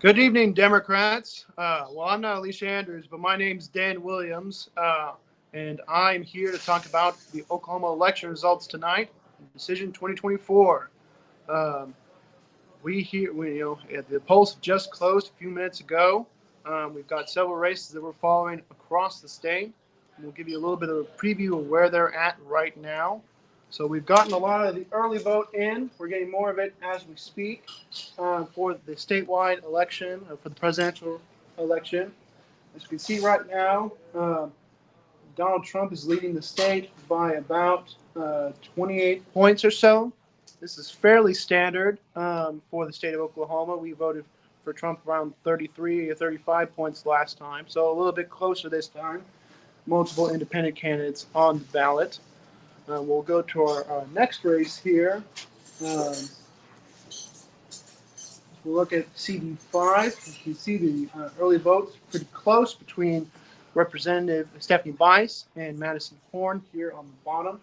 Good evening, Democrats. Well, I'm not Alicia Andrews, but my name's Dan Williams, and I'm here to talk about the Oklahoma election results tonight, Decision 2024. Um, the polls just closed a few minutes ago. We've got several races that we're following across the state. We'll give you a little bit of a preview of where they're at right now. So we've gotten a lot of the early vote in. We're getting more of it as we speak for the statewide election, for the presidential election. As you can see right now, Donald Trump is leading the state by about 28 points or so. This is fairly standard for the state of Oklahoma. We voted for Trump around 33 or 35 points last time, so a little bit closer this time. Multiple independent candidates on the ballot. We'll go to our next race here. Um, we'll look at CD5. You can see the early votes pretty close between Representative Stephanie Bice and Madison Horn here on the bottom.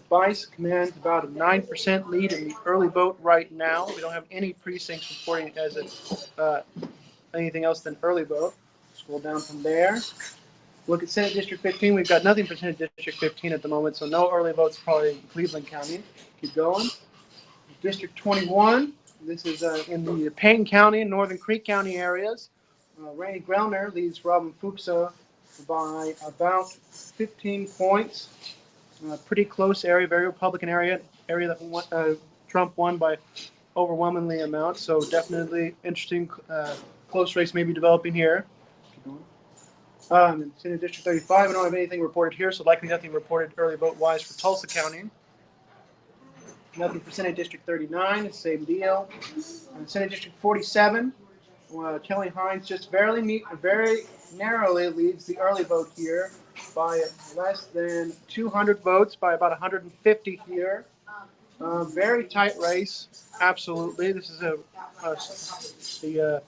Bice commands about a 9% lead in the early vote right now. We don't have any precincts reporting as anything else than early vote. Scroll down from there. Look at Senate District 15. We've got nothing for Senate District 15 at the moment, so no early votes probably in Cleveland County. Keep going. District 21. This is in the Payne County and Northern Creek County areas. Randy Grellner leads Robin Fuchsa by about 15 points. Pretty close area, very Republican area that Trump won by overwhelmingly amount. So definitely interesting close race maybe developing here. In Senate District 35, we don't have anything reported here, so likely nothing reported early vote-wise for Tulsa County. Nothing for Senate District 39, same deal. Senate District 47, Kelly Hines just very narrowly leads the early vote here by less than 200 votes, by about 150 here. Very tight race, absolutely. This is the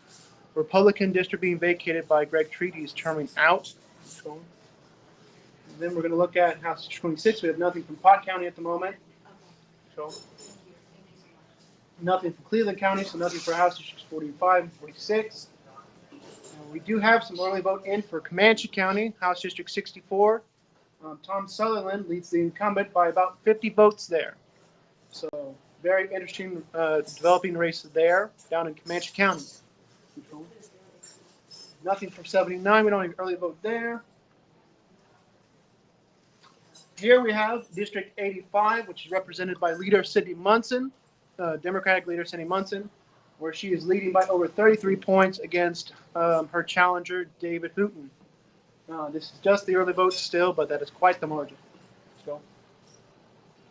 Republican district being vacated by Greg Treaty is terming out. Then we're going to look at House District 26. We have nothing from Pot County at the moment. So nothing from Cleveland County, so nothing for House Districts 45 and 46. We do have some early vote in for Comanche County, House District 64. Tom Sutherland leads the incumbent by about 50 votes there. So very interesting developing races there down in Comanche County. Nothing from 79. We don't have early vote there. Here we have District 85, which is represented by leader Cindy Munson, Democratic leader Cindy Munson, where she is leading by over 33 points against her challenger, David Hooten. This is just the early votes still, but that is quite the margin. Let's go.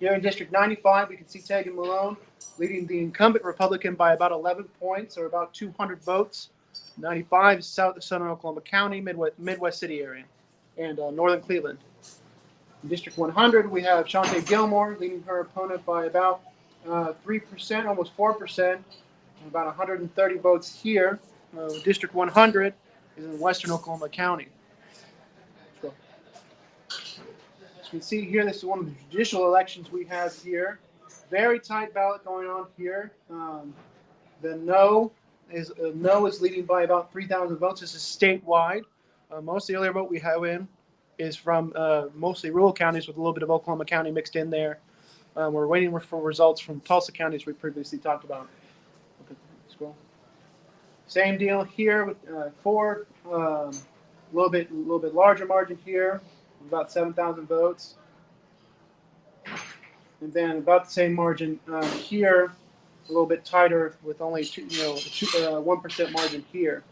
Here in District 95, we can see Tegan Malone leading the incumbent Republican by about 11 points, or about 200 votes. 95 is south of southern Oklahoma County, Midwest City area, and northern Cleveland. In District 100, we have Shante Gilmore leading her opponent by about 3%, almost 4%, about 130 votes here. District 100 is in western Oklahoma County. So, as you can see here, this is one of the judicial elections we have here. Very tight ballot going on here. The no is leading by about 3,000 votes. This is statewide. Most of the earlier vote we have in is from mostly rural counties with a little bit of Oklahoma County mixed in there. We're waiting for results from Tulsa County, as we previously talked about. Okay, scroll. Same deal here with Ford. A little bit larger margin here, about 7,000 votes, and then about the same margin here, a little bit tighter with only 1% margin here.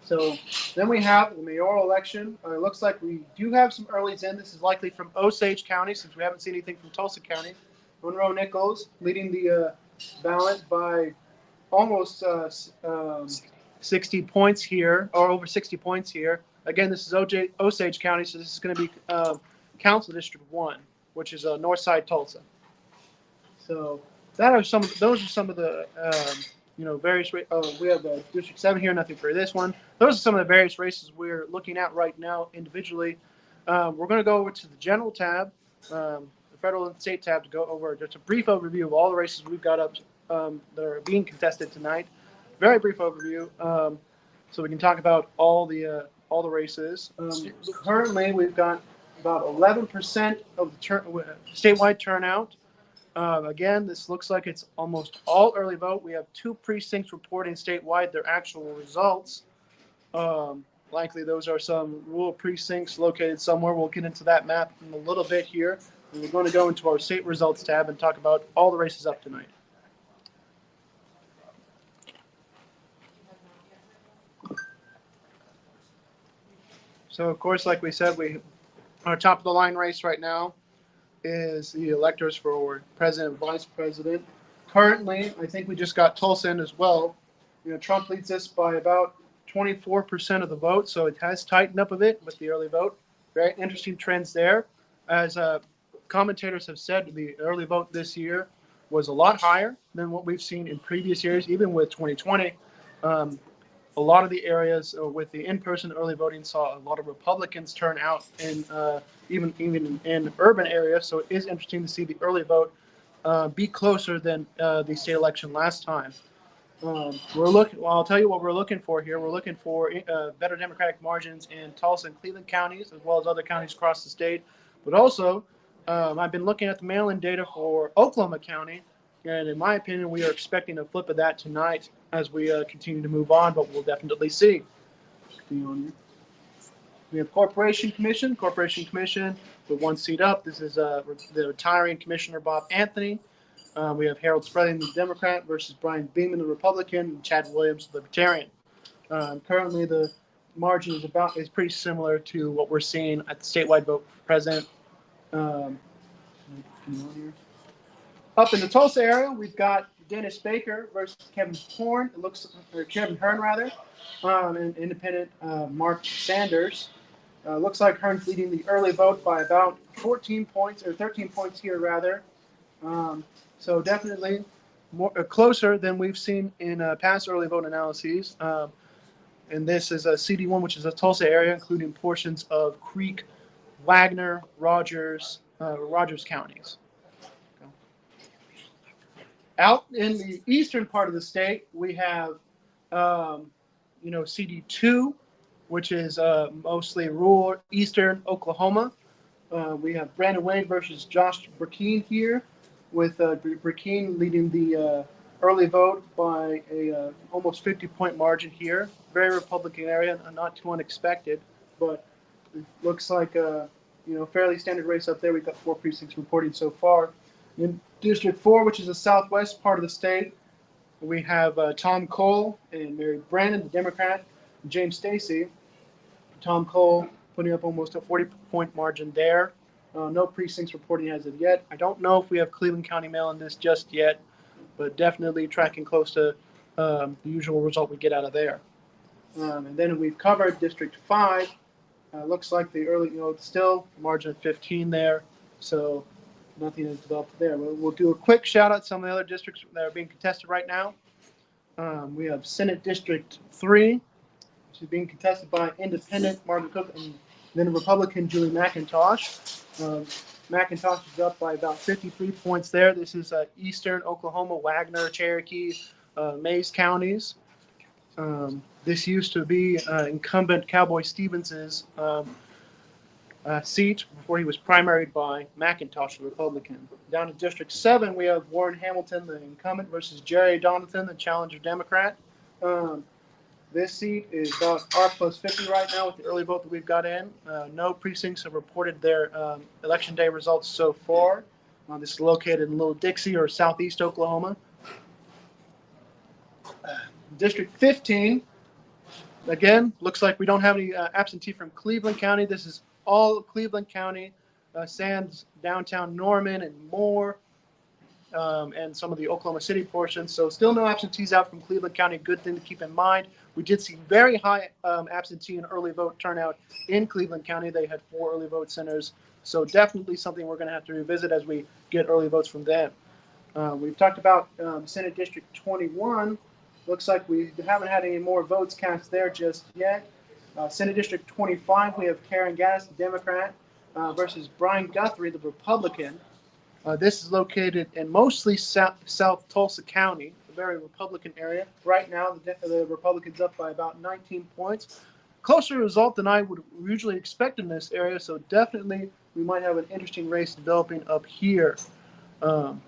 So then we have the mayoral election. It looks like we do have some earlies in. This is likely from Osage County, since we haven't seen anything from Tulsa County. Monroe Nichols leading the ballot by almost 60 points here, or over 60 points here. Again, this is Osage County, so this is going to be Council District 1, which is north side Tulsa. So those are some of the various. We have District 7 here. Nothing for this one. Those are some of the various races we're looking at right now individually. We're going to go over to the general tab, the federal and state tab, to go over just a brief overview of all the races we've got up that are being contested tonight. Very brief overview, so we can talk about all the races. Currently, we've got about 11% of the statewide turnout. Again, this looks like it's almost all early vote. We have 2 precincts reporting statewide their actual results. Likely those are some rural precincts located somewhere. We'll get into that map in a little bit here. And we're going to go into our state results tab and talk about all the races up tonight. So, of course, like we said, our top of the line race right now is the electors for president and vice president. Currently, I think we just got Tulsa in as well. Trump leads us by about 24% of the vote, so it has tightened up a bit with the early vote. Very interesting trends there. As commentators have said, the early vote this year was a lot higher than what we've seen in previous years, even with 2020. A lot of the areas with the in-person early voting saw a lot of Republicans turn out in even in urban areas. So it is interesting to see the early vote be closer than the state election last time. I'll tell you what we're looking for here. We're looking for better Democratic margins in Tulsa and Cleveland counties, as well as other counties across the state. But also, I've been looking at the mail-in data for Oklahoma County, and in my opinion, we are expecting a flip of that tonight as we continue to move on, but we'll definitely see. We have Corporation Commission with 1 seat up. This is the retiring Commissioner Bob Anthony. We have Harold Spreading, the Democrat, versus Brian Beeman, the Republican, and Chad Williams, the Libertarian. Currently, the margin is pretty similar to what we're seeing at the statewide vote for president. Up in the Tulsa area, we've got Dennis Baker versus Kevin Hearn. Kevin Hearn rather, and independent Mark Sanders. Looks like Hearn's leading the early vote by about 14 points or 13 points here rather. So definitely closer than we've seen in past early vote analyses. And this is a CD1, which is a Tulsa area, including portions of Creek, Wagner, Rogers counties. Out in the eastern part of the state, we have, CD2, which is mostly rural eastern Oklahoma. We have Brandon Wade versus Josh Burkeen here, with Burkeen leading the early vote by a almost 50-point margin here. Very Republican area, not too unexpected, but it looks like a fairly standard race up there. We've got 4 precincts reporting so far. In District 4, which is the southwest part of the state, we have Tom Cole and Mary Brandon, the Democrat, and James Stacy. Tom Cole putting up almost a 40-point margin there. No precincts reporting as of yet. I don't know if we have Cleveland County mail in this just yet, but definitely tracking close to the usual result we get out of there. And then we've covered District 5. Looks like the early, still margin of 15 there. So nothing is developed there. We'll do a quick shout out to some of the other districts that are being contested right now. We have Senate District 3, which is being contested by independent Margaret Cook and then Republican Julie McIntosh. McIntosh is up by about 53 points there. This is eastern Oklahoma, Wagner, Cherokee, Mays counties. This used to be incumbent Cowboy Stevens's seat before he was primaried by McIntosh, the Republican. Down in District 7, we have Warren Hamilton, the incumbent, versus Jerry Donathan, the challenger Democrat. This seat is about R plus 50 right now with the early vote that we've got in. No precincts have reported their election day results so far. This is located in Little Dixie or southeast Oklahoma. District 15, again, looks like we don't have any absentee from Cleveland County. This is all Cleveland County, sans downtown Norman and Moore, and some of the Oklahoma City portions. So still no absentees out from Cleveland County. Good thing to keep in mind. We did see very high absentee and early vote turnout in Cleveland County. They had 4 early vote centers. So definitely something we're going to have to revisit as we get early votes from them. We've talked about Senate District 21. Looks like we haven't had any more votes cast there just yet. Senate District 25, we have Karen Gaddis, the Democrat, versus Brian Guthrie, the Republican. This is located in mostly South Tulsa County, a very Republican area. Right now, the Republicans up by about 19 points. Closer result than I would usually expect in this area, so definitely we might have an interesting race developing up here. Um,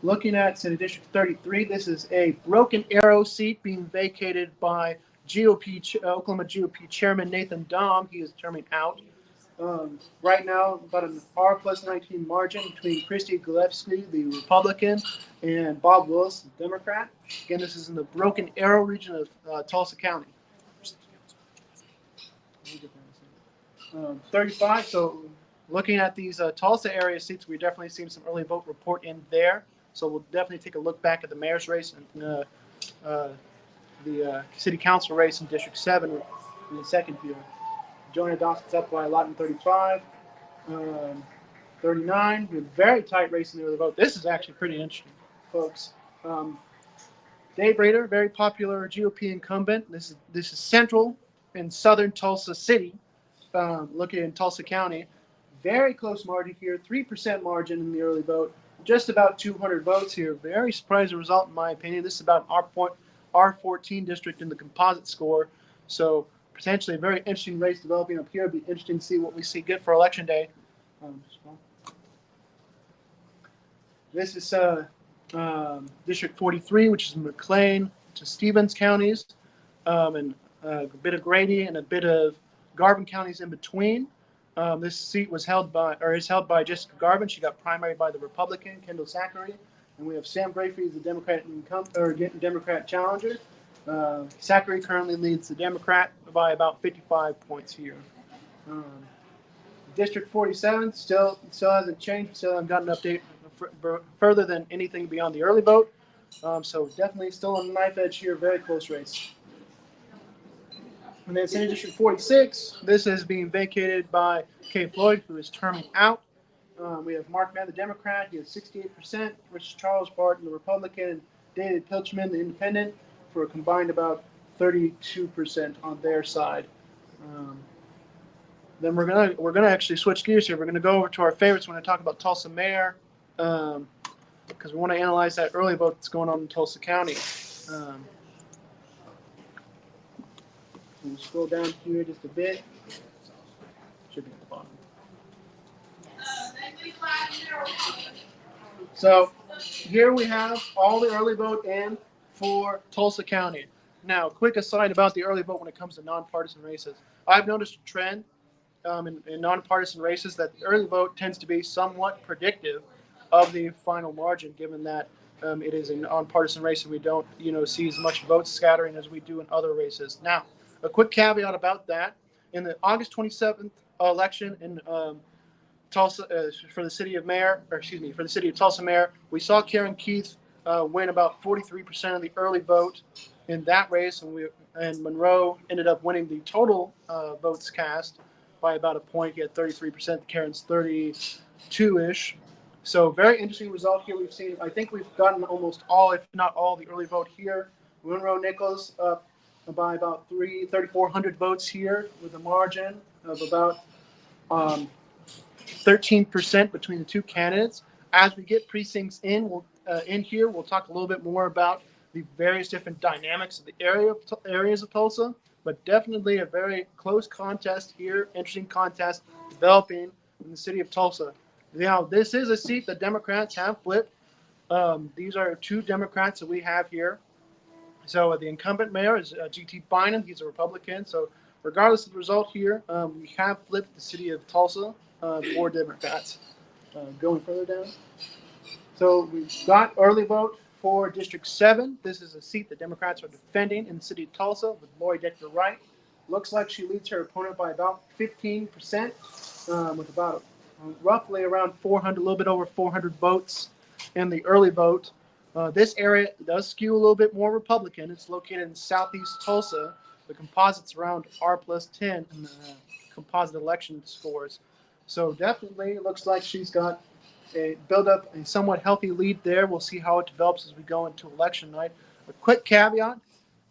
Looking at Senate District 33, this is a Broken Arrow seat being vacated by Oklahoma GOP Chairman Nathan Dahm. He is terming out. Right now, about an R plus 19 margin between Christy Gillespie, the Republican, and Bob Willis, the Democrat. Again, this is in the Broken Arrow region of Tulsa County. 35. So, looking at these Tulsa area seats, we're definitely seeing some early vote report in there. So, we'll definitely take a look back at the mayor's race and the city council race in District 7 in the second view. Jonah Dawson's up by a lot in 35. 39. We have a very tight race in the early vote. This is actually pretty interesting, folks. Dave Rader, very popular GOP incumbent. This is central in southern Tulsa City, looking in Tulsa County. Very close margin here, 3% margin in the early vote. Just about 200 votes here. Very surprising result, in my opinion. This is about an R14 district in the composite score. So potentially a very interesting race developing up here. It'll be interesting to see what we see good for Election Day. This is District 43, which is McLean to Stevens counties, and a bit of Grady and a bit of Garvin counties in between. This seat is held by Jessica Garvin. She got primaried by the Republican Kendall Zachary, and we have Sam Grayfree as the Democrat challenger. Zachary currently leads the Democrat by about 55 points here. District 47 still hasn't changed. Still haven't gotten an update further than anything beyond the early vote. So definitely still on the knife edge here. Very close race. And then Senate District 46, this is being vacated by Kay Floyd, who is terming out. We have Mark Mann, the Democrat. He has 68%. Richard Charles Barton, the Republican, and David Pilchman, the Independent, for a combined about 32% on their side. Then we're gonna actually switch gears here. We're gonna go over to our favorites. We're gonna talk about Tulsa Mayor, because we want to analyze that early vote that's going on in Tulsa County. We'll scroll down here just a bit. Should be at the bottom. So here we have all the early vote in for Tulsa County. Now, quick aside about the early vote when it comes to nonpartisan races. I've noticed a trend in nonpartisan races that the early vote tends to be somewhat predictive of the final margin, given that it is a nonpartisan race and we don't see as much vote scattering as we do in other races. Now, a quick caveat about that: in the August 27th election in Tulsa for the city of Tulsa mayor, we saw Karen Keith win about 43% of the early vote in that race, and Monroe ended up winning the total votes cast by about a point. He had 33%. Karen's 32-ish. So very interesting result here. I think we've gotten almost all, if not all, the early vote here. Monroe Nichols up by about 3,400 votes here with a margin of about 13% between the two candidates. As we get precincts in here, we'll talk a little bit more about the various different dynamics of the areas of Tulsa, but definitely a very close contest here, interesting contest developing in the city of Tulsa. Now, this is a seat that Democrats have flipped. These are two Democrats that we have here. So the incumbent mayor is G.T. Bynum. He's a Republican. So regardless of the result here, we have flipped the city of Tulsa for Democrats. Going further down. So we've got early vote for District 7. This is a seat that Democrats are defending in the city of Tulsa with Lori Decker Wright. Looks like she leads her opponent by about 15%, with about roughly around 400, a little bit over 400 votes in the early vote. This area does skew a little bit more Republican. It's located in southeast Tulsa. The composite's around R plus 10 in the composite election scores. So definitely looks like she's got build up a somewhat healthy lead there. We'll see how it develops as we go into election night. A quick caveat: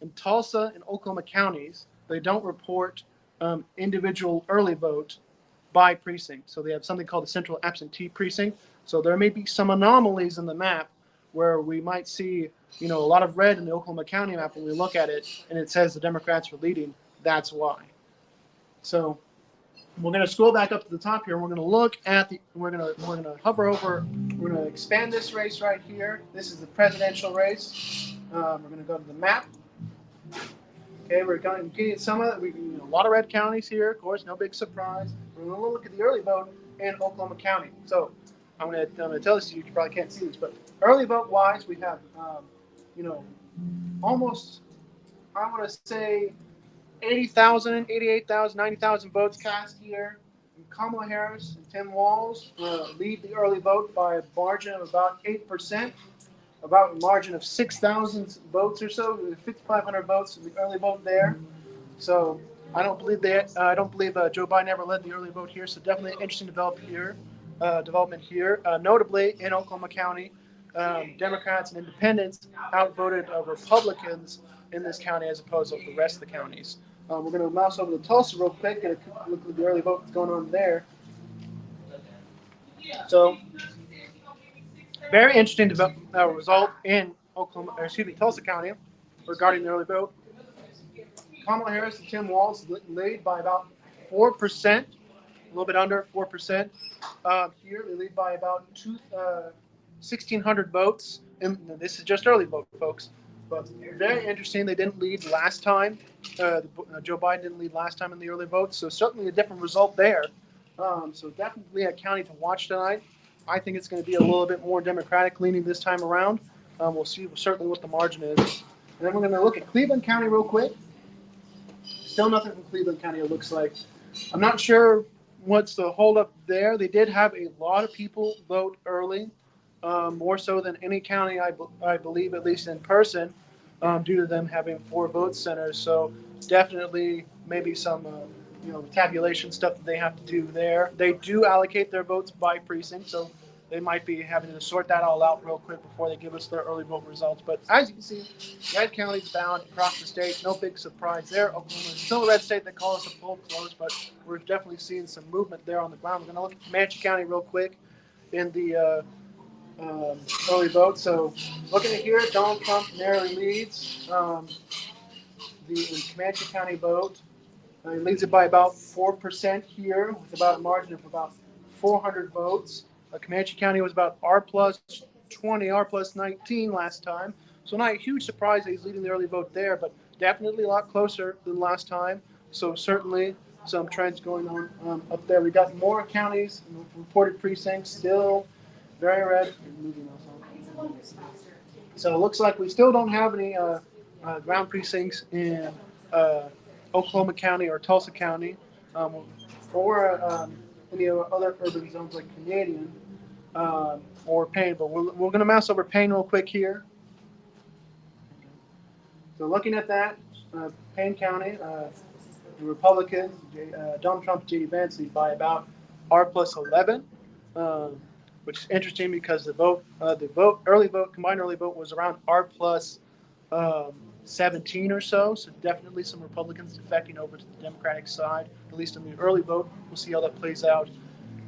in Tulsa and Oklahoma counties, they don't report individual early vote by precinct. So they have something called the central absentee precinct. So there may be some anomalies in the map where we might see, a lot of red in the Oklahoma County map when we look at it, and it says the Democrats are leading. That's why. So we're going to scroll back up to the top here. We're going to look at we're going to hover over. We're going to expand this race right here. This is the presidential race. We're going to go to the map. Okay, we're going to get some of a lot of red counties here, of course, no big surprise. We're going to look at the early vote in Oklahoma County. So I'm going to tell this to you. You probably can't see this, but early vote wise, we have almost, I want to say 80,000, 88,000, 90,000 votes cast here. Kamala Harris and Tim Walz lead the early vote by a margin of about 8%, about a margin of 6,000 votes or so, 5,500 votes in the early vote there. So I don't believe Joe Biden ever led the early vote here. So definitely an interesting development here. Notably in Oklahoma County, Democrats and Independents outvoted Republicans in this county as opposed to the rest of the counties. We're going to mouse over to Tulsa real quick and look at the early vote that's going on there. So, very interesting result in Tulsa County regarding the early vote. Kamala Harris and Tim Walz lead by about 4%, a little bit under 4%. Here they lead by about 1,600 votes. And this is just early vote, folks. But very interesting. They didn't lead last time. Joe Biden didn't lead last time in the early vote. So certainly a different result there. So definitely a county to watch tonight. I think it's going to be a little bit more Democratic leaning this time around. We'll see certainly what the margin is. And then we're going to look at Cleveland County real quick. Still nothing from Cleveland County, it looks like. I'm not sure what's the holdup there. They did have a lot of people vote early, more so than any county, I believe, at least in person, due to them having 4 vote centers. So definitely maybe some tabulation stuff that they have to do there. They do allocate their votes by precinct, so they might be having to sort that all out real quick before they give us their early vote results. But as you can see, red counties bound across the state. No big surprise there. Oklahoma is still a red state. They call us a poll close, but we're definitely seeing some movement there on the ground. We're going to look at Comanche County real quick in the early vote. So looking at here, Donald Trump narrowly leads the Comanche County vote. He leads it by about 4% here, with about a margin of about 400 votes. Comanche County was about R plus 20, R plus 19 last time. So not a huge surprise that he's leading the early vote there, but definitely a lot closer than last time. So certainly some trends going on up there. We got more counties, reported precincts, still very red. So it looks like we still don't have any ground precincts in Oklahoma County or Tulsa County, or any other urban zones like Canadian or Payne. But we're going to mouse over Payne real quick here. So looking at that, Payne County, the Republicans, Donald Trump and J.D. Vance lead by about R plus 11, which is interesting because the combined early vote was around R plus 17 or so. So definitely some Republicans defecting over to the Democratic side, at least in the early vote. We'll see how that plays out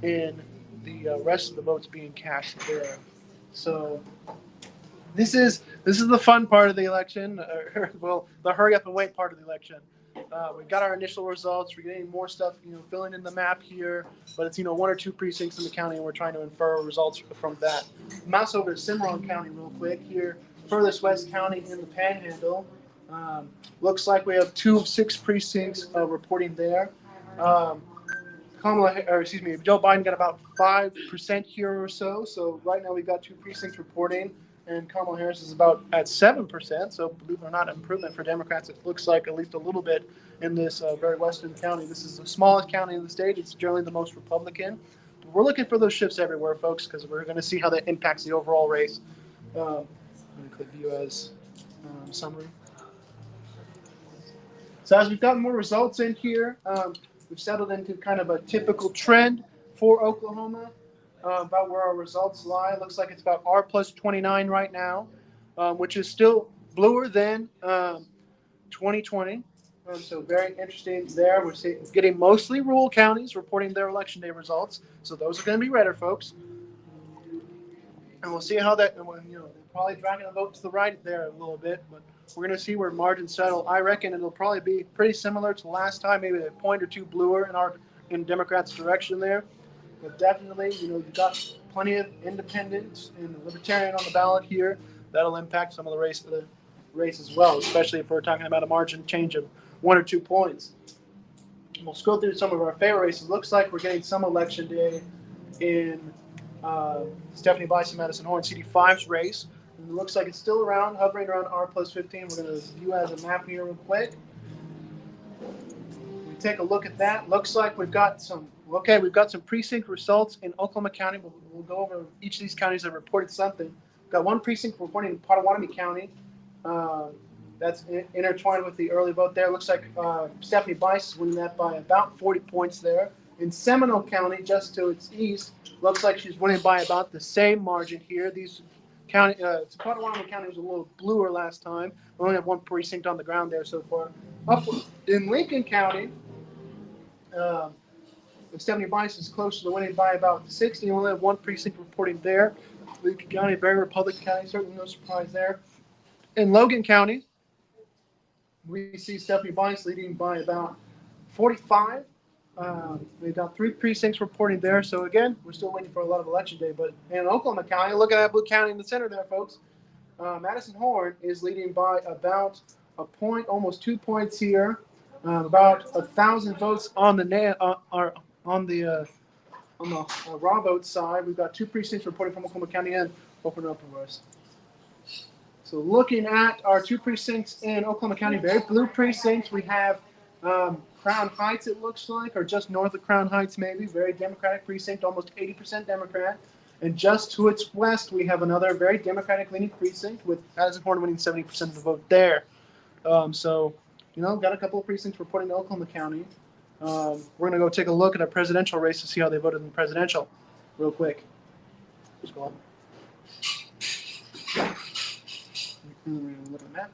in the rest of the votes being cast there. So this is the fun part of the election. Well, the hurry up and wait part of the election. We've got our initial results. We're getting more stuff, filling in the map here. But it's 1 or 2 precincts in the county, and we're trying to infer results from that. Mouse over to Cimarron County real quick here. Furthest west county in the Panhandle. Looks like we have 2 of 6 precincts reporting there. Joe Biden got about 5% here or so. So right now we've got 2 precincts reporting, and Kamala Harris is about at 7%. So believe it or not, improvement for Democrats. It looks like at least a little bit in this very western county. This is the smallest county in the state. It's generally the most Republican. But we're looking for those shifts everywhere, folks, because we're going to see how that impacts the overall race. I'm going to click view as summary. So as we've gotten more results in here, we've settled into kind of a typical trend for Oklahoma about where our results lie. It looks like it's about R plus 29 right now, which is still bluer than 2020. So very interesting there. We're getting mostly rural counties reporting their election day results. So those are going to be redder, folks. And we'll see how that, they're probably dragging the vote to the right there a little bit, but we're going to see where margins settle. I reckon it'll probably be pretty similar to last time, maybe a point or two bluer in Democrats' direction there. But definitely, you've got plenty of independents and libertarian on the ballot here. That'll impact some of the race as well, especially if we're talking about a margin change of 1 or 2 points. We'll go through some of our favorite races. Looks like we're getting some election day in Stephanie Bice and Madison Horn, CD5's race. And it looks like it's still around, hovering around R plus 15. We're going to view as a map here real quick. We take a look at that. Looks like we've got some precinct results in Oklahoma County. We'll go over each of these counties that reported something. We've got one precinct reporting in Potawatomi County. That's intertwined with the early vote there. Looks like Stephanie Bice is winning that by about 40 points there. In Seminole County, just to its east, looks like she's winning by about the same margin here. These Potawatomi County was a little bluer last time. We only have one precinct on the ground there so far. Up in Lincoln County, Stephanie Bice is close to the winning by about 60. We only have one precinct reporting there. Lincoln County, very Republican county, certainly no surprise there. In Logan County, we see Stephanie Bice leading by about 45. We've got 3 precincts reporting there. So, again, we're still waiting for a lot of election day. But in Oklahoma County, look at that blue county in the center there, folks. Madison Horn is leading by about a point, almost 2 points here. About 1,000 votes on the raw vote side. We've got 2 precincts reporting from Oklahoma County and open up for us. So looking at our 2 precincts in Oklahoma County, very blue precincts, we have Crown Heights, it looks like, or just north of Crown Heights maybe, very Democratic precinct, almost 80% Democrat. And just to its west, we have another very Democratic-leaning precinct with Madison Horn winning 70% of the vote there. Got a couple of precincts reporting to Oklahoma County. We're going to go take a look at our presidential race to see how they voted in the presidential real quick. Just go on. Look at the map.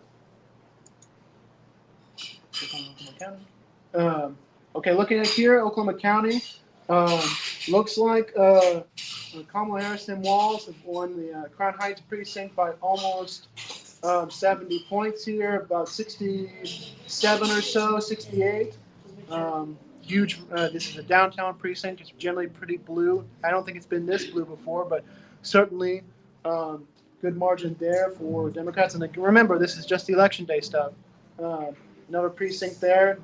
Click on Oklahoma County. Okay, looking at here, Oklahoma County. Looks like Kamala Harris and Walls have won the Crown Heights precinct by almost 70 points here, about 67 or so, 68. Huge. This is a downtown precinct. It's generally pretty blue. I don't think it's been this blue before, but certainly good margin there for Democrats. And remember, this is just the election day stuff. Another precinct there.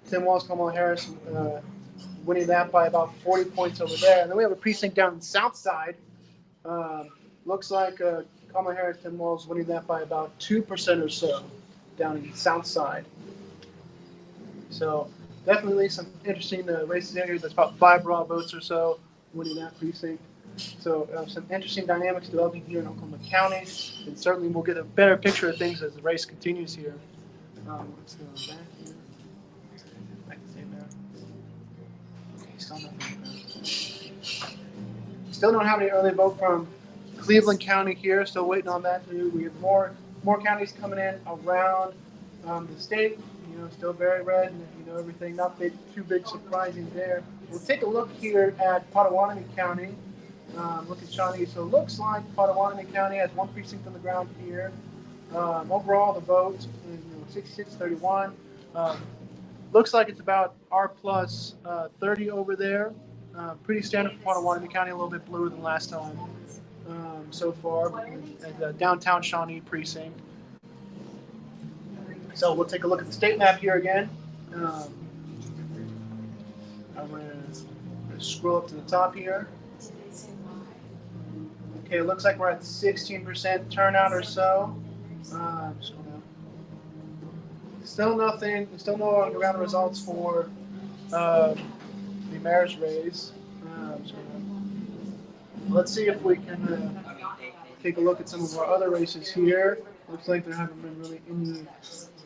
Tim Walz, Kamala Harris winning that by about 40 points over there. And then we have a precinct down in the south side. Looks like Kamala Harris, Tim Walz winning that by about 2% or so down in the south side. So definitely some interesting races in here. There's about 5 raw votes or so winning that precinct. So some interesting dynamics developing here in Oklahoma County. And certainly we'll get a better picture of things as the race continues here. Let's go back here. Back to same there. Okay, still don't have any early vote from Cleveland County here. Still waiting on that. We have more counties coming in around the state. Still very red, and everything. Not too big surprising there. We'll take a look here at Potawatomi County. Look at Shawnee. So it looks like Potawatomi County has 1 precinct on the ground here. Overall, the vote, 66-31. Looks like it's about R plus 30 over there. Pretty standard for Potawatomi County, a little bit bluer than last time so far. At the downtown Shawnee precinct. So we'll take a look at the state map here again. I'm going to scroll up to the top here. Okay, it looks like we're at 16% turnout or so. Still nothing. Still no on-the-ground results for the mayor's race. Let's see if we can take a look at some of our other races here. Looks like there haven't been really any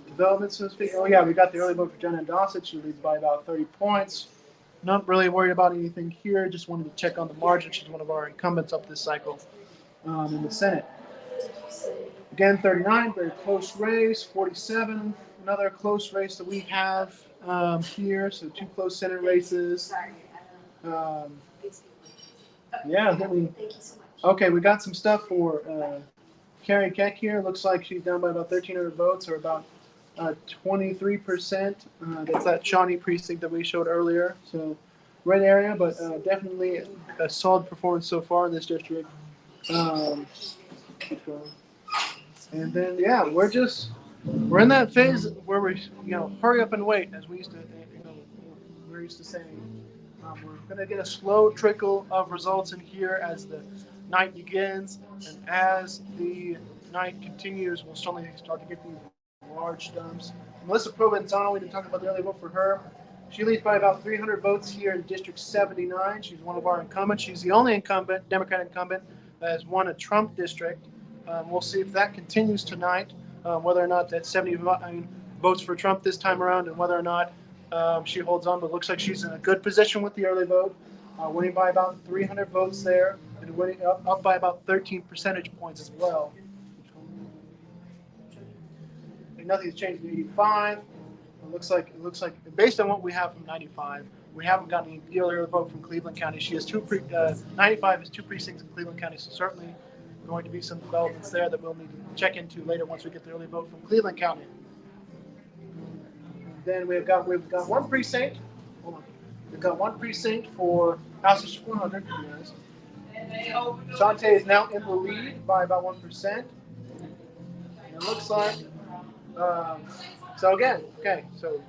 developments, so to speak. Oh yeah, we got the early vote for Jenna Dossett. She leads by about 30 points. Not really worried about anything here. Just wanted to check on the margin. She's one of our incumbents up this cycle in the Senate. Again, 39, very close race. 47, another close race that we have here. So two close Senate races. Um, yeah, then we. Okay, we got some stuff for Carrie Keck here. Looks like she's down by about 1,300 votes, or about 23%. That's that Shawnee precinct that we showed earlier. So, red area, but definitely a solid performance so far in this district. Um, and then, yeah, we're in that phase where we, hurry up and wait, as we used to, we're used to saying. We're going to get a slow trickle of results in here as the night begins, and as the night continues, we'll suddenly start to get these large dumps. Melissa Provenzano, we didn't talk about the early vote for her. She leads by about 300 votes here in District 79. She's one of our incumbents. She's the only incumbent, Democrat incumbent, that has won a Trump district. We'll see if that continues tonight, whether or not that's 70 votes for Trump this time around, and whether or not she holds on. But it looks like she's in a good position with the early vote, winning by about 300 votes there, and winning up by about 13 percentage points as well. And nothing's changed in 85. It looks like based on what we have from 95, we haven't gotten the earlier vote from Cleveland County. She has 95 is two precincts in Cleveland County, so certainly going to be some developments there that we'll need to check into later once we get the early vote from Cleveland County. Then we've got one precinct. Hold on. We've got one precinct for House District 100. Yes. Shante is now in the lead by about 1%. And it looks like. So again, okay. So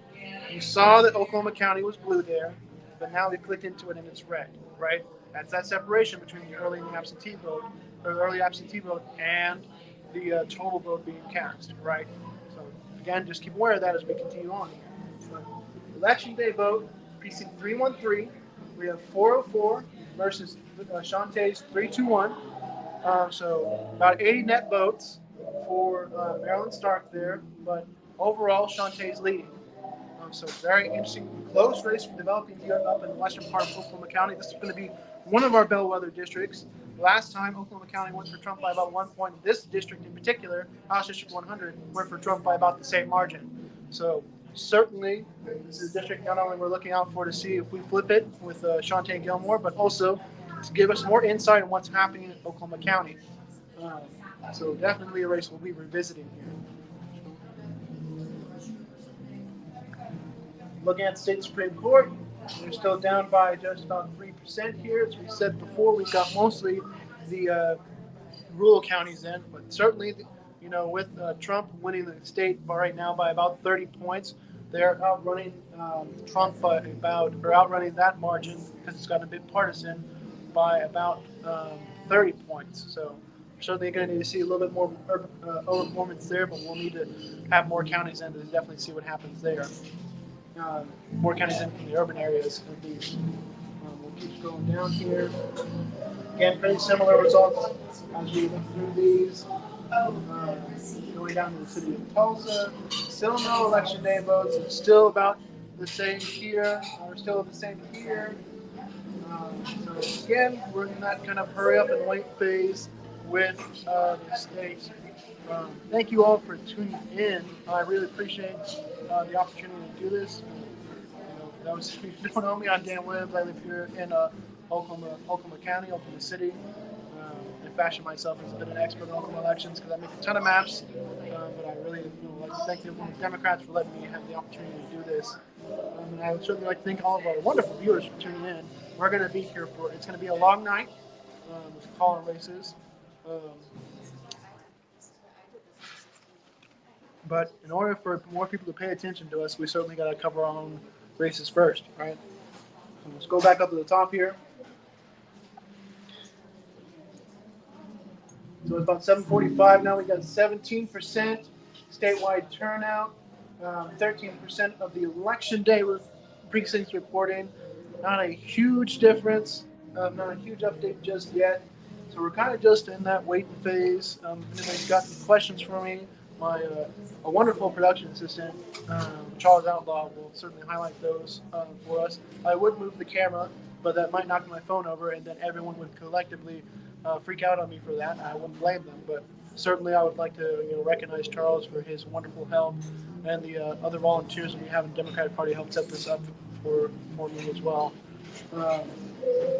you saw that Oklahoma County was blue there, but now we clicked into it and it's red, right? That's that separation between the early and the absentee vote, or the early absentee vote, and the total vote being cast, right? So again, just keep aware of that as we continue on. Election day vote, precinct 313. We have 404 versus Shantae's 321. So about 80 net votes for Marilyn Stark there, but overall Shantae's leading. So very interesting, close race developing here up in the western part of Oklahoma County. This is going to be one of our bellwether districts. Last time, Oklahoma County went for Trump by about 1 point. This district in particular, House District 100, went for Trump by about the same margin. So certainly, this is a district not only we're looking out for to see if we flip it with Shantae Gilmore, but also to give us more insight on what's happening in Oklahoma County. So definitely a race we'll be revisiting here. Looking at the state Supreme Court, we're still down by just about 3% here. As we said before, we've got mostly the rural counties in, but certainly, with Trump winning the state right now by about 30 points, they're outrunning Trump by outrunning that margin because it's gotten a bit partisan by about 30 points. So we're certainly going to need to see a little bit more overperformance there, but we'll need to have more counties in to definitely see what happens there. More counties in from the urban areas at least. We'll keep going down here. Again, pretty similar results as we look through these. Going down to the city of Tulsa. Still no election day votes. It's still about the same here. We're still the same here. So again, we're in that kind of hurry up and wait phase with the states. Thank you all for tuning in. I really appreciate the opportunity to do this. If you don't know me, I'm Dan Williams. I live here in Oklahoma County, Oklahoma City. I fashion myself as a bit of an expert on Oklahoma elections because I make a ton of maps. But I really like to thank the Oklahoma Democrats for letting me have the opportunity to do this. And I would certainly like to thank all of our wonderful viewers for tuning in. We're going to be here it's going to be a long night with call-in races. But in order for more people to pay attention to us, we certainly got to cover our own races first, right? So let's go back up to the top here. So it's about 7:45 now. We got 17% statewide turnout, 13% of the election day precincts reporting. Not a huge difference, not a huge update just yet. So we're kind of just in that waiting phase. If anybody's got any questions for me, my a wonderful production assistant, Charles Outlaw, will certainly highlight those for us. I would move the camera, but that might knock my phone over, and then everyone would collectively freak out on me for that. I wouldn't blame them, but certainly I would like to recognize Charles for his wonderful help, and the other volunteers that we have in the Democratic Party helped set this up for me as well. Um,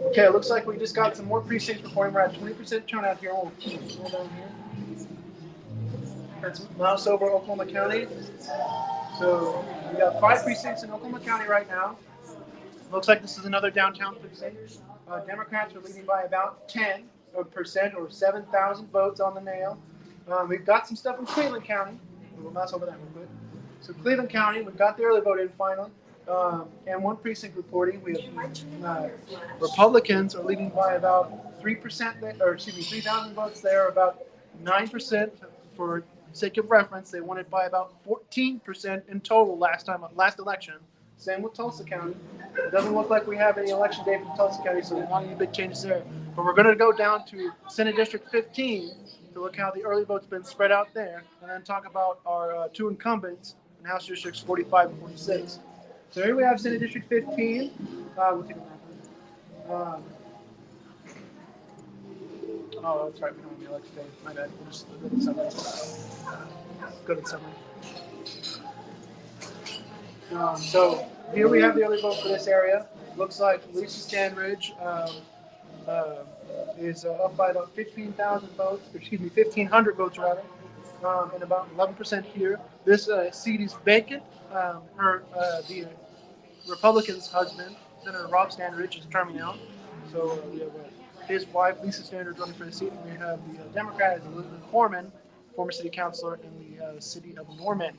okay, it looks like we just got some more precincts reporting. We're at 20% turnout here. We'll scroll down here. Let's mouse over Oklahoma County. So we got 5 precincts in Oklahoma County right now. Looks like this is another downtown precinct. Democrats are leading by about 10% or 7,000 votes on the nail. We've got some stuff in Cleveland County. We'll mouse over that real quick. So Cleveland County, we've got the early vote in finally. And one precinct reporting. We have Republicans are leading by about 3%, or excuse me, 3,000 votes there, about 9% for sake of reference. They won it by about 14% in total last election. Same with Tulsa County. It doesn't look like we have any election day from Tulsa County, so not any big changes there. But we're going to go down to Senate District 15 to look how the early vote's been spread out there, and then talk about our 2 incumbents in House Districts 45 and 46. So here we have Senate District 15. We'll take a map. Oh, that's right. We don't have the election day. My bad. We'll just go to the summary. Go to the summary. So here we have the early vote for this area. Looks like Lisa Standridge is up by about 15,000 votes, or excuse me, 1,500 votes rather, and about 11% here. This seat is vacant. The Republican's husband, Senator Rob Standridge, is terming out. So we have his wife, Lisa Standridge, running for the seat, and we have the Democrat, Elizabeth Foreman, former city councilor in the city of Norman.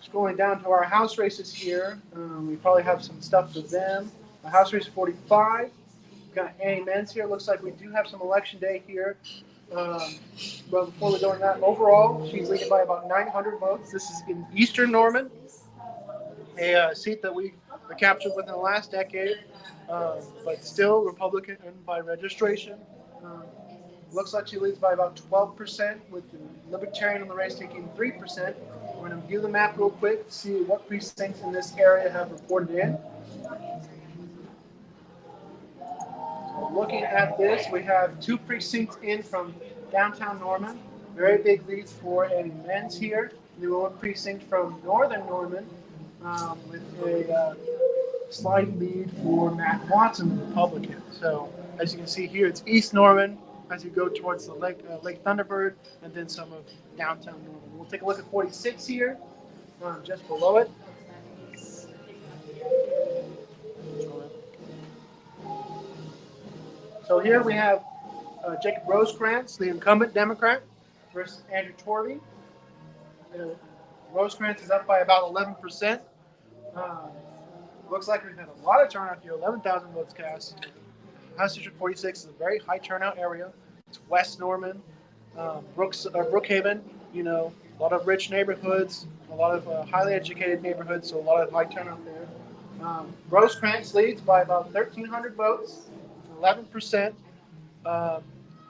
Scrolling down to our House races here, we probably have some stuff for them. House race 45. We've got Annie Menz here. Looks like we do have some election day here. But before we go into that, overall, she's leading by about 900 votes. This is in Eastern Norman, a seat that we captured within the last decade, but still Republican by registration. Looks like she leads by about 12%, with the Libertarian in the race taking 3%. We're going to view the map real quick to see what precincts in this area have reported in. So looking at this, we have 2 precincts in from downtown Norman. Very big leads for Annie Menz here. The one precinct from northern Norman with a slight lead for Matt Watson, the Republican. So as you can see here, it's East Norman as you go towards the Lake Thunderbird, and then some of downtown Norman. We'll take a look at 46 here, just below it. So here we have Jacob Rosecrans, the incumbent Democrat, versus Andrew Torvey. Rosecrans is up by about 11%. Looks like we've had a lot of turnout here, 11,000 votes cast. House District 46 is a very high turnout area. It's West Norman, Brookhaven, a lot of rich neighborhoods, a lot of highly educated neighborhoods, so a lot of high turnout there. Rosecrans leads by about 1,300 votes, 11%.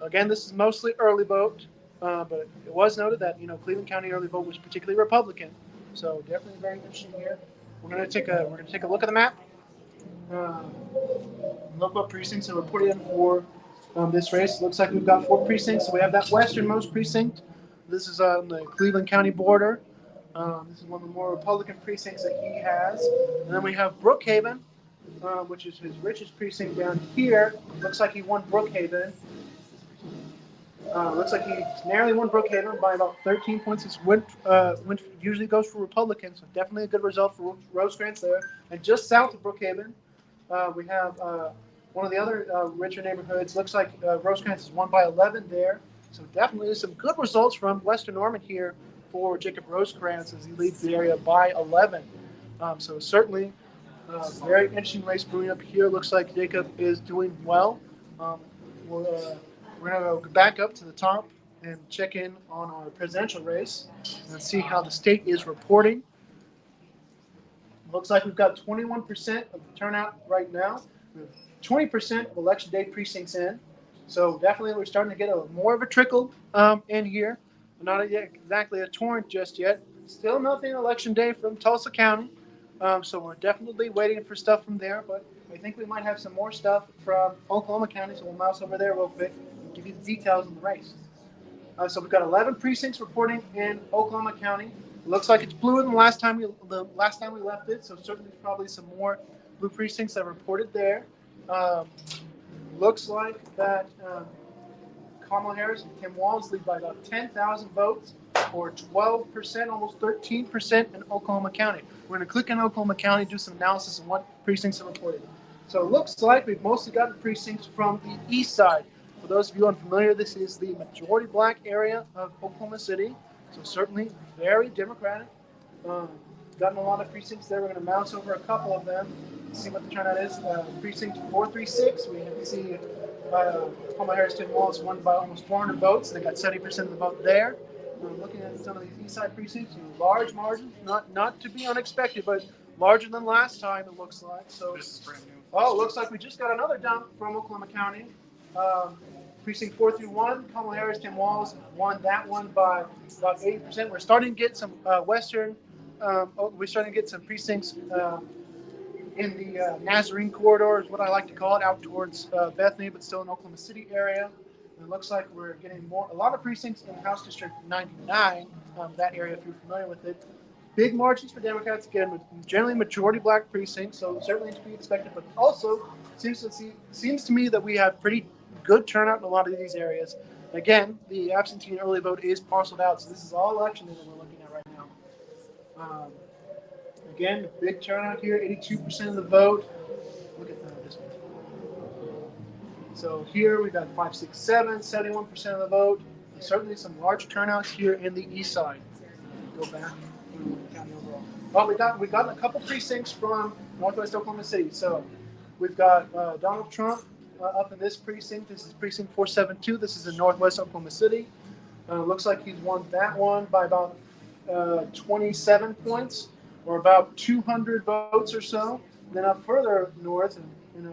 Again, this is mostly early vote, but it was noted that Cleveland County early vote was particularly Republican, so definitely very interesting here. We're going to take a look at the map. Look what precincts are put in for this race. Looks like we've got 4 precincts. So we have that westernmost precinct. This is on the Cleveland County border. This is one of the more Republican precincts that he has. And then we have Brookhaven, which is his richest precinct down here. Looks like he won Brookhaven. Looks like he narrowly won Brookhaven by about 13 points. His win usually goes for Republicans, so definitely a good result for Rosecrans there. And just south of Brookhaven, we have one of the other richer neighborhoods. Looks like Rosecrans is won by 11 there. So definitely some good results from Western Norman here for Jacob Rosecrans as he leads the area by 11. So certainly very interesting race brewing up here. Looks like Jacob is doing well. We're going to go back up to the top and check in on our presidential race and see how the state is reporting. Looks like we've got 21% of the turnout right now. 20% of election day precincts in. So definitely we're starting to get more of a trickle in here. Not exactly a torrent just yet. Still nothing election day from Tulsa County. So we're definitely waiting for stuff from there. But I think we might have some more stuff from Oklahoma County. So we'll mouse over there real quick and give you the details of the race. So we've got 11 precincts reporting in Oklahoma County. It looks like it's bluer than the last time we left it. So certainly there's probably some more blue precincts that reported there. Um, Looks like that Kamala Harris and Tim Walz lead by about 10,000 votes, or 12%, almost 13% in Oklahoma County. We're going to click on Oklahoma County, do some analysis on what precincts are reported. So it looks like we've mostly gotten precincts from the east side. For those of you unfamiliar, this is the majority black area of Oklahoma City, so certainly very Democratic. Um, Gotten a lot of precincts there. We're going to mouse over a couple of them, see what the turnout is. Precinct 436, we see Kamala Harris Tim Walz won by almost 400 votes. They got 70% of the vote there. Looking at some of these east side precincts, large margins, not to be unexpected, but larger than last time it looks like. So this is brand new. Oh, looks like we just got another dump from Oklahoma County. Precinct 431, Kamala Harris, Tim Walz won that one by about 80%. We're starting to get some we're starting to get some precincts in the Nazarene corridor, is what I like to call it, out towards Bethany, but still in Oklahoma City area. And it looks like we're getting a lot of precincts in House District 99, that area, if you're familiar with it. Big margins for Democrats, again, with generally majority black precincts, so certainly to be expected, but also seems to me that we have pretty good turnout in a lot of these areas. Again, the absentee and early vote is parceled out, so this is all election that we're looking at right now. Again, big turnout here, 82% of the vote. Look at this one. So here we got 5, 6, 7, 71% of the vote. There's certainly some large turnouts here in the east side. Go back. County overall. Well, we've gotten a couple precincts from Northwest Oklahoma City. So we've got Donald Trump up in this precinct. This is precinct 472. This is in Northwest Oklahoma City. Looks like he's won that one by about 27 points, or about 200 votes or so. Then up further north in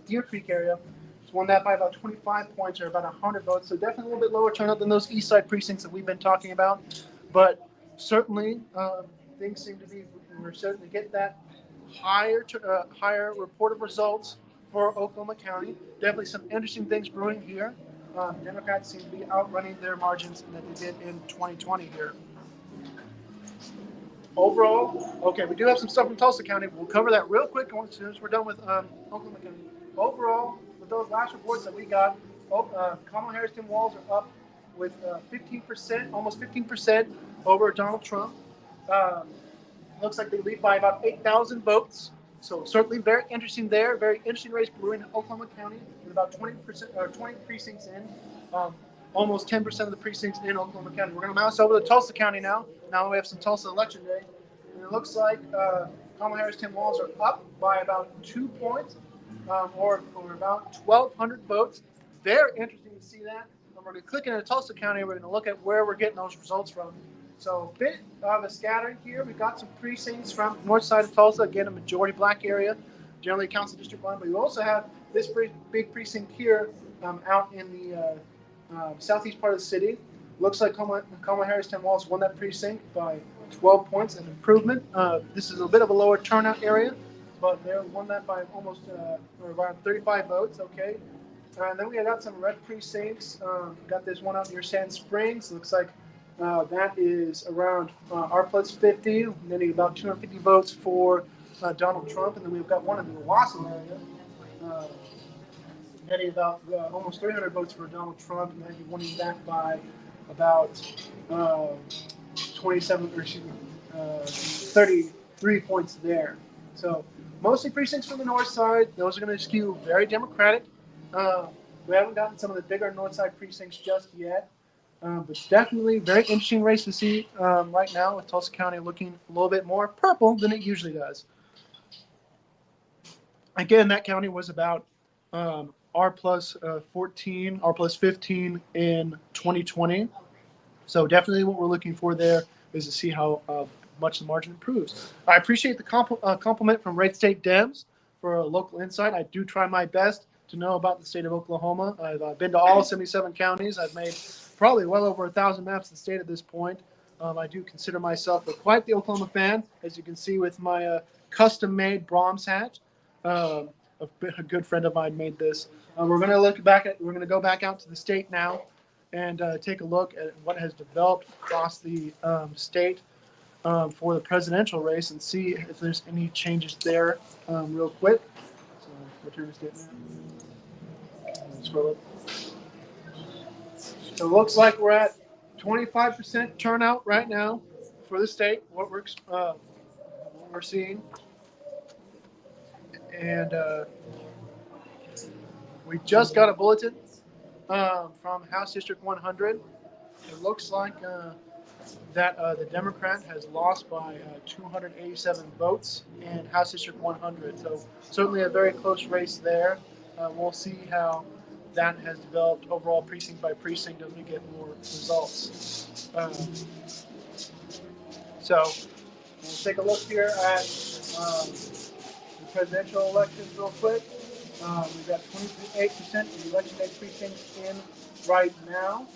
Deer Creek area, he's won that by about 25 points, or about 100 votes. So definitely a little bit lower turnout than those east side precincts that we've been talking about. But certainly, things seem to be, we're starting to get that higher report of results for Oklahoma County. Definitely some interesting things brewing here. Democrats seem to be outrunning their margins that they did in 2020 here. Overall, okay, we do have some stuff from Tulsa County. We'll cover that real quick as soon as we're done with Oklahoma County. Overall, with those last reports that we got, Kamala Harris, Tim Walz are up with 15%, almost 15% over Donald Trump. Looks like they lead by about 8,000 votes. So certainly very interesting there. Very interesting race brewing in Oklahoma County with about 20% or 20 precincts in. Almost 10% of the precincts in Oklahoma County. We're going to mouse over to Tulsa County now. Now we have some Tulsa election day. And it looks like Kamala Harris, Tim Walz are up by about 2 points, or about 1,200 votes. Very interesting to see that. And we're going to click into Tulsa County. We're going to look at where we're getting those results from. So a bit of a scattering here. We've got some precincts from the north side of Tulsa. Again, a majority black area. Generally counts in District 1. But we also have this big precinct here out in the southeast part of the city. Looks like Kamala Harris, Tim Walz won that precinct by 12 points, an improvement. This is a bit of a lower turnout area, but they won that by almost around 35 votes. Okay. And then we got some red precincts. Got this one out near Sand Springs. Looks like that is around R plus 50, netting about 250 votes for Donald Trump. And then we've got one in the Wausau area, netting about almost 300 votes for Donald Trump, and then he won that by about 33 points there. So mostly precincts from the north side. Those are going to skew very Democratic. We haven't gotten some of the bigger north side precincts just yet. But definitely very interesting race to see right now, with Tulsa County looking a little bit more purple than it usually does. Again, that county was about R plus 14, R plus 15 in 2020. So definitely what we're looking for there is to see how much the margin improves. I appreciate the compliment from Red State Dems for a local insight. I do try my best to know about the state of Oklahoma. I've been to all 77 counties. I've made probably well over 1,000 maps of the state at this point. I do consider myself quite the Oklahoma fan, as you can see with my custom-made Brahms hat. A good friend of mine made this. We're going to go back out to the state now. and take a look at what has developed across the state for the presidential race and see if there's any changes there real quick. So, return to statement. Scroll up. So it looks like we're at 25% turnout right now for the state. What we're seeing, and we just got a bulletin from House District 100. It looks like that the Democrat has lost by 287 votes in House District 100. So certainly a very close race there. We'll see how that has developed overall precinct by precinct as we get more results. So we'll take a look here at the presidential elections real quick. We've got 28% of the election day precincts in right now.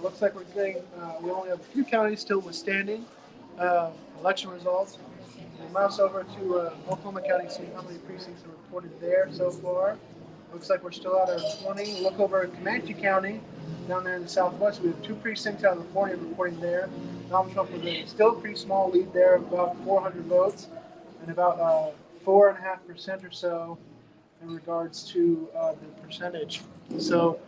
Looks like we only have a few counties still withstanding election results. We'll mouse over to Oklahoma County, see how many precincts are reported there so far. Looks like we're still out of 20. Look over at Comanche County, down there in the southwest. We have 2 precincts out of the 40 reporting there. Donald Trump with still a pretty small lead there of about 400 votes and about 4.5% or so in regards to the percentage. So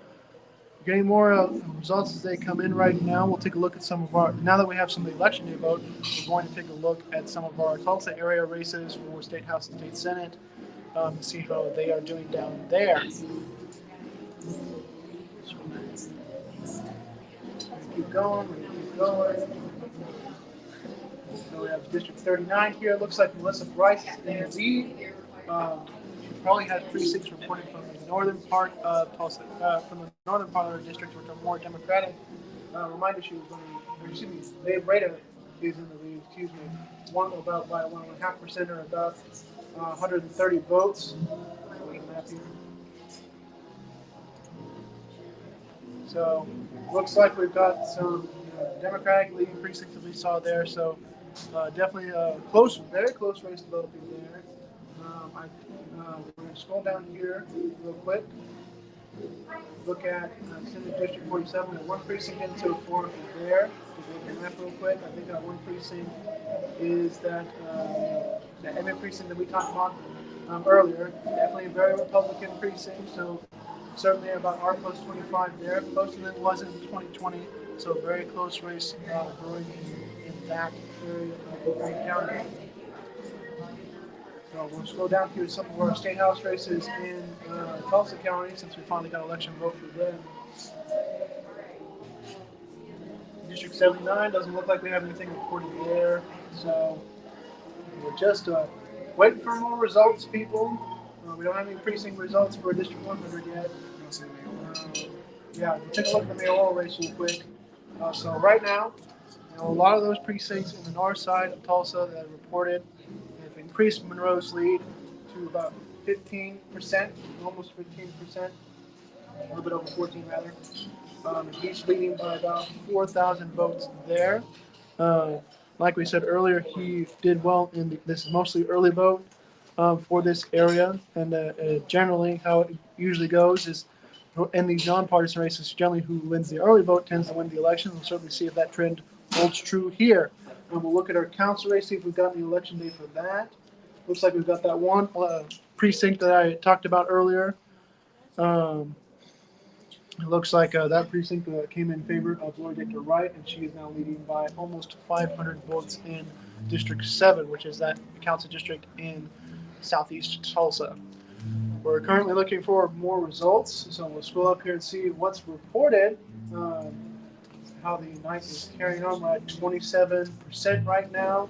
getting more results as they come in right now. We'll take a look at some of our, now that we have some of the election day vote, we're going to take a look at some of our Tulsa area races for State House and State Senate, see how they are doing down there. So keep going, keep going. So we have District 39 here. It looks like Melissa Bryce is in the lead. She probably has precincts reported from the northern part of Tulsa, from the northern part of her district, which are more Democratic. Reminder, she was going to, excuse me, Dave Breda is in the lead, excuse me, about by 1.5% or about 130 votes. So looks like we've got some Democratic leading precincts that we saw there. So definitely a close, very close race developing there. We're going to scroll down here real quick. Look at Senate District 47. And one precinct into 4 is there. Just look at the map real quick. I think that one precinct is that the Emmett precinct that we talked about earlier. Definitely a very Republican precinct. So certainly about R plus 25 there. Closer than it was in 2020. So very close race brewing in that area of Green County. So we'll scroll down here to some of our state house races in Tulsa County since we finally got election vote for them. District 79 doesn't look like we have anything reported there. So we're just waiting for more results, people. We don't have any precinct results for District 100 yet. Yeah, we'll take a look at the mayoral race real quick. So right now, a lot of those precincts in the north side of Tulsa that are reported have increased Monroe's lead to about 15%, almost 15%, a little bit over 14 rather. He's leading by about 4,000 votes there. Like we said earlier, he did well in this is mostly early vote for this area, and generally how it usually goes is in these nonpartisan races, generally who wins the early vote tends to win the election. We'll certainly see if that trend holds true here. And we'll look at our council race, see if we've got the election day for that. Looks like we've got that one precinct that I talked about earlier. It looks like that precinct came in favor of Lori Dictor Wright, and she is now leading by almost 500 votes in District 7, which is that council district in southeast Tulsa. We're currently looking for more results, so we'll scroll up here and see what's reported. How the night is carrying on. We're at 27% right now,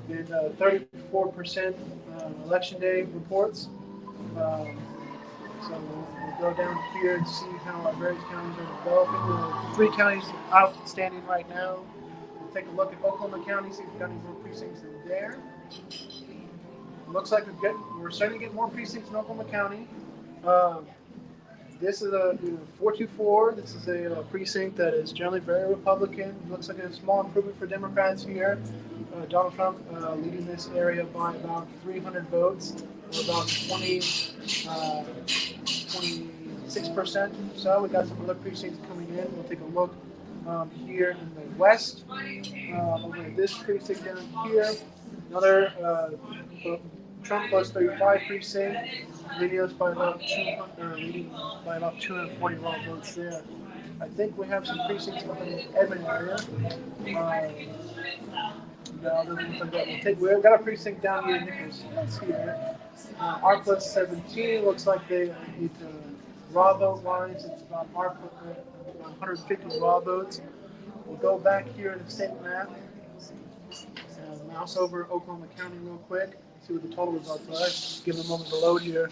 and 34% election day reports. So we'll go down here and see how our various counties are developing. We have 3 counties outstanding right now. We'll take a look at Oklahoma County, see if we've got any more precincts in there. Looks like we're starting to get more precincts in Oklahoma County. This is a 424. This is a precinct that is generally very Republican. Looks like a small improvement for Democrats here. Donald Trump leading this area by about 300 votes, or about 27% 6%. So we got some other precincts coming in. We'll take a look here in the west. Over at this precinct down here, another Trump plus 35 precinct. Videos by about 200, leading by about 240 raw votes there. I think we have some precincts up in the Edmond area. No, doesn't look like that. We've got a precinct down here in Nichols. Let's see here. R plus 17 looks like they need raw vote wise. It's about R plus 150 raw votes. We'll go back here to the state map and mouse over Oklahoma County real quick. See what the total results are. Just give them a moment to load here.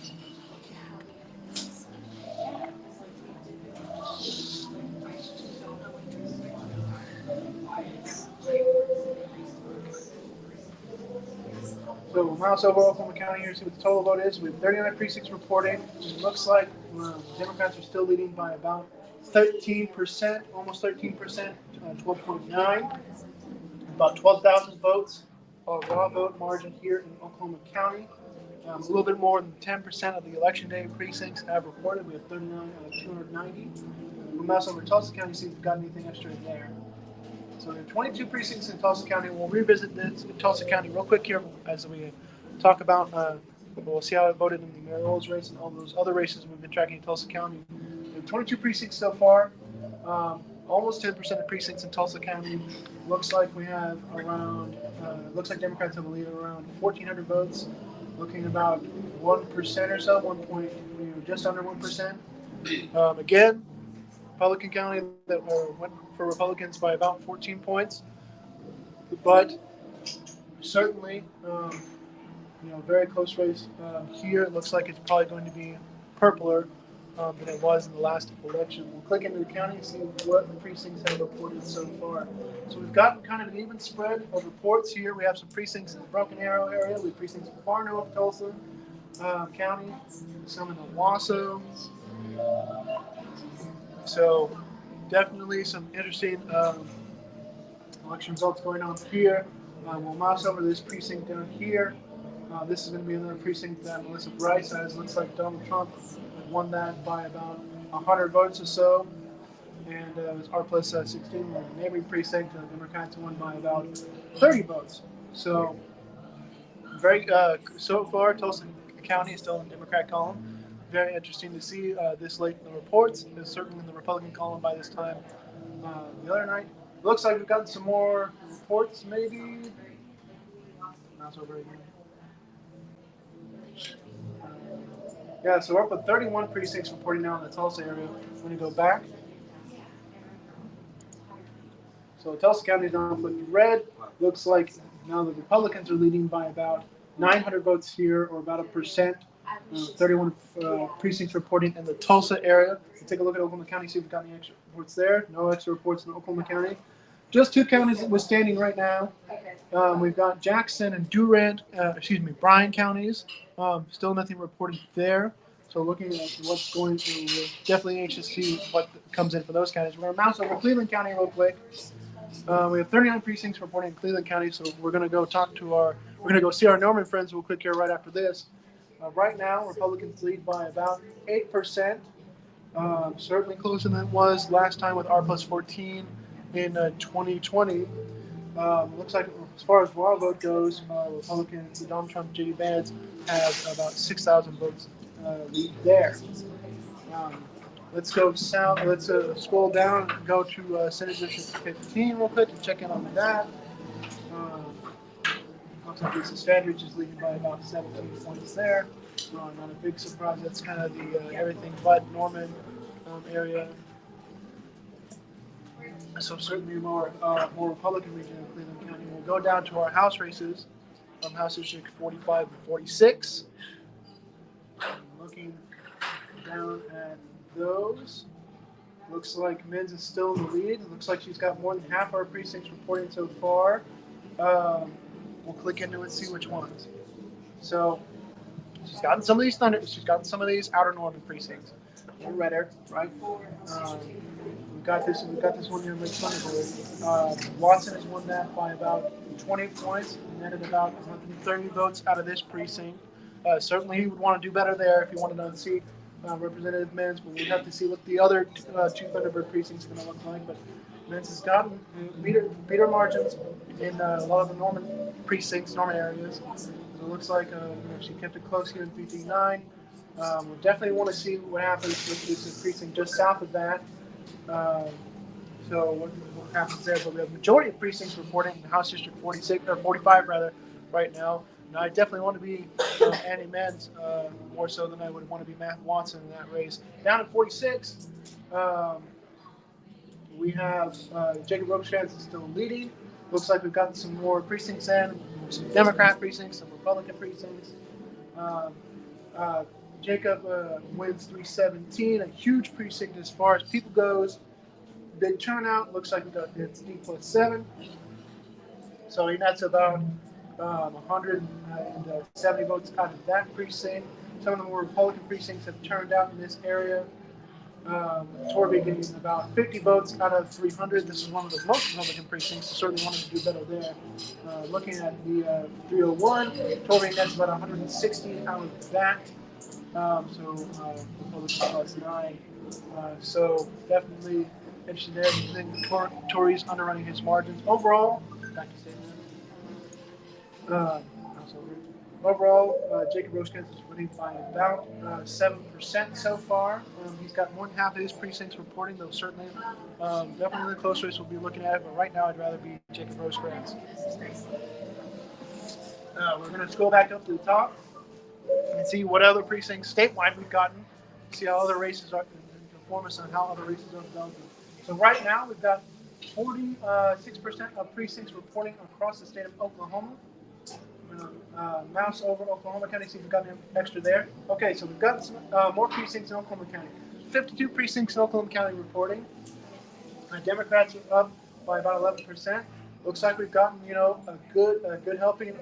So we'll mouse over Oklahoma County here, see what the total vote is. We have 39 precincts reporting. It looks like Democrats are still leading by about 13%, almost 13%, 12.9. About 12,000 votes, raw vote margin here in Oklahoma County. A little bit more than 10% of the election day precincts have reported. We have 39 out of 290. We'll mouse over Tulsa County, see if we've got anything extra in there. So we have 22 precincts in Tulsa County. We'll revisit this in Tulsa County real quick here as we talk about, we'll see how it voted in the mayoral's race and all those other races we've been tracking in Tulsa County. We have 22 precincts so far. Almost 10% of precincts in Tulsa County. Looks like we have around, looks like Democrats have a lead of around 1,400 votes. Looking about 1% or so, just under 1%. Again, Republican County that went for Republicans by about 14 points, but certainly, very close race here. It looks like it's probably going to be purpler than it was in the last election. We'll click into the county and see what the precincts have reported so far. So we've got kind of an even spread of reports here. We have some precincts in the Broken Arrow area. We have precincts in far north Tulsa County, some in Owasso. So definitely some interesting election results going on here. We'll mouse over this precinct down here. This is going to be another precinct that Melissa Bryce has. Looks like Donald Trump won that by about 100 votes or so. And it was R plus 16. The neighboring precinct, Democrats won by about 30 votes. So so far, Tulsa County is still in the Democrat column. Very interesting to see this late in the reports. It's certainly in the Republican column by this time. The other night, it looks like we've gotten some more reports, maybe. Mouse over again. Yeah, so we're up with 31 precincts reporting now in the Tulsa area. I'm going to go back. So Tulsa County is now flipped red. Looks like now the Republicans are leading by about 900 votes here, or about 1%. 31 precincts reporting in the Tulsa area. We'll take a look at Oklahoma County, see if we've got any extra reports there. No extra reports in Oklahoma County. Just two counties withstanding right now. We've got Jackson and Bryan counties. Still nothing reported there. So looking at what's going to, we're definitely anxious to see what comes in for those counties. We're going to mouse over Cleveland County real quick. We have 39 precincts reporting in Cleveland County, so we're going to go we're going to go see our Norman friends real quick here right after this. Right now, Republicans lead by about 8%. Certainly closer than it was last time with R plus 14 in 2020. Looks like as far as raw vote goes, Republicans, Donald Trump, J.D. Vance have about 6,000 votes lead there. Let's go south. Let's scroll down and go to Senate District 15 real quick to check in on that. Looks like Lisa Standridge is leading by about 17 points there. Not a big surprise. That's kind of the everything but Norman area. So certainly more Republican region in Cleveland County. We'll go down to our House races. House District 45 and 46. Looking down at those. Looks like Mins is still in the lead. It looks like she's got more than half our precincts reporting so far. We'll click into it and see which ones. So she's gotten some of these She's gotten some of these outer northern precincts. They're redder, right? We've got this one here in Lake Thunderbird. Watson has won that by about 20 points, and netted about 130 votes out of this precinct. Certainly, he would want to do better there if he wanted to unseat Representative Men's, but we have to see what the other two Thunderbird precincts are going to look like. But Men's has gotten beater margins in a lot of the Norman precincts, Norman areas. So it looks like she kept it close here in 339. We definitely want to see what happens with this precinct just south of that. Um, so what happens there? But we have majority of precincts reporting House District 46 or 45 rather right now. And I definitely want to be Annie Menz more so than I would want to be Matt Watson in that race. Down at 46, um, we have Jacob Rosekrantz is still leading. Looks like we've gotten some more precincts in, some Democrat precincts, some Republican precincts. Um, uh, Jacob wins 317, a huge precinct as far as people goes. Big turnout. Looks like we got it's D+7. So he nets about 170 votes out of that precinct. Some of the more Republican precincts have turned out in this area. Torby getting about 50 votes out of 300. This is one of the most Republican precincts, so certainly wanted to do better there. Looking at the 301, Torby nets about 160 out of that. Republican +9. So definitely interested there. I think Tory's underrunning his margins. Overall, back to statement. Uh, Overall, Jacob Rosekrantz is winning by about 7% so far. He's got one half of his precincts reporting, though certainly, definitely in the close race we'll be looking at it. But right now, I'd rather be Jacob Rosekrantz. We're going to scroll back up to the top and see what other precincts statewide we've gotten. See how other races are, inform us on how other races are developing. So right now, we've got 46% of precincts reporting across the state of Oklahoma. Mouse over Oklahoma County, see if we've got any extra there. Okay, so we've got some, more precincts in Oklahoma County. 52 precincts in Oklahoma County reporting. Democrats are up by about 11%. Looks like we've gotten, a good helping.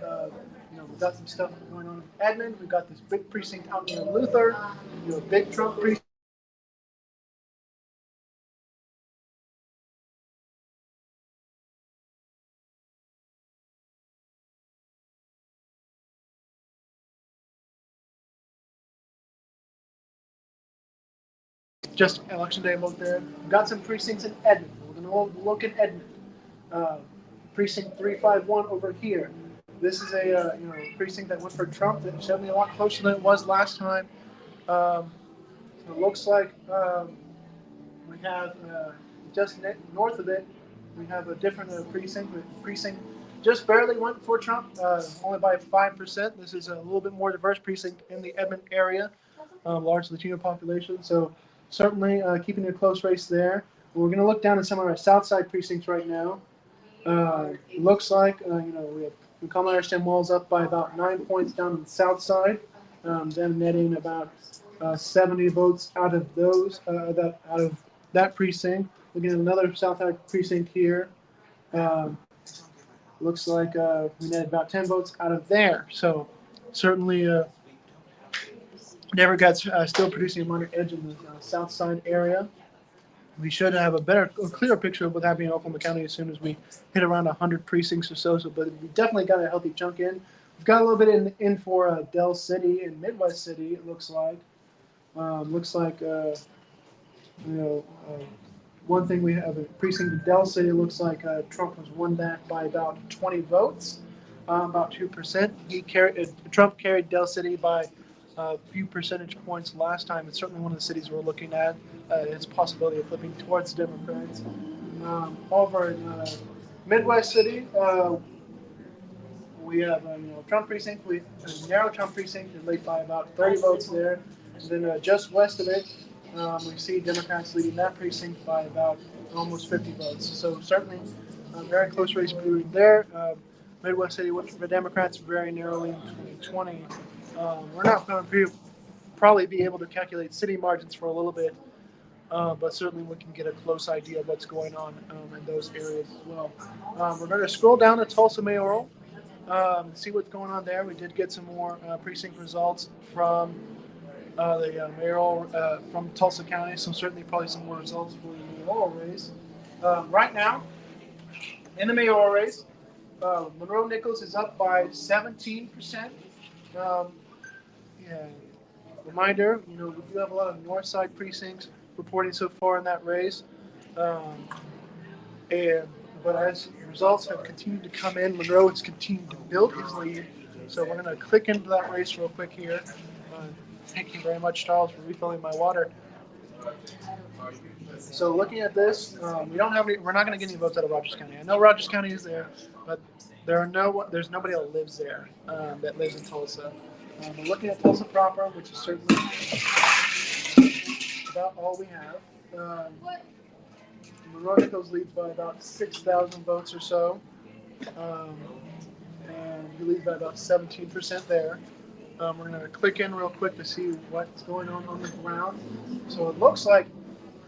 We've got some stuff going on in Edmond. We've got this big precinct out near Luther. Big Trump precinct. Just election day vote there. We've got some precincts in Edmond. We're going to look at Edmond. Uh, Precinct 351 over here. This is a precinct that went for Trump that showed me a lot closer than it was last time. Um, so it looks like we have just north of it, we have a different precinct. Precinct just barely went for Trump, only by 5%. This is a little bit more diverse precinct in the Edmond area, large Latino population. So certainly keeping a close race there. We're going to look down at some of our south side precincts right now. Looks like we have Kamala Walls up by about 9 points down on the south side. Them netting about 70 votes out of those out of that precinct. Looking at another south side precinct here. Um, Looks like we netted about 10 votes out of there. So certainly Democrats still producing a minor edge in the south side area. We should have a clearer picture of what's happening in Oklahoma County as soon as we hit around 100 precincts or so. But we definitely got a healthy chunk in. We've got a little bit in for Del City and Midwest City. It looks like. You know, one thing we have a precinct in Del City. Looks like Trump was won that by about 20 votes, about 2%. Trump carried Del City by a few percentage points last time. It's certainly one of the cities we're looking at. Its possibility of flipping towards Democrats. Over in Midwest City, we have a Trump precinct. We a narrow Trump precinct, late by about 30 votes there. And then just west of it, we see Democrats leading that precinct by about almost 50 votes. So certainly a very close race brewing there. Midwest City went for Democrats very narrowly in 2020. We're not going to probably be able to calculate city margins for a little bit, but certainly we can get a close idea of what's going on in those areas as well. We're going to scroll down to Tulsa mayoral, see what's going on there. We did get some more precinct results from the mayoral from Tulsa County, so certainly probably some more results for the mayoral race. Right now, in the mayoral race, Monroe Nichols is up by 17%. Um, yeah, reminder, we do have a lot of north side precincts reporting so far in that race. Um, and but as results have continued to come in, Monroe has continued to build his lead. So we're going to click into that race real quick here. Uh, Thank you very much, Charles, for refilling my water. So looking at this, we don't have any. We're not going to get any votes out of Rogers County. I know Rogers County is there, but there's nobody that lives there that lives in Tulsa. But looking at Tulsa proper, which is certainly about all we have. Monroe Nichols leads by about 6,000 votes or so, um, and he leads by about 17% there. We're going to click in real quick to see what's going on the ground. So it looks like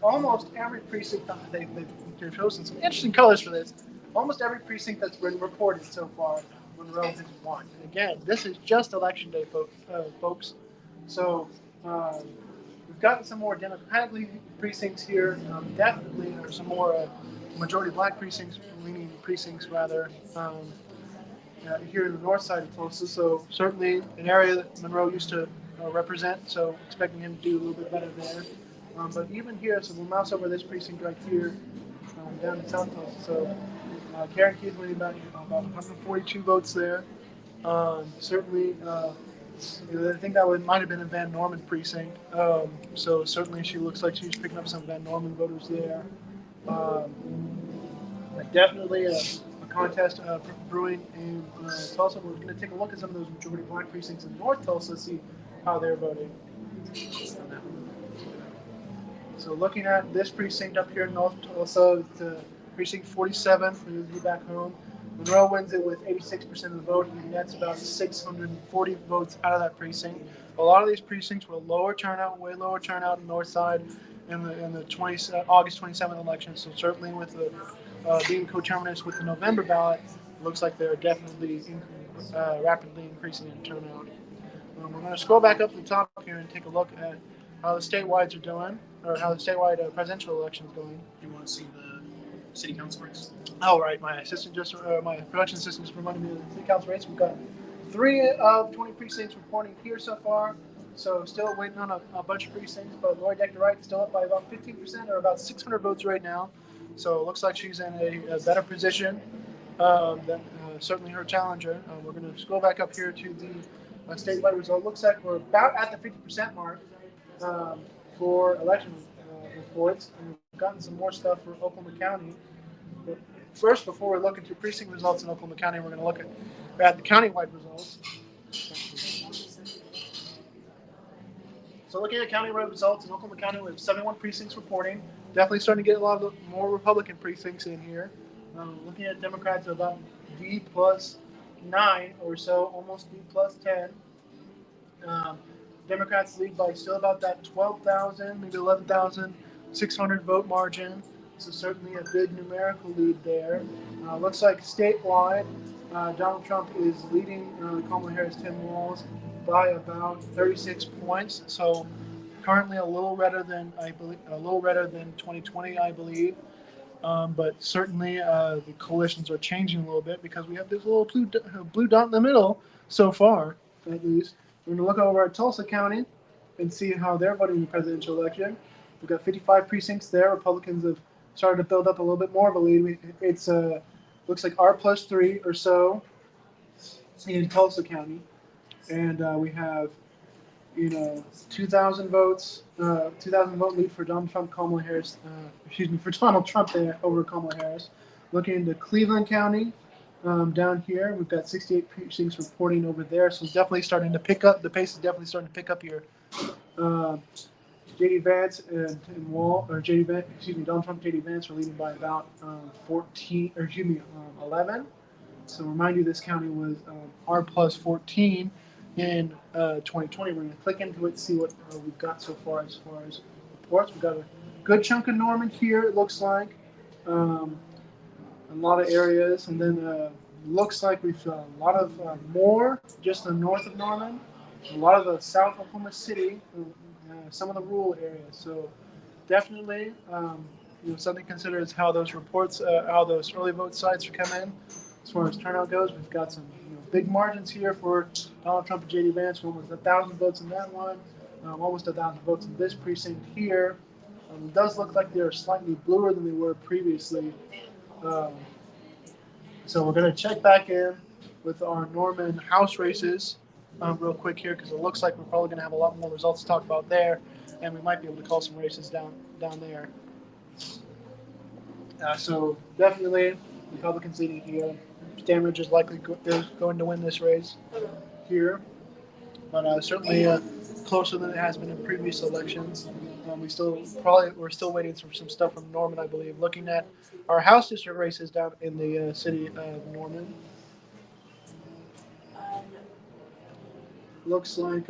almost every precinct they've chosen some interesting colors for this. Almost every precinct that's been reported so far, Monroe has won. And again, this is just election day, folks. So we've gotten some more Democratic precincts here. Definitely, there's some more majority black precincts, leaning precincts rather. Here in the north side of Tulsa, so certainly an area that Monroe used to represent, so expecting him to do a little bit better there. But even here, so we'll mouse over this precinct right here, down in South Tulsa. So Karen Keith winning about 142 votes there. Certainly, I think that might have been a Van Norman precinct. So certainly she looks like she's picking up some Van Norman voters there. Um, Definitely a contest brewing in Tulsa. We're going to take a look at some of those majority black precincts in North Tulsa, see how they're voting. So looking at this precinct up here in North Tulsa, precinct 47 for those of you back home. Monroe wins it with 86% of the vote. He nets about 640 votes out of that precinct. A lot of these precincts were lower turnout, way lower turnout on the north side in the August 27th election. So certainly with the being coterminous with the November ballot, it looks like they're definitely rapidly increasing in turnout. We're going to scroll back up to the top here and take a look at how the statewide are doing, or how the statewide presidential election is going. You want to see the city council race? Oh, right. My production assistant just reminded me of the city council race. We've got 3 of 20 precincts reporting here so far. So still waiting on a bunch of precincts, but Lori Decker Wright still up by about 15% or about 600 votes right now. So it looks like she's in a better position than certainly her challenger. We're going to scroll back up here to the statewide result. Looks like we're about at the 50% mark um, for election reports, and we've gotten some more stuff for Oklahoma County. But first, before we look into precinct results in Oklahoma County, we're going to look at the countywide results. So looking at countywide results in Oklahoma County, we have 71 precincts reporting. Definitely starting to get a lot of more Republican precincts in here. Looking at Democrats, about D plus 9 or so, almost D plus 10. Um, Democrats lead by still about that 12,000, maybe 11,600 vote margin. So certainly a good numerical lead there. Looks like statewide, Donald Trump is leading Kamala Harris, Tim Walz, by about 36 points. So currently a little redder than 2020, I believe. But certainly the coalitions are changing a little bit because we have this little blue dot in the middle so far, at least. We're going to look over at Tulsa County and see how they're voting in the presidential election. We've got 55 precincts there. Republicans have started to build up a little bit more of a lead. It's looks like R plus 3 or so in Tulsa County, and we have 2,000 votes, 2,000 vote lead for Donald Trump, Kamala Harris. For Donald Trump there over Kamala Harris. Looking into Cleveland County, down here, we've got 68 precincts reporting over there, so it's definitely starting to pick up. The pace is definitely starting to pick up here. JD Vance and Wall, or JD Vance, Donald Trump, JD Vance are leading by about 11. So remind you, this county was R plus 14 in 2020. We're going to click into it, see what we've got so far as reports. We've got a good chunk of Norman here, it looks like. A lot of areas, and then looks like we've got a lot of more just the north of Norman, a lot of the South Oklahoma City, some of the rural areas. So definitely, something to consider is how those reports, how those early vote sites are coming in. As far as turnout goes, we've got some big margins here for Donald Trump and JD Vance. Almost 1,000 votes in that one. almost 1,000 votes in this precinct here. It does look like they're slightly bluer than they were previously. Um, so we're going to check back in with our Norman House races real quick here because it looks like we're probably going to have a lot more results to talk about there, and we might be able to call some races down there. So definitely Republicans leading here. Stanridge is likely is going to win this race here, but certainly closer than it has been in previous elections. We're still waiting for some stuff from Norman, I believe. Looking at our House district races down in the city of Norman, looks like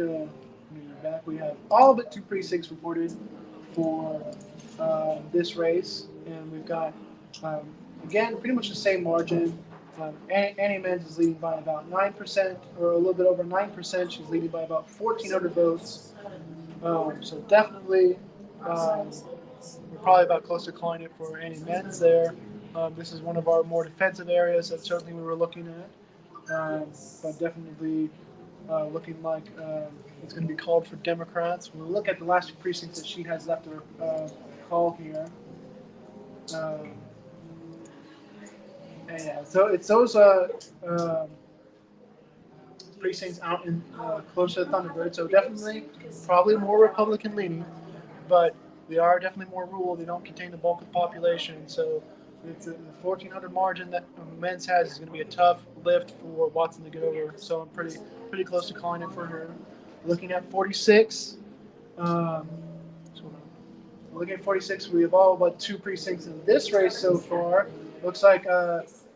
back we have all but 2 precincts reported for this race, and we've got um, again pretty much the same margin. Annie Menz is leading by about 9%, or a little bit over 9%. She's leading by about 1,400 votes. So definitely, we're probably about close to calling it for Annie Menz there. This is one of our more defensive areas that certainly we were looking at, but definitely looking like it's going to be called for Democrats. We'll look at the last 2 precincts that she has left to call here. Um, and yeah, so it's those precincts out in close to the Thunderbird. So definitely, probably more Republican leaning, but they are definitely more rural. They don't contain the bulk of the population. So it's the 1,400 margin that Men's has is going to be a tough lift for Watson to get over. So I'm pretty close to calling it for her. Looking at 46. Um, so looking at 46, we have all but 2 precincts in this race so far. Looks like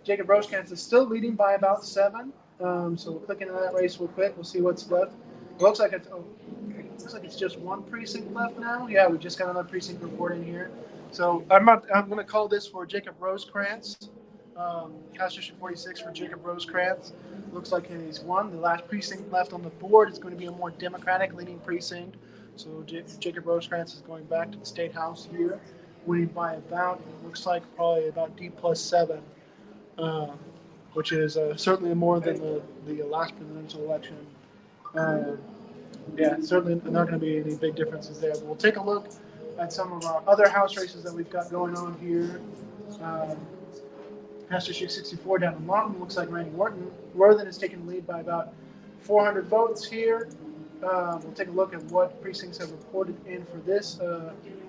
Jacob Rosecrans is still leading by about 7. So we'll click into that race real quick. We'll see what's left. Looks like it's just 1 precinct left now. Yeah, we just got another precinct report in here. So I'm going to call this for Jacob Rosecrans, House District 46 for Jacob Rosecrans. Looks like he's won. The last precinct left on the board is going to be a more Democratic leaning precinct. So Jacob Rosecrans is going back to the state house here, winning by about, looks like probably about D+7, um, which is certainly more than the last presidential election. Um, yeah, certainly not going to be any big differences there. But we'll take a look at some of our other house races that we've got going on here. Um, House District 64 down the mountain looks like Randy Worthen is taking the lead by about 400 votes here. We'll take a look at what precincts have reported in for this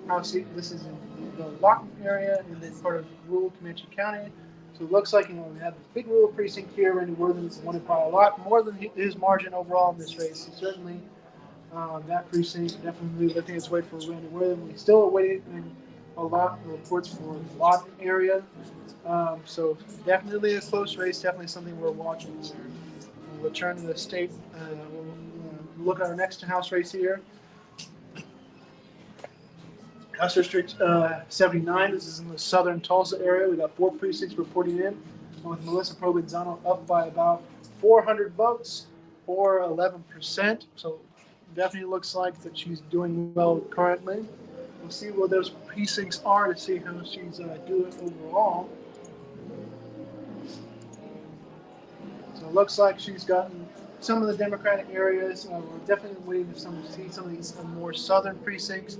house seat. This is in the Lawton area and then part of rural Comanche County. So it looks like we have this big rural precinct here. Randy Worthen's won it by a lot more than his margin overall in this race. So certainly that precinct definitely lifting its weight for Randy Worthen. We still awaiting a lot of reports for the Lawton area. So definitely a close race. Definitely something we're watching. So we'll return to the state. We'll look at our next house race here. House District 79. This is in the southern Tulsa area. We got 4 precincts reporting in, with Melissa Provenzano up by about 400 votes, or 11%. So definitely looks like that she's doing well currently. We'll see what those precincts are to see how she's doing overall. So it looks like she's gotten some of the Democratic areas. We're definitely waiting to see some of these more southern precincts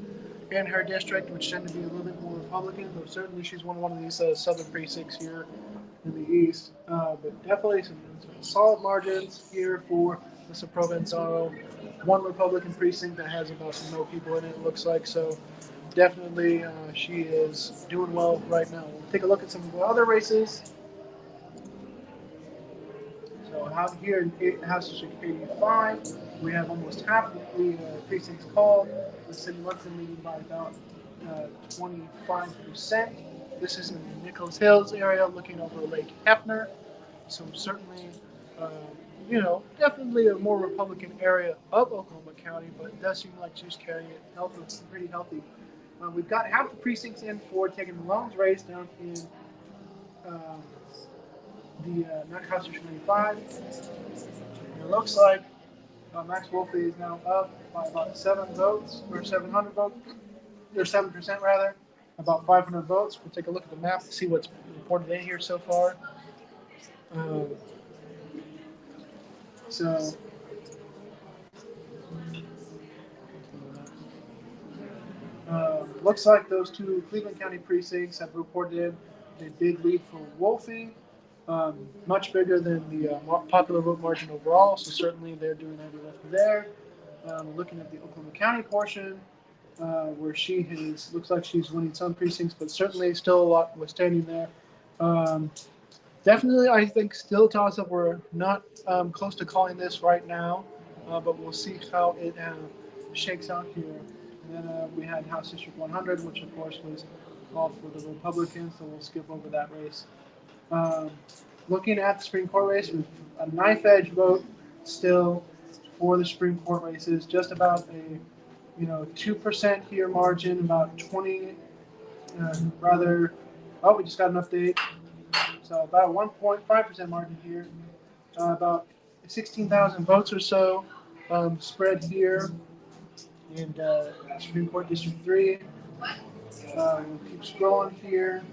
in her district, which tend to be a little bit more Republican. But certainly she's won one of these southern precincts here in the east. But definitely some solid margins here for Mr. Provenzano. One Republican precinct that has about no people in it, it looks like. So definitely she is doing well right now. We'll take a look at some of the other races. So out here in House District 85, we have almost half the precincts called, with Cindy Munson leading by about 25%. This is in the Nichols Hills area, looking over Lake Hefner. So certainly, definitely a more Republican area of Oklahoma County, but it does seem like she's carrying it pretty healthy. We've got half the precincts in for taking Malone's race down in the House District 95. And it looks like Max Wolfe is now up by about 7 votes, or 700 votes, or 7% rather, about 500 votes. We'll take a look at the map to see what's reported in here so far. So looks like those two Cleveland County precincts have reported in a big lead for Wolfie, much bigger than the popular vote margin overall. So certainly they're doing heavy lifting there. Looking at the Oklahoma County portion, where she has looks like she's winning some precincts, but certainly still a lot withstanding there. Um, Definitely, I think still toss up. We're not close to calling this right now, but we'll see how it shakes out here. And then we had House District 100, which of course was all for the Republicans, so we'll skip over that race. Um, Looking at the Supreme Court race, with a knife edge vote still for the Supreme Court races, just about a 2% here margin, about 20 rather. Oh, we just got an update. So about a 1.5% margin here, about 16,000 votes or so spread here in Supreme Court District 3. We'll keep scrolling here,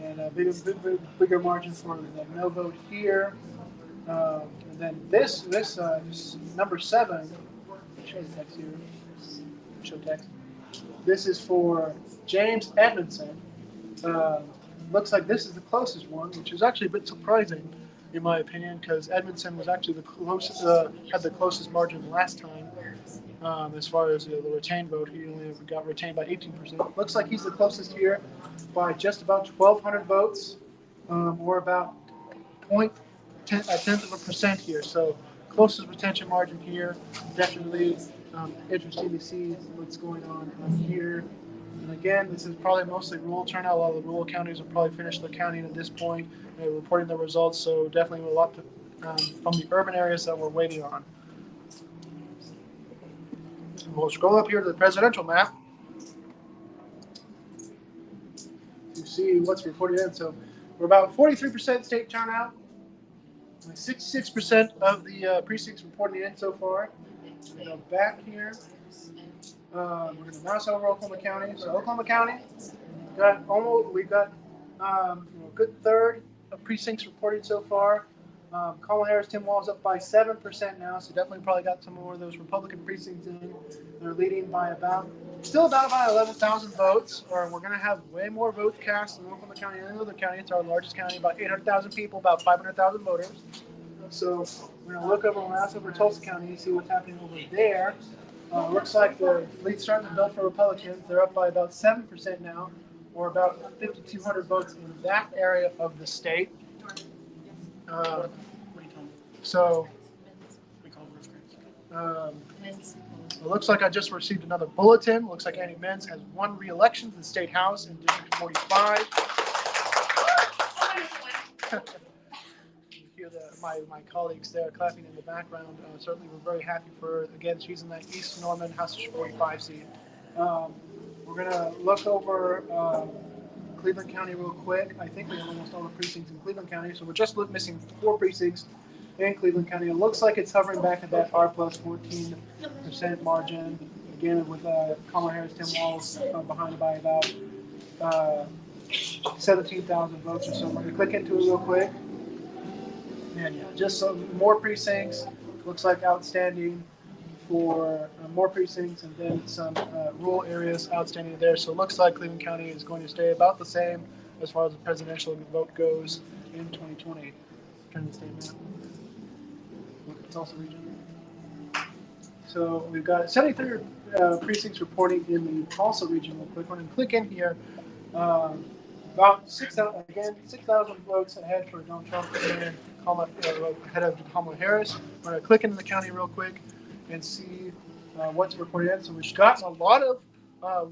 and a bigger margin for the no vote here. And then this number 7, show the text here, show text. This is for James Edmondson. Looks like this is the closest one, which is actually a bit surprising, in my opinion, because Edmondson was actually the closest, had the closest margin last time. As far as the retained vote, he only got retained by 18%. Looks like he's the closest here by just about 1,200 votes, or about a tenth of a percent here. So closest retention margin here. Definitely interesting to see what's going on here. And again, this is probably mostly rural turnout. A lot of the rural counties have probably finished their counting at this point, reporting the results. So definitely a lot from the urban areas that we're waiting on. We'll scroll up here to the presidential map to see what's reported in. So we're about 43% state turnout, 66% of the precincts reporting in so far. We're going to go back here. We're going to mouse over Oklahoma County. So Oklahoma County we got a good third of precincts reported so far. Kamala Harris, Tim Walz up by 7% now, so definitely probably got some more of those Republican precincts in. They're leading by still about 11,000 votes, or we're going to have way more votes cast in Oklahoma County than any other county. It's our largest county, about 800,000 people, about 500,000 voters. So we're going to look over Tulsa County and see what's happening over there. Looks like the lead's starting to build for Republicans. They're up by about 7% now, or about 5,200 votes in that area of the state. So it looks like I just received another bulletin. Looks like Annie Menz has won re-election to the state house in District 45. You hear my colleagues there clapping in the background. Certainly we're very happy for her. Again, she's in that East Norman House 45 seat. We're going to look over Cleveland County real quick. I think we have almost all the precincts in Cleveland County, so we're just missing 4 precincts in Cleveland County. It looks like it's hovering back at that R plus 14% margin. Again, with Kamala Harris, Tim Walz behind by about 17,000 votes or so. We're going to click into it real quick. And yeah, just some more precincts. Looks like outstanding for more precincts, and then some rural areas outstanding there. So it looks like Cleveland County is going to stay about the same as far as the presidential vote goes in 2020. Turn the state map. Look at the Tulsa region. So we've got 73 precincts reporting in the Tulsa region. Real quick, we're going to click in here. About 6,000 votes ahead for Donald Trump and ahead of Kamala Harris. We're going to click into the county real quick and see what's reported in. So we've gotten a lot of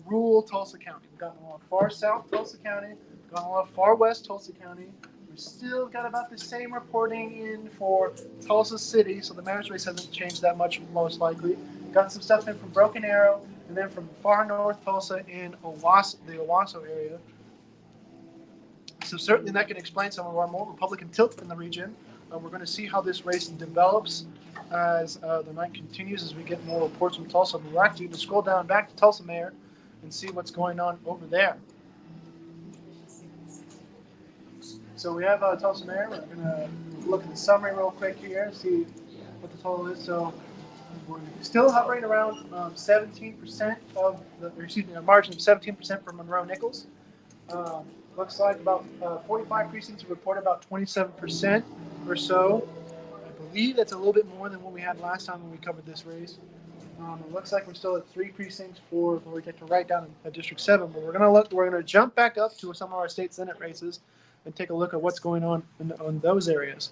rural Tulsa County. We've gotten a lot of far south Tulsa County. We've gotten a lot of far west Tulsa County. We've still got about the same reporting in for Tulsa City, so the mayor's race hasn't changed that much, most likely. Got some stuff in from Broken Arrow, and then from far north Tulsa in the Owasso area. So certainly that can explain some of our more Republican tilt in the region. We're going to see how this race develops as the night continues, as we get more reports from Tulsa. But we're actually going to scroll down back to Tulsa Mayor and see what's going on over there. So we have Tulsa Mayor. We're going to look at the summary real quick here, see what the total is. So We're still hovering around 17% of the, or excuse me, a margin of 17% for Monroe Nichols. Um, Looks like about 45 precincts report about 27% or so. I believe that's a little bit more than what we had last time when we covered this race. It looks like we're still at 3 precincts for where we get to write down at District 7, but we're gonna look. We're gonna jump back up to some of our state senate races and take a look at what's going on on those areas.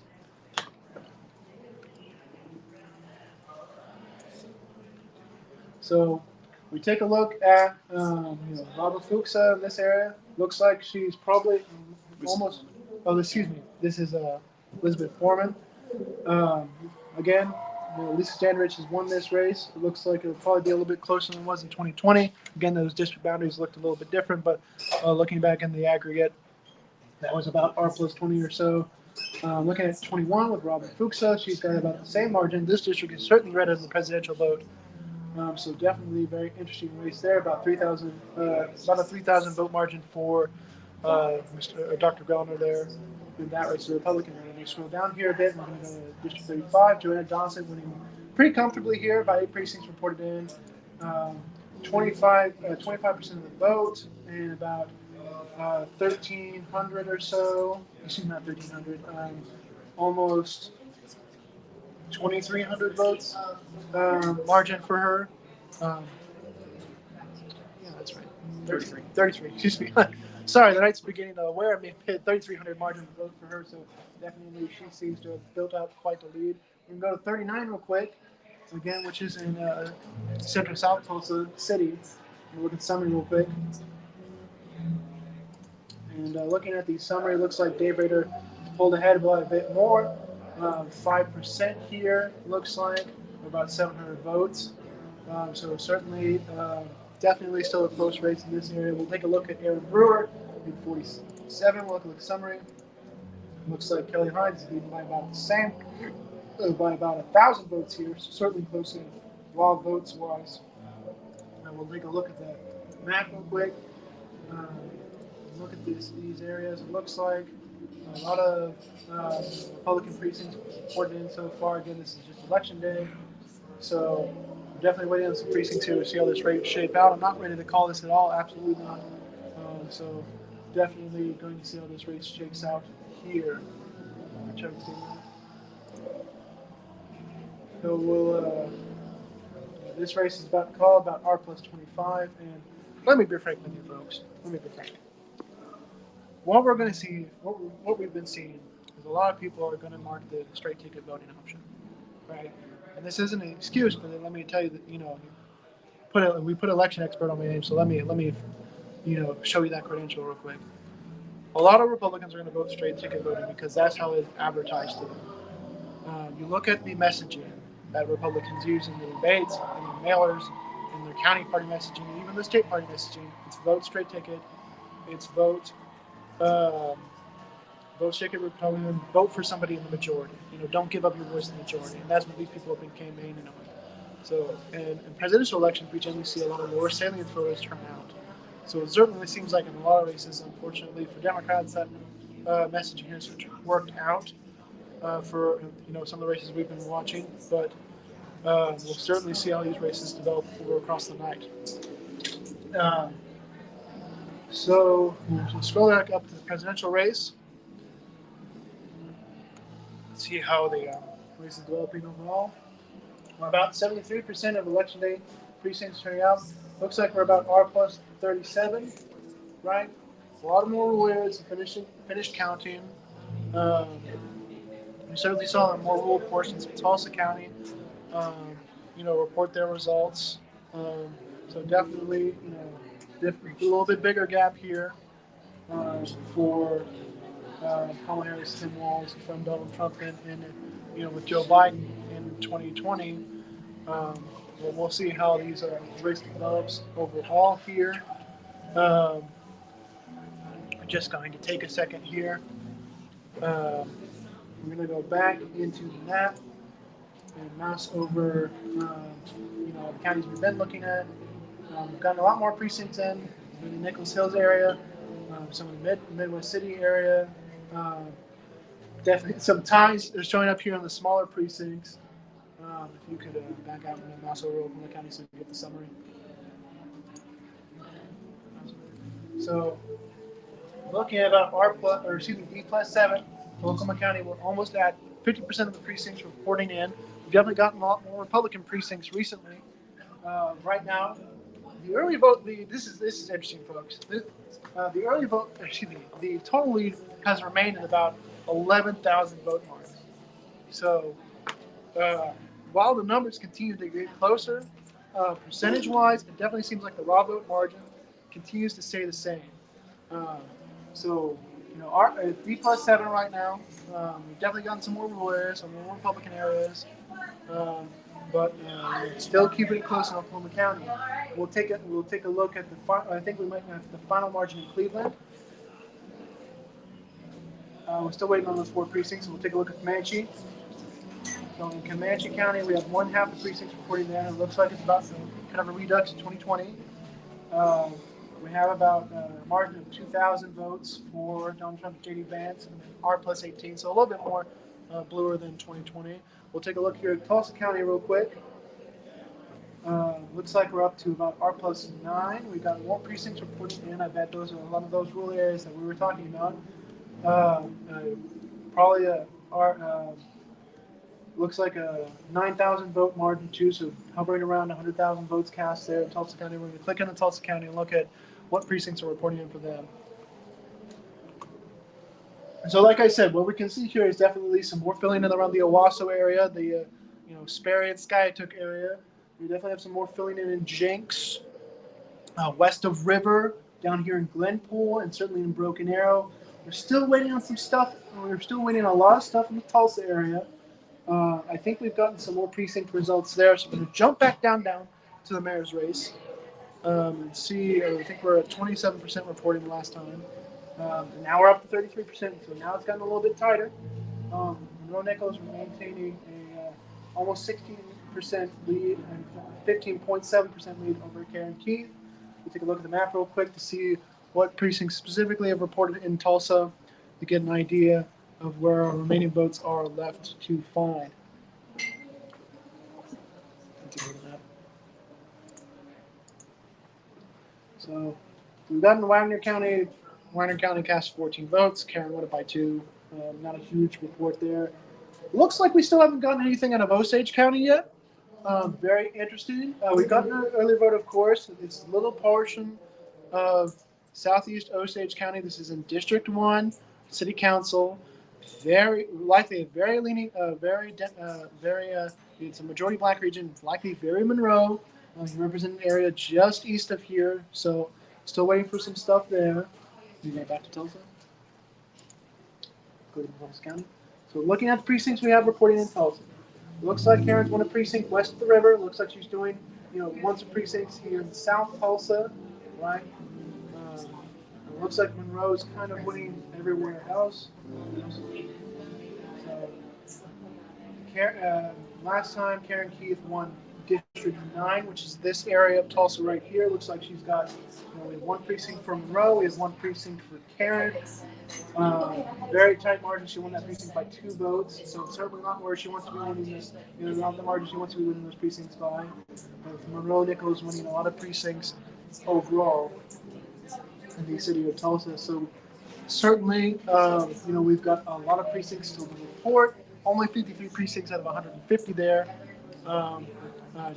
So we take a look at Robert Fuchsa in this area. Looks like she's probably almost. Oh, excuse me. This is Elizabeth Foreman. Um, Again, Lisa Standridge has won this race. It looks like it'll probably be a little bit closer than it was in 2020. Again, those district boundaries looked a little bit different, but looking back in the aggregate, that was about R plus 20 or so. Looking at 21 with Robin Fuchsa, she's got about the same margin. This district is certainly ready in the presidential vote. So definitely very interesting race there. About 3,000, about a 3,000 vote margin for Dr. Gellner there in that race, the Republican. And we scroll down here a bit. We're going to go to District 35. Joanna Johnson winning pretty comfortably here by 8 precincts reported in. 25% of the vote and about 1,300 or so. Excuse me, not 1,300. Almost 2,300 votes margin for her. Um, yeah, that's right. 33. 33, excuse me. Sorry, the night's beginning aware of me. 3,300 margin of vote for her, so definitely she seems to have built out quite the lead. We can go to 39 real quick, again, which is in central South Tulsa City. We'll look at summary real quick. And looking at the summary, it looks like Dave Rader pulled ahead by a bit more. 5% here, looks like, about 700 votes. So certainly, definitely still a close race in this area. We'll take a look at Aaron Brewer in 47. We'll look at the summary. Looks like Kelly Hines is leading by about the same, by about 1,000 votes here. So certainly close in raw votes wise. And we'll take a look at the map real quick. Um, Look at these areas. It looks like a lot of Republican precincts reported in so far. Again, this is just election day, so we're definitely waiting on some precincts here to see how this race shape out. I'm not ready to call this at all. Absolutely not. So definitely going to see how this race shakes out here. So we'll. This race is about to call about R plus 25, and let me be frank with you, folks. Let me be frank. What we're going to see, what we've been seeing, is a lot of people are going to mark the straight ticket voting option, right? And this isn't an excuse, but let me tell you that we put election expert on my name, so let me show you that credential real quick. A lot of Republicans are going to vote straight ticket voting because that's how it's advertised to them. You look at the messaging that Republicans use in the debates, in the mailers, in their county party messaging, even the state party messaging. It's vote straight ticket. It's vote. Um, Vote ticket Republican. Vote for somebody in the majority. Don't give up your voice in the majority, and that's what these people have been campaigning on. So, in presidential elections, we generally see a lot of more salient voters turn out. So it certainly seems like in a lot of races, unfortunately for Democrats, that messaging has worked out for some of the races we've been watching. But we'll certainly see how these races develop over across the night. Um, so we'll scroll back up to the presidential race. See how the race is developing overall. We're about 73% of election day precincts turning out. Looks like we're about R plus 37, right? A lot of more rural areas finished counting. Um, we certainly saw in more rural portions of Tulsa County, report their results. So definitely, a little bit bigger gap here for Kamala Harris, Tim Walz from Donald Trump, and with Joe Biden in 2020. We'll see how these race develops overall here. Um, just going to take a second here. We're going to go back into the map and mouse over, the counties we've been looking at. We've gotten a lot more precincts in the Nichols Hills area, some of the Midwest City area. Definitely some ties are showing up here in the smaller precincts. If you could back out and mouse over Oklahoma County so you get the summary. So looking at about D plus 7, Oklahoma County, we're almost at 50% of the precincts reporting in. We've definitely gotten a lot more Republican precincts recently. Right now, the early vote lead. This is interesting, folks. The early vote, the total lead has remained at about 11,000 vote marks. So uh, while the numbers continue to get closer, percentage-wise, it definitely seems like the raw vote margin continues to stay the same. Um, so, our D plus 7 right now. We've definitely gotten some more rural areas, some more Republican areas, but still keeping it close in Oklahoma County. We'll take a look at the. I think we might have the final margin in Cleveland. We're still waiting on those 4 precincts. So we'll take a look at Comanche. So in Comanche County, we have one half the precincts reporting there. It looks like it's about kind of a redux in 2020. We have about a margin of 2,000 votes for Donald Trump and J.D. Vance, and then R plus 18, so a little bit more bluer than 2020. We'll take a look here at Tulsa County real quick. Looks like we're up to about R plus 9. We've got more precincts reporting in. I bet those are a lot of those rural areas that we were talking about. Probably looks like a 9,000 vote margin too, so hovering around 100,000 votes cast there in Tulsa County. We're going to click on the Tulsa County and look at what precincts are reporting in for them. And so, like I said, what we can see here is definitely some more filling in around the Owasso area, the Sperry and Skiatook area. We definitely have some more filling in Jenks, west of River, down here in Glenpool, and certainly in Broken Arrow. We're still waiting on some stuff. We're still waiting on a lot of stuff in the Tulsa area. I think we've gotten some more precinct results there, so we're going to jump back down to the mayor's race and see. I think we're at 27% reporting the last time. And now we're up to 33%, so now it's gotten a little bit tighter. Monroe Nichols are maintaining a almost 16% lead and 15.7% lead over Karen Keith. We'll take a look at the map real quick to see what precincts specifically have reported in Tulsa to get an idea of where our remaining votes are left to find. So we've gotten Wagner County. Wagner County cast 14 votes. Karen won it by 2. Not a huge report there. Looks like we still haven't gotten anything out of Osage County yet. Very interesting. We've gotten an early vote, of course. It's a little portion of southeast Osage County. This is in District 1, City Council. Very likely, very leaning, it's a majority black region. It's likely very Monroe. You represent an area just east of here. So, still waiting for some stuff there. We go back to Tulsa. Go to Tulsa County. So, looking at the precincts we have reporting in Tulsa. Looks like Karen's won a precinct west of the river. Looks like she's doing, won some precincts here in South Tulsa, right? Looks like Monroe's kind of winning everywhere else. So, last time Karen Keith won District 9, which is this area of Tulsa right here. Looks like she's got we have 1 precinct for Monroe. We have 1 precinct for Karen. Very tight margin. She won that precinct by 2 votes. So it's certainly not where she wants to be winning this. Not the margin she wants to be winning those precincts by. But Monroe Nichols winning a lot of precincts overall in the city of Tulsa. So certainly, we've got a lot of precincts to report. Only 53 precincts out of 150 there.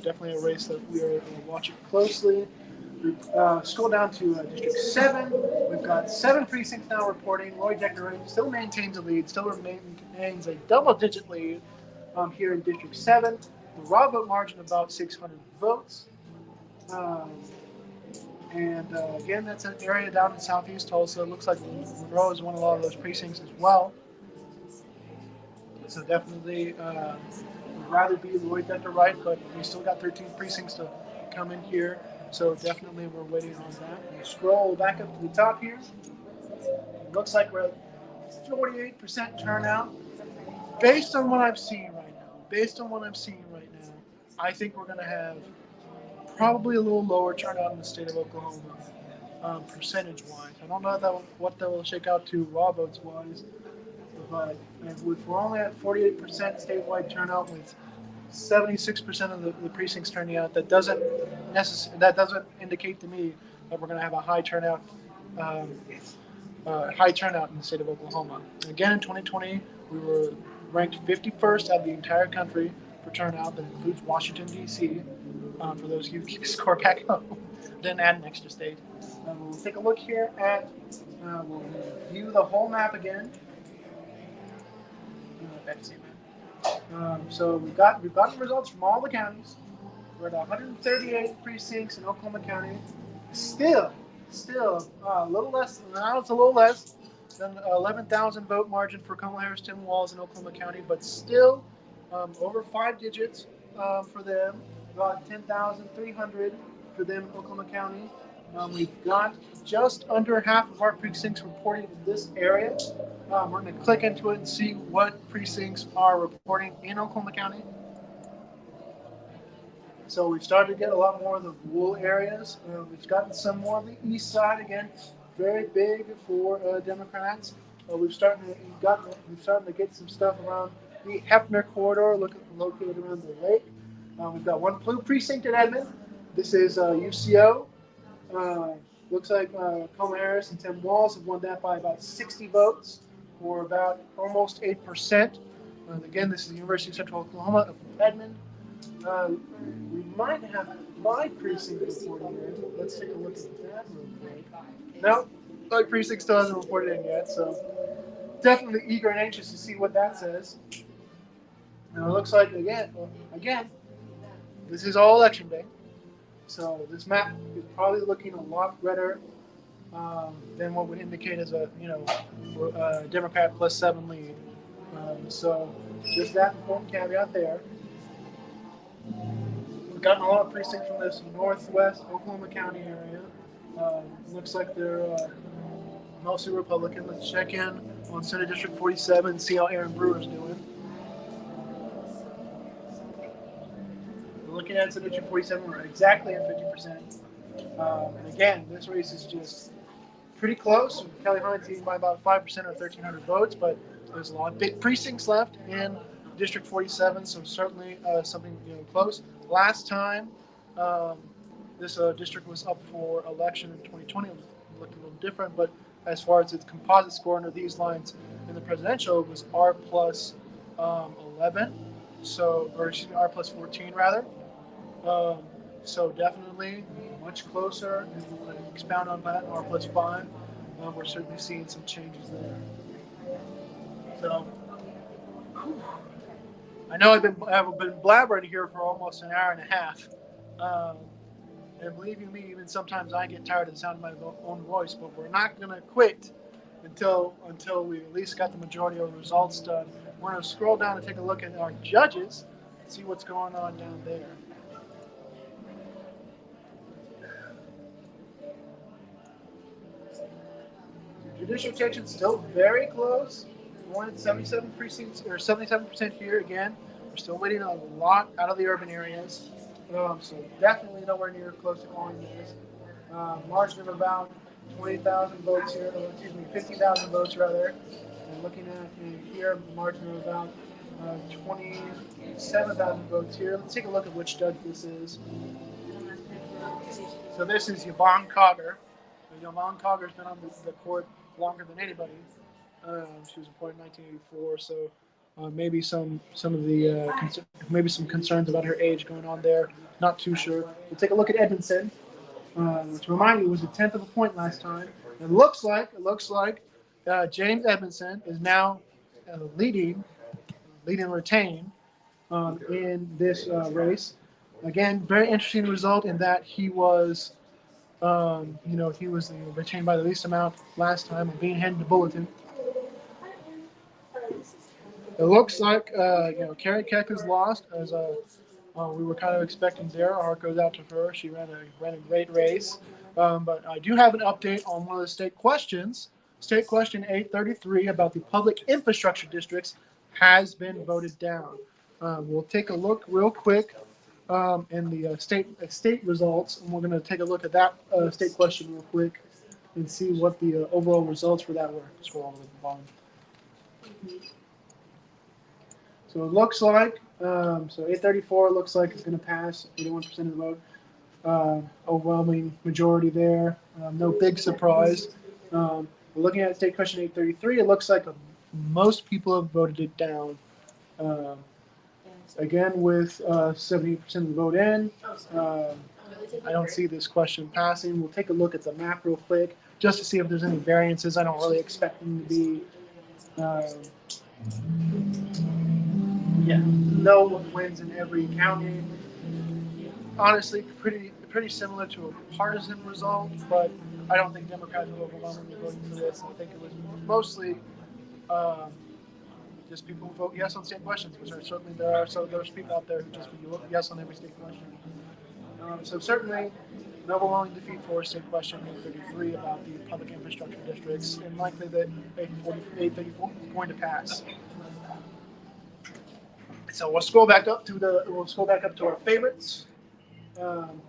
Definitely a race that we are watching closely. Scroll down to District 7. We've got 7 precincts now reporting. Lloyd Decker still maintains a lead, still remains a double-digit lead here in District 7. The raw vote margin about 600 votes. Again, that's an area down in southeast Tulsa. It looks like Monroe has won a lot of those precincts as well. So definitely would rather be Lloyd Decker right, but we still got 13 precincts to come in here. So definitely we're waiting on that. We'll scroll back up to the top here. It looks like we're at 48% turnout. Based on what I'm seeing right now, I think we're going to have probably a little lower turnout in the state of Oklahoma, percentage-wise. I don't know what that will shake out to raw votes-wise, but if we're only at 48% statewide turnout with 76% of the precincts turning out. That doesn't indicate to me that we're going to have a um, high turnout in the state of Oklahoma. Again, in 2020, we were ranked 51st out of the entire country for turnout. That includes Washington D.C. For those of you who keep score back home, then add an extra state. We'll take a look here at. We'll view the whole map again. Back to see map. So we've gotten results from all the counties. We're at 138 precincts in Oklahoma County. Still a little less. Now it's a little less than 11,000 vote margin for Kamala Harris, Tim Walz in Oklahoma County, but still over 5 digits for them. About 10,300 for them in Oklahoma County. We've got just under half of our precincts reporting in this area. We're going to click into it and see what precincts are reporting in Oklahoma County. So we've started to get a lot more of the rural areas. We've gotten some more of the east side again, very big for Democrats. We've started to get some stuff around the Hefner corridor, located around the lake. We've got one blue precinct in Edmond. This is UCO. Looks like Kamala Harris and Tim Walz have won that by about 60 votes, or about almost 8%. Again, this is the University of Central Oklahoma of Edmond. We might have my precinct reporting in. Let's take a look at that real quick. No, my precinct still hasn't reported in yet, so definitely eager and anxious to see what that says. Now it looks like again, this is all election day, so this map is probably looking a lot redder than what would indicate as a Democrat +7 lead. So just that important caveat there. We've gotten a lot of precincts from this northwest Oklahoma County area. Looks like they're mostly Republican. Let's check in on Senate District 47 and see how Aaron Brewer's doing. We're looking at Senate District 47. We're exactly at 50%. And again, this race is just pretty close. Kelly Hunt's leading by about 5% or 1,300 votes, but there's a lot of big precincts left in District 47, so certainly something close. Last time this district was up for election in 2020, it looked a little different, but as far as its composite score under these lines in the presidential, it was R plus 11, R plus 14 rather. So definitely much closer. If you want to expound on that, R plus 5, we're certainly seeing some changes there. So. I know I've been blabbering here for almost an hour and a half, and believe you me, even sometimes I get tired of the sound of my own voice. But we're not going to quit until we at least got the majority of the results done. We're going to scroll down and take a look at our judges and see what's going on down there. Judicial section still very close. We're at 77 precincts or 77% here again. We're still waiting a lot out of the urban areas, so definitely nowhere near close to calling this. Margin of about 20,000 votes here, 50,000 votes rather. And looking at here, margin of about 27,000 votes here. Let's take a look at which judge this is. So this is Yvonne Cogger. Yvonne Cogger's been on the court longer than anybody. She was appointed in 1984, so maybe some of the maybe some concerns about her age going on there. Not too sure. We'll take a look at Edmondson, which remind me was a 10th of a point last time. It looks like James Edmondson is now leading and retain in this race. Again, very interesting result in that he was. He was retained by the least amount last time of being handed the bulletin. It looks like Carrie Keck has lost, as we were kind of expecting there. Our heart goes out to her. She ran a great race. But I do have an update on one of the state questions. State question 833 about the public infrastructure districts has been voted down. We'll take a look real quick in the state results, and we're going to take a look at that state question real quick and see what the overall results for that were. Scroll all the way to the bottom. So it looks like So 834 looks like it's going to pass 81% of the vote. Overwhelming majority there. No big surprise. Looking at state question 833, it looks like most people have voted it down. Um, Again, with 70% of the vote in, I don't see this question passing. We'll take a look at the map real quick just to see if there's any variances. I don't really expect them to be. Yeah, no one wins in every county. Honestly, pretty similar to a partisan result, but I don't think Democrats were overwhelmingly voting for this. I think it was mostly um, just people who vote yes on state questions, which are certainly there are so there's people out there who just vote yes on every state question. So certainly an overwhelming defeat for state question 833 about the public infrastructure districts, and likely that 834 is going to pass. So we'll scroll back up to our favorites. Um,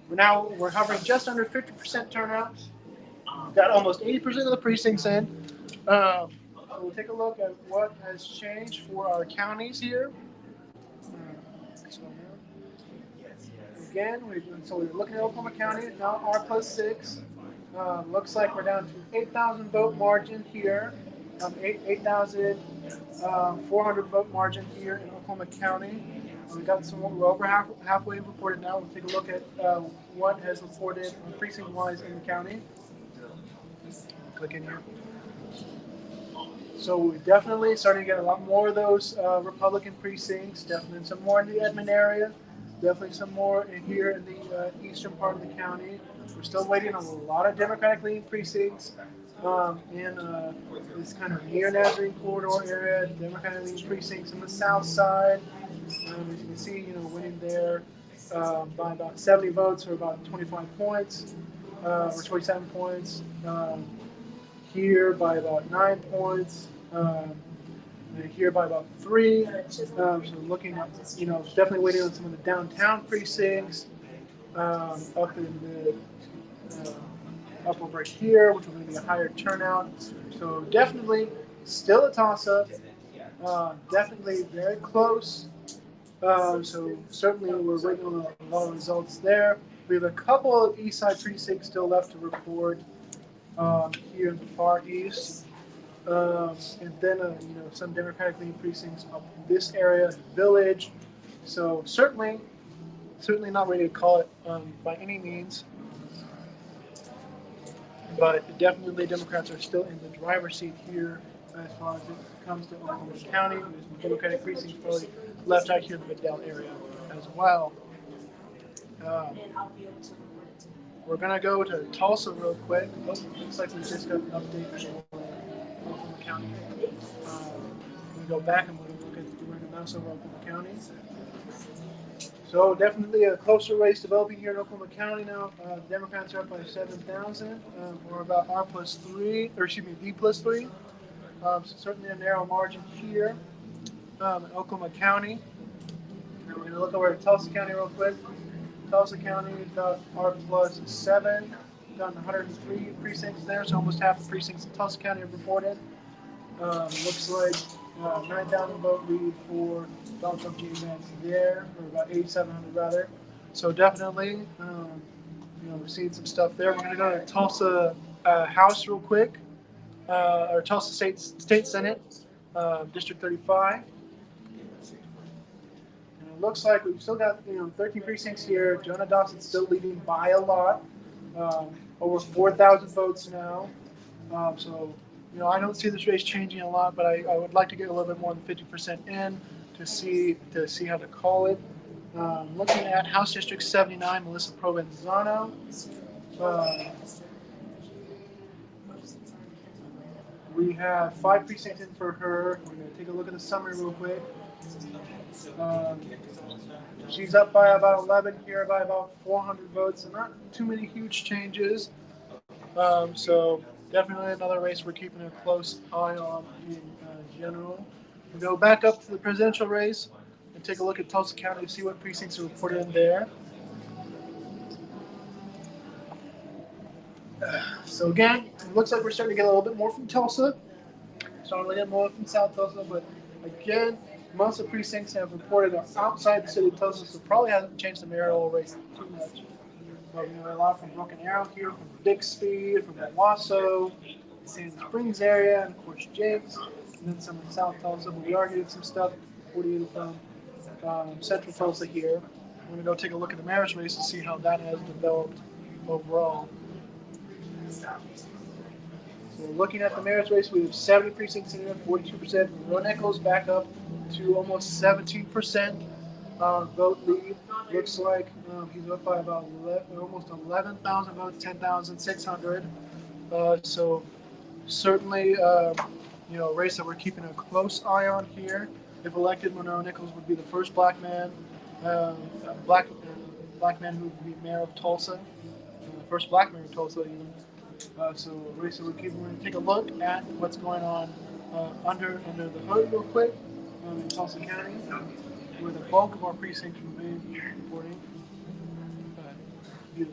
we're hovering just under 50% turnout. We've got almost 80% of the precincts in. So we'll take a look at what has changed for our counties here. So again, we're looking at Oklahoma County now R+6. Looks like we're down to 8,000 vote margin here. 8,400 vote margin here in Oklahoma County. We got we're over halfway reported now. We'll take a look at what has reported precinct-wise in the county. Click in here. So we're definitely starting to get a lot more of those Republican precincts. Definitely some more in the Edmond area. Definitely some more in here in the eastern part of the county. We're still waiting on a lot of Democratic-leaning precincts in this kind of near Nazarene corridor area. Democratic-leaning precincts in the south side. As you can see, winning there by about 70 votes or about 25 points or 27 points. Here by about 9 points, and here by about 3. So looking at, definitely waiting on some of the downtown precincts up in the up over here, which will be a higher turnout. So definitely still a toss-up. Definitely very close. So certainly we're waiting on a lot of results there. We have a couple of east side precincts still left to report here in the far east. And then some Democratic leaning precincts up in this area, Village. So certainly not ready to call it by any means, but definitely Democrats are still in the driver's seat here as far as it comes to Oklahoma County. There's some Democratic precincts probably left out here in the Middle area as well. We're gonna go to Tulsa real quick. Oh, looks like we just got an update for Oklahoma County. We go back and we're gonna look at doing a mouse over Oklahoma County. So definitely a closer race developing here in Oklahoma County now. Democrats are up by 7,000. We're about R+3, or excuse me, B+3. So certainly a narrow margin here in Oklahoma County. And we're going to look over at Tulsa County real quick. Tulsa County is about R+7. Done 103 precincts there, so almost half the precincts in Tulsa County have reported. Looks like 9,000 vote lead for Donald Trump Jr. there, or about 8,700 rather. So definitely, we're seeing some stuff there. We're going to go to Tulsa House real quick, or Tulsa State Senate, District 35. And it looks like we've still got 13 precincts here. Jonah Dawson's still leading by a lot, over 4,000 votes now. So. I don't see this race changing a lot, but I would like to get a little bit more than 50% in to see how to call it. Looking at House District 79, Melissa Provenzano. We have 5 precincts in for her. We're going to take a look at the summary real quick. She's up by about 11 here, by about 400 votes, so not too many huge changes. So definitely another race we're keeping a close eye on in general. We go back up to the presidential race and take a look at Tulsa County to see what precincts are reported in there. So again, it looks like we're starting to get a little bit more from Tulsa. Starting to get more from South Tulsa, but again, Most of the precincts have reported are outside the city of Tulsa, so probably hasn't changed the mayoral race too much. But we know a lot from Broken Arrow here, from Bixby, from Owasso, Sand Springs area, and of course Jakes, and then some in South Tulsa. But we are getting some stuff reported from Central Tulsa here. We're going to go take a look at the mayor's race to see how that has developed overall. So looking at the mayor's race, we have 70 precincts in there, 42%. Monroe Nichols back up to almost 17% vote lead. Looks like he's up by about 11, almost 11,000 votes, 10,600. So certainly, a race that we're keeping a close eye on here. If elected, Monroe Nichols would be the first uh, black, black man who would be mayor of Tulsa, first black mayor of Tulsa even. So, Racer, we're going to take a look at what's going on under the hood real quick in Tulsa County, where the bulk of our precincts remain reporting. View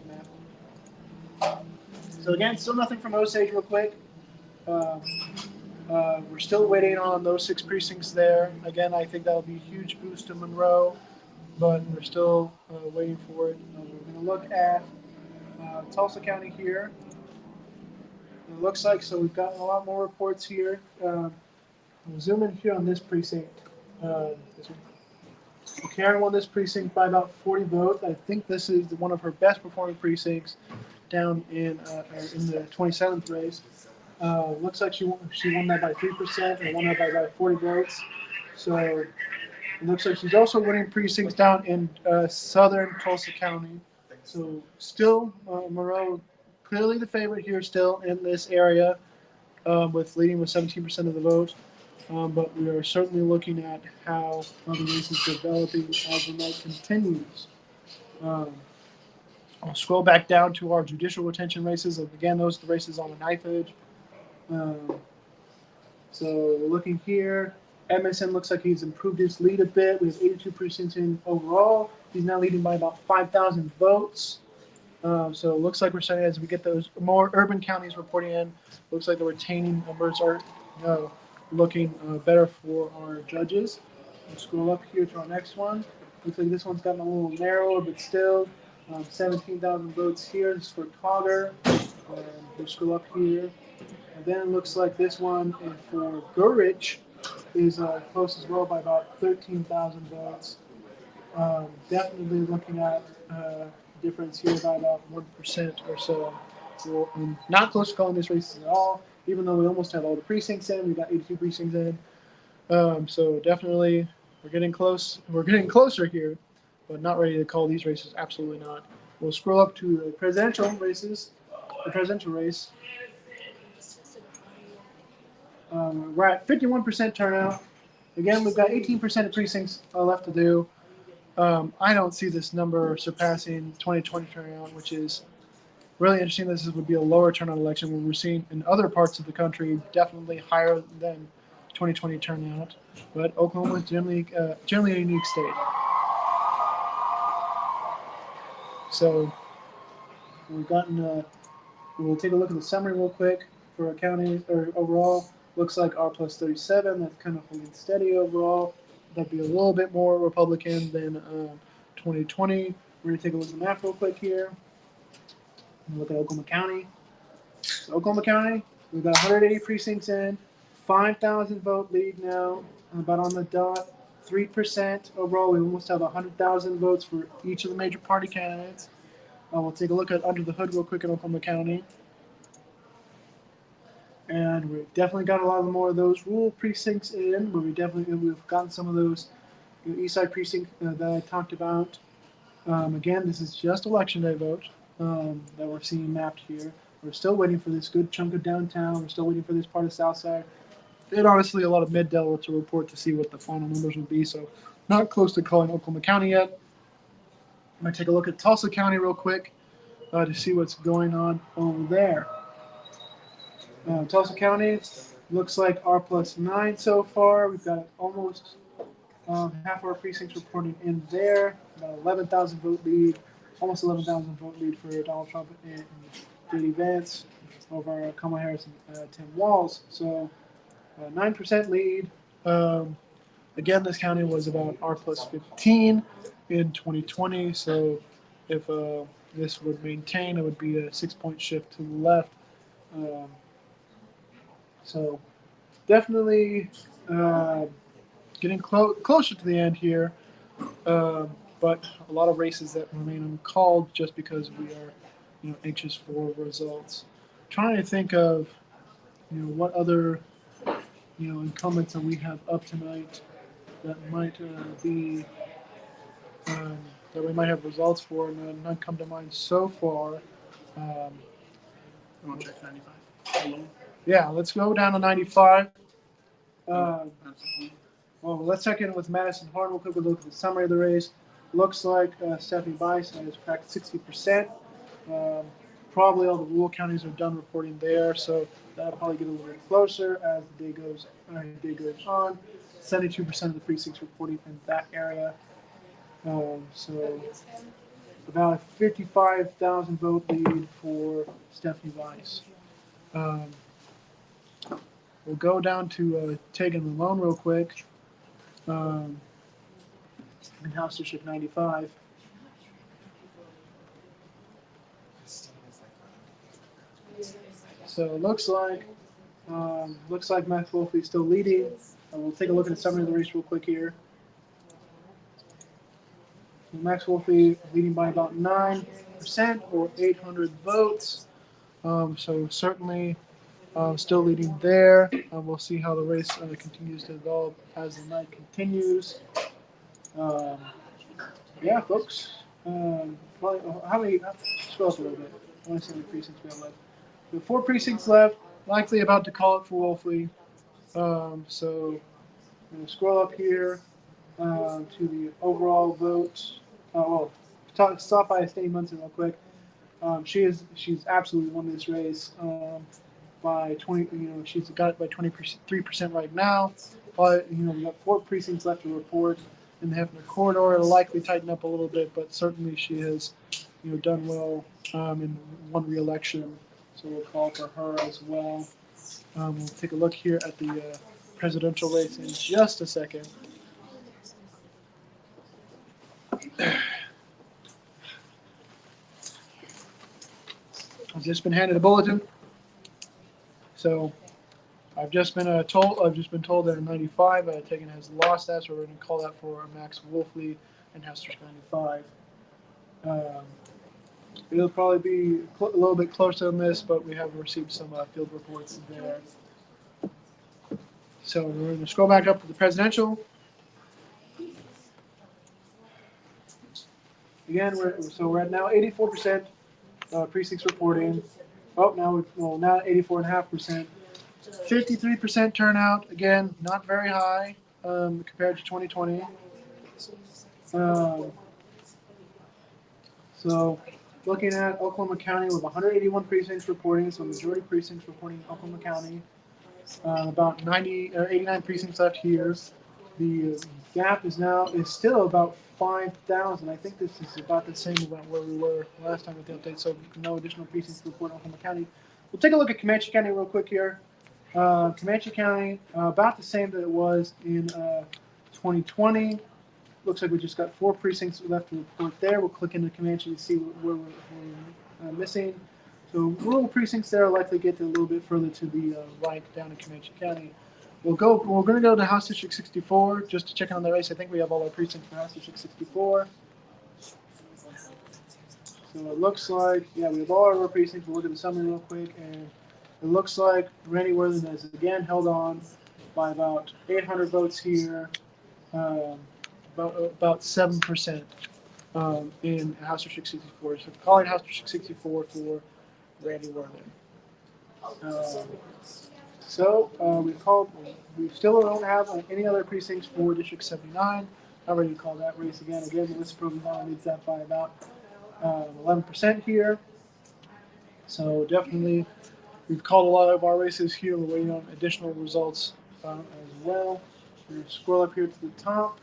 the map. So again, still nothing from Osage real quick. Uh, we're still waiting on those 6 precincts there. Again, I think that'll be a huge boost to Monroe, but we're still waiting for it. We're going to look at Tulsa County here. It looks like so we've gotten a lot more reports here. We'll zoom in here on this precinct. This one. Karen won this precinct by about 40 votes. I think this is one of her best performing precincts down in the 27th race. Looks like she won that by 3% and won that by about 40 votes. So it looks like she's also winning precincts down in southern Tulsa County. So still Monroe clearly the favorite here still in this area with leading with 17% of the vote. But we are certainly looking at how the race is developing as the night continues. Um, I'll scroll back down to our judicial retention races. Again, those are the races on the knife edge. Um, so looking here, MSN looks like he's improved his lead a bit. We have 82 precincts in overall. He's now leading by about 5,000 votes. So it looks like we're starting as we get those more urban counties reporting in. Looks like the retaining numbers are looking better for our judges. We'll scroll up here to our next one. Looks like this one's gotten a little narrower, but still 17,000 votes here. This is for Cogger. We'll scroll up here. And then it looks like this one is for Gurich is close as well by about 13,000 votes. Definitely looking at difference here by about 1% or so. So not close to calling this race at all, even though we almost have all the precincts in. We got 82 precincts in. So definitely we're getting close. We're getting closer here, but not ready to call these races. Absolutely not. We'll scroll up to the presidential races. The presidential race. We're at 51% turnout. Again, we've got 18% of precincts left to do. I don't see this number surpassing 2020 turnout, which is really interesting. This would be a lower turnout election when we're seeing in other parts of the country definitely higher than 2020 turnout. But Oklahoma is generally a unique state. So we've gotten. We'll take a look at the summary real quick for our counties or overall. Looks like R plus 37. That's kind of holding steady overall. That'd be a little bit more Republican than 2020. We're going to take a look at the map real quick here. Look at Oklahoma County. So Oklahoma County, we've got 180 precincts in, 5,000 vote lead now, about on the dot, 3% overall. We almost have 100,000 votes for each of the major party candidates. We'll take a look at under the hood real quick in Oklahoma County. And we've definitely got a lot more of those rural precincts in, but we've gotten some of those east side precinct that I talked about. Again, this is just election day vote that we're seeing mapped here. We're still waiting for this good chunk of downtown. We're still waiting for this part of South Side. And honestly, a lot of mid Delaware to report to see what the final numbers would be. So not close to calling Oklahoma County yet. I'm going to take a look at Tulsa County real quick to see what's going on over there. Tulsa County looks like R plus 9 so far. We've got almost half our precincts reporting in there. About 11,000 vote lead, almost 11,000 vote lead for Donald Trump and J.D. Vance over Kamala Harris and Tim Walz. So 9% lead. Again, this county was about R plus 15 in 2020. So if this would maintain, it would be a 6-point shift to the left. Um, so definitely getting closer to the end here. But a lot of races that remain uncalled just because we are, anxious for results. Trying to think of, what other, incumbents that we have up tonight that might be um, that we might have results for, and none come to mind so far. Um, I want to check 95 alone. yeah, let's go down to 95. Oh, Well, let's check in with Madison Horn. We'll quickly look at the summary of the race. Looks like Stephanie Bice has cracked 60%. Probably all the rural counties are done reporting there, so that'll probably get a little bit closer as the day goes on. 72% of the precincts reporting in that area. So about a 55,000 vote lead for Stephanie Bice. Um, we'll go down to Tegan Malone real quick. In House District 95. So it looks like Max Wolfley is still leading. We'll take a look at the summary of the race real quick here. So Max Wolfley leading by about 9% or 800 votes. So certainly still leading there. We'll see how the race continues to develop as the night continues. Um, yeah, folks. Probably, how many? Scroll up a little bit. I want to see how many precincts we have left. We have 4 precincts left. Likely about to call it for Wolfley. So I'm going to scroll up here to the overall vote. Stop by Stephanie Munson real quick. She's absolutely won this race by 20. She's got it by 23% right now. But we got 4 precincts left to report in the Hefner corridor. It'll likely tighten up a little bit, but certainly she has done well in one re-election. So we'll call for her as well. We'll take a look here at the presidential race in just a second. I've just been handed a bulletin. So I've just been told that in 95, Tegan has lost that, so we're going to call that for Max Wolfley in House District 95. It'll probably be a little bit closer than this, but we have received some field reports there. So we're going to scroll back up to the presidential. Again, we're at now 84% precincts reporting. Oh, now 84.5%. 53% turnout. Again, not very high compared to 2020. So looking at Oklahoma County with 181 precincts reporting, so majority precincts reporting in Oklahoma County. About 90 or 89 precincts left here. The gap is still about 5,000. I think this is about the same about where we were last time with the update. So no additional precincts report in Oklahoma County. We'll take a look at Comanche County real quick here. Comanche County about the same that it was in 2020. Looks like we just got 4 precincts left to report there. We'll click into Comanche to see where we're missing. So rural precincts there likely get a little bit further to the right down in Comanche County. We're going to go to House District 64 just to check on the race. I think we have all our precincts for House District 64. So it looks like, we have all our precincts. We'll look at the summary real quick, and it looks like Randy Worthington has again held on by about 800 votes here, about 7% in House District 64. So calling House District 64 for Randy Worthington. We still don't have any other precincts for District 79. I'm ready to call that race again. Again, Melissa Provenzano leads that by about 11% here. So definitely, we've called a lot of our races here. We're waiting on additional results as well. We're going to scroll up here to the top.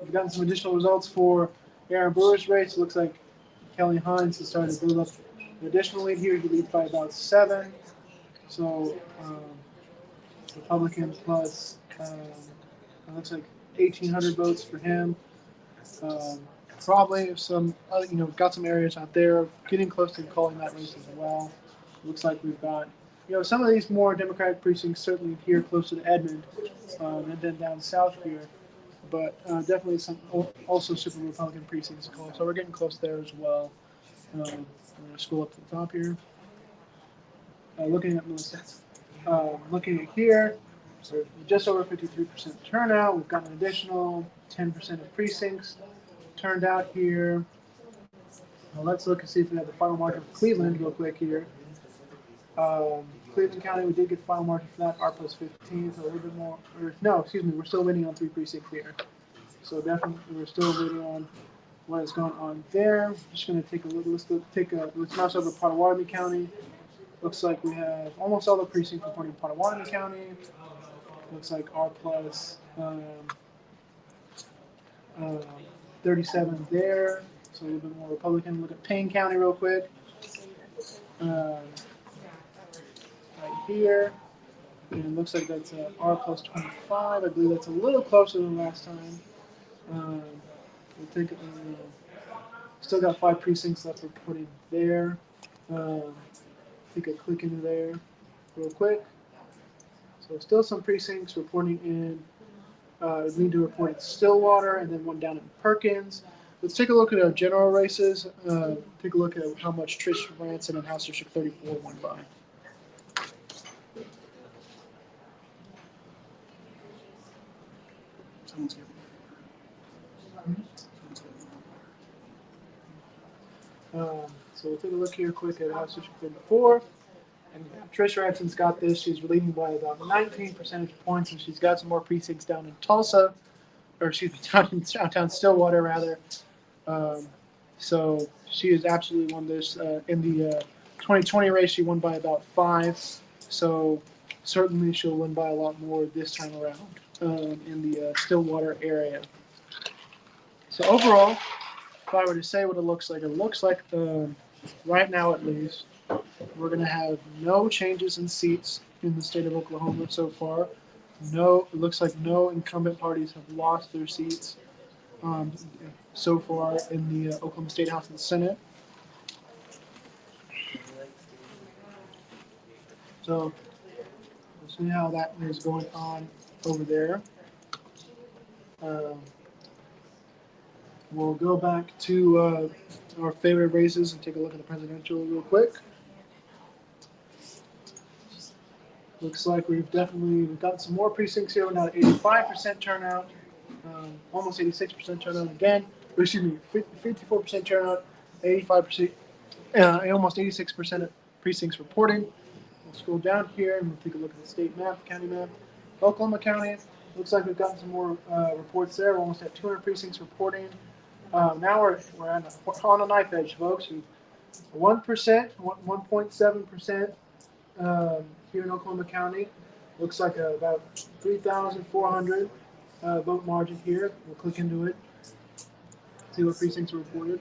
We've gotten some additional results for Aaron Brewer's race. It looks like Kelly Hines has started to build up An additional lead here, he leads by about 7. So Republican plus, it looks like 1,800 votes for him. Um, Probably some, got some areas out there getting close to calling that race as well. Looks like we've got, some of these more Democratic precincts certainly here closer to Edmond, and then down south here. But definitely some also super Republican precincts to call. So we're getting close there as well. I'm going to scroll up to the top here. Looking at Melissa. Looking at here, so just over 53% turnout. We've got an additional 10% of precincts turned out here. Now let's look and see if we have the final margin for Cleveland real quick here. Cleveland County, we did get the final margin for that, R plus 15, so a little bit more. No, excuse me, we're still waiting on 3 precincts here. So definitely, we're still waiting on what is going on there. I'm just going to take a look. Let's mouse over Pottawatomie County. Looks like we have almost all the precincts reporting Pottawatomie County. Looks like R plus 37 there. So a little bit more Republican. Look at Payne County real quick. Right here. And it looks like that's R plus 25. I believe that's a little closer than last time. We'll take still got 5 precincts left reporting there. Take a click into there real quick. So still some precincts reporting in. We need to report at Stillwater and then one down in Perkins. Let's take a look at our general races. Take a look at how much Trish Ranson and House District 34 won by. Someone's getting So we'll take a look here quick at House District 34. And Trish Ranson's got this. She's leading by about 19 percentage points, and she's got some more precincts down in Tulsa, or excuse me, down in downtown Stillwater, rather. So she has absolutely won this. In the 2020 race, she won by about 5. So certainly she'll win by a lot more this time around in the Stillwater area. So overall, if I were to say what it looks like right now at least, we're going to have no changes in seats in the state of Oklahoma so far. It looks like no incumbent parties have lost their seats so far in the Oklahoma State House and Senate. So we'll see how that is going on over there. We'll go back to our favorite races and take a look at the presidential real quick. Looks like we've got some more precincts here. We're now at 85% turnout, almost 86% turnout again. Or excuse me, 54% turnout, 85%, almost 86% of precincts reporting. We'll scroll down here and we'll take a look at the state map, county map. Oklahoma County, looks like we've gotten some more reports there. We're almost at 200 precincts reporting. Now we're on a knife edge, folks. 1%, 1.7%. Here in Oklahoma County. Looks like about 3,400 vote margin here. We'll click into it, see what precincts are reported.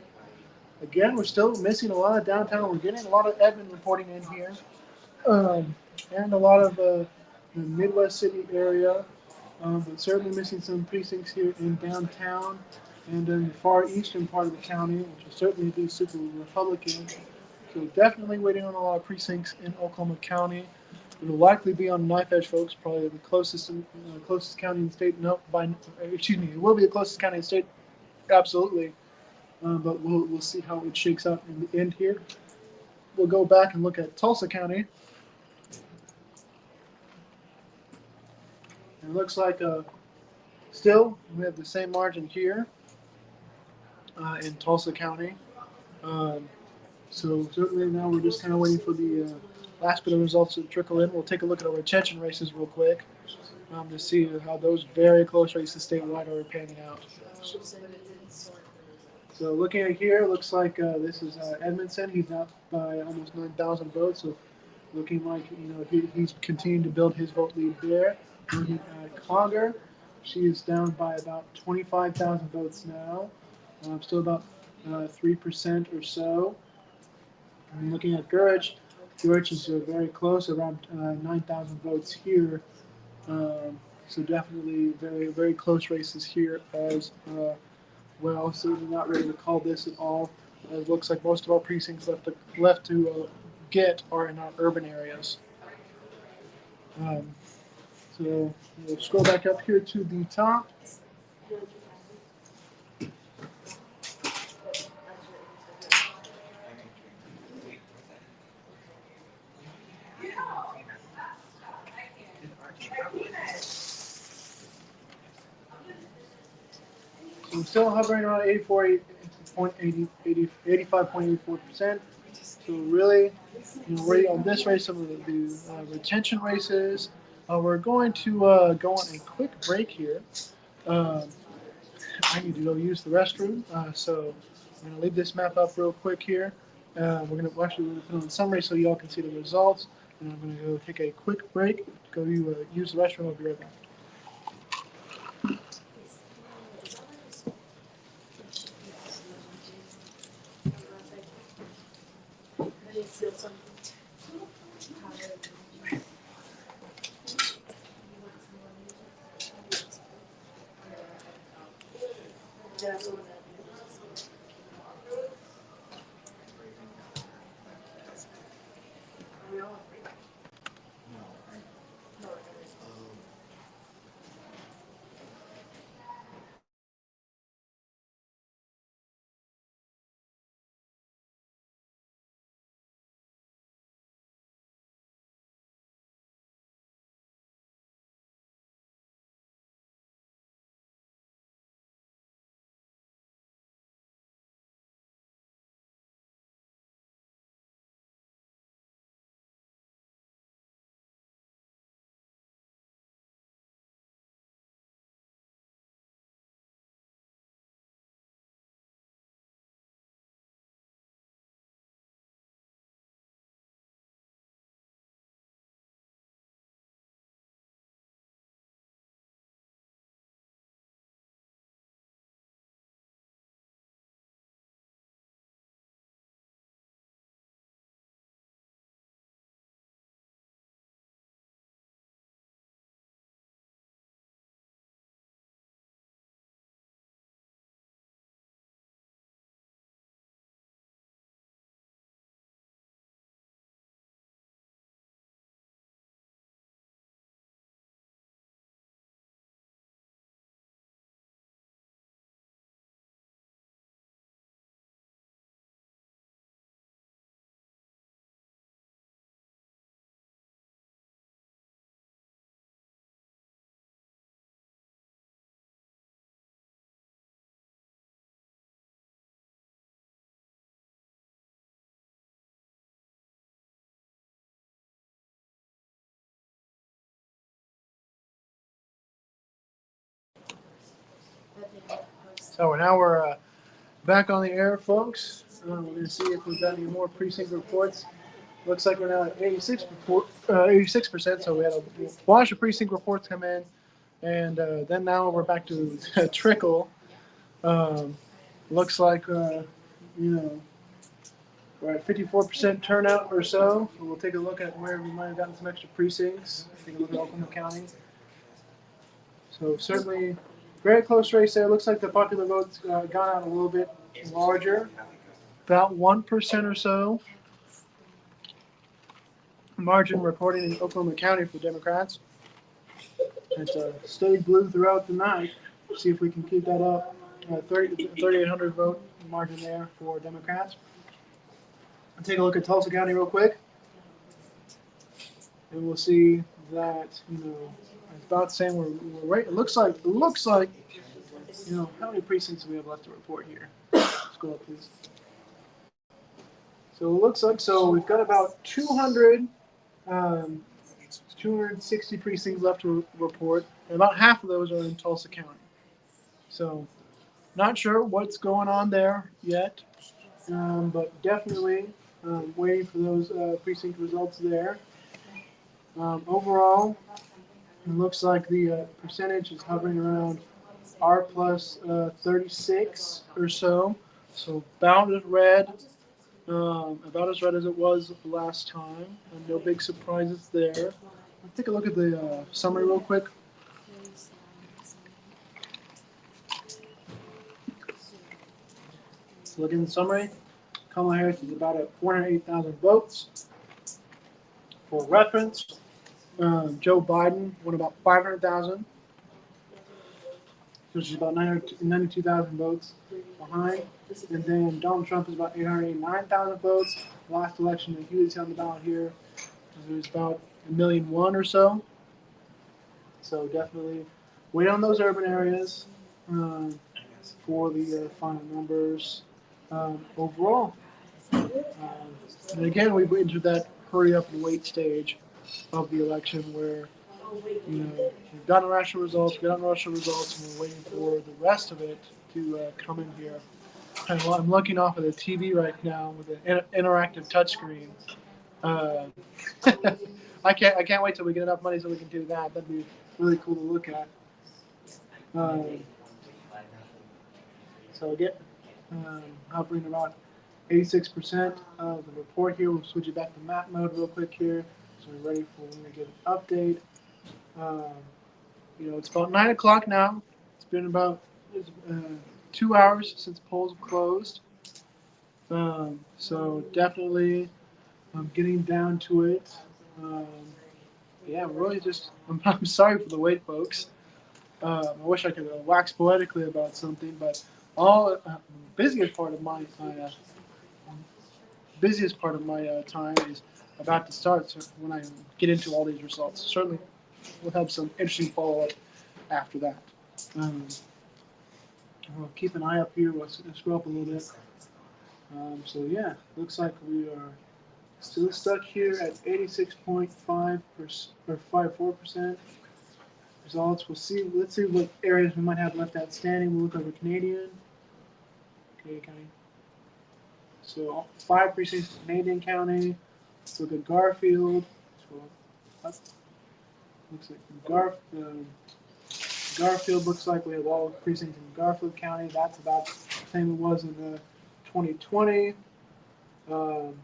Again, we're still missing a lot of downtown. We're getting a lot of Edmond reporting in here, and a lot of the Midwest City area, but certainly missing some precincts here in downtown and in the far eastern part of the county, which will certainly be super Republican. So definitely waiting on a lot of precincts in Oklahoma County. It will likely be on knife edge, folks. Probably the closest county in the state. No, it will be the closest county in the state. Absolutely, but we'll see how it shakes out in the end here. We'll go back and look at Tulsa County. It looks like still we have the same margin here in Tulsa County. So certainly now we're just kind of waiting for the last bit of results to trickle in. We'll take a look at our retention races real quick to see how those very close races statewide are panning out. So looking at here, looks like this is Edmondson. He's up by almost 9,000 votes. So looking like he's continuing to build his vote lead there. Looking at Conger, she is down by about 25,000 votes now. Still about 3% or so. And looking at Gurich, Gurich is very close, around 9,000 votes here. So definitely very close races here as well. So we're not ready to call this at all. It looks like most of our precincts left to get are in our urban areas. Um, so we'll scroll back up here to the top. So we're still hovering around 85.84%. So really, we're on this race, some of the retention races. We're going to go on a quick break here. Um, I need to go use the restroom, so I'm gonna leave this map up real quick here. We're gonna actually put on the summary so y'all can see the results, and I'm gonna go take a quick break, go use the restroom. I'll be right back. So we're back on the air, folks. We're going to see if we've got any more precinct reports. Looks like we're now at 86%. So we had a wash of precinct reports come in, and then now we're back to trickle. Um, looks like we're at 54% turnout or so. We'll take a look at where we might have gotten some extra precincts. Take a look at Oklahoma County. So certainly, very close race there. Looks like the popular vote's gone out a little bit larger, about 1% or so. Margin reporting in Oklahoma County for Democrats. It's stayed blue throughout the night. See if we can keep that up. 3,800 vote margin there for Democrats. I'll take a look at Tulsa County real quick, and we'll see that it's about the same. We're right. It looks like how many precincts do we have left to report here? Let's go up, please. So it looks like we've got about 260 precincts left to report, and about half of those are in Tulsa County. So not sure what's going on there yet, but definitely waiting for those precinct results there. Overall, it looks like the percentage is hovering around R plus 36 or so. So bounded red About as red as it was last time. And no big surprises there. Let's take a look at the summary real quick. So look in the summary. Kamala Harris is about at 408,000 votes. For reference, Joe Biden won about 500,000, which is about 92,000 votes behind. And then Donald Trump is about 889,000 votes. Last election that he was on the ballot here, it was about 1,000,001 or so. So definitely wait on those urban areas for the final numbers overall. And again, we've entered that hurry up and wait stage of the election where we've gotten national results, and we're waiting for the rest of it to come in here. And I'm looking off of the TV right now with an interactive touchscreen. Uh, I can't wait till we get enough money so we can do that. That'd be really cool to look at. Um, so again, hovering about 86% of the report here. We'll switch it back to map mode real quick here. So we're ready for when we get an update. Um, it's about 9 o'clock now. It's been about 2 hours since polls have closed. So definitely getting down to it. Yeah, really just, I'm sorry for the wait, folks. I wish I could wax poetically about something, but busiest part of my time is about to start. So when I get into all these results, certainly we'll have some interesting follow up after that. We'll keep an eye up here. We'll scroll up a little bit. So yeah, looks like we are still stuck here at 86.5% or 54% results. We'll see. Let's see what areas we might have left outstanding. We'll look over Canadian. County. So 5 precincts in Canadian County. Let's look at Garfield. Up. Looks like Garfield looks like we have all precincts in Garfield County. That's about the same it was in 2020. So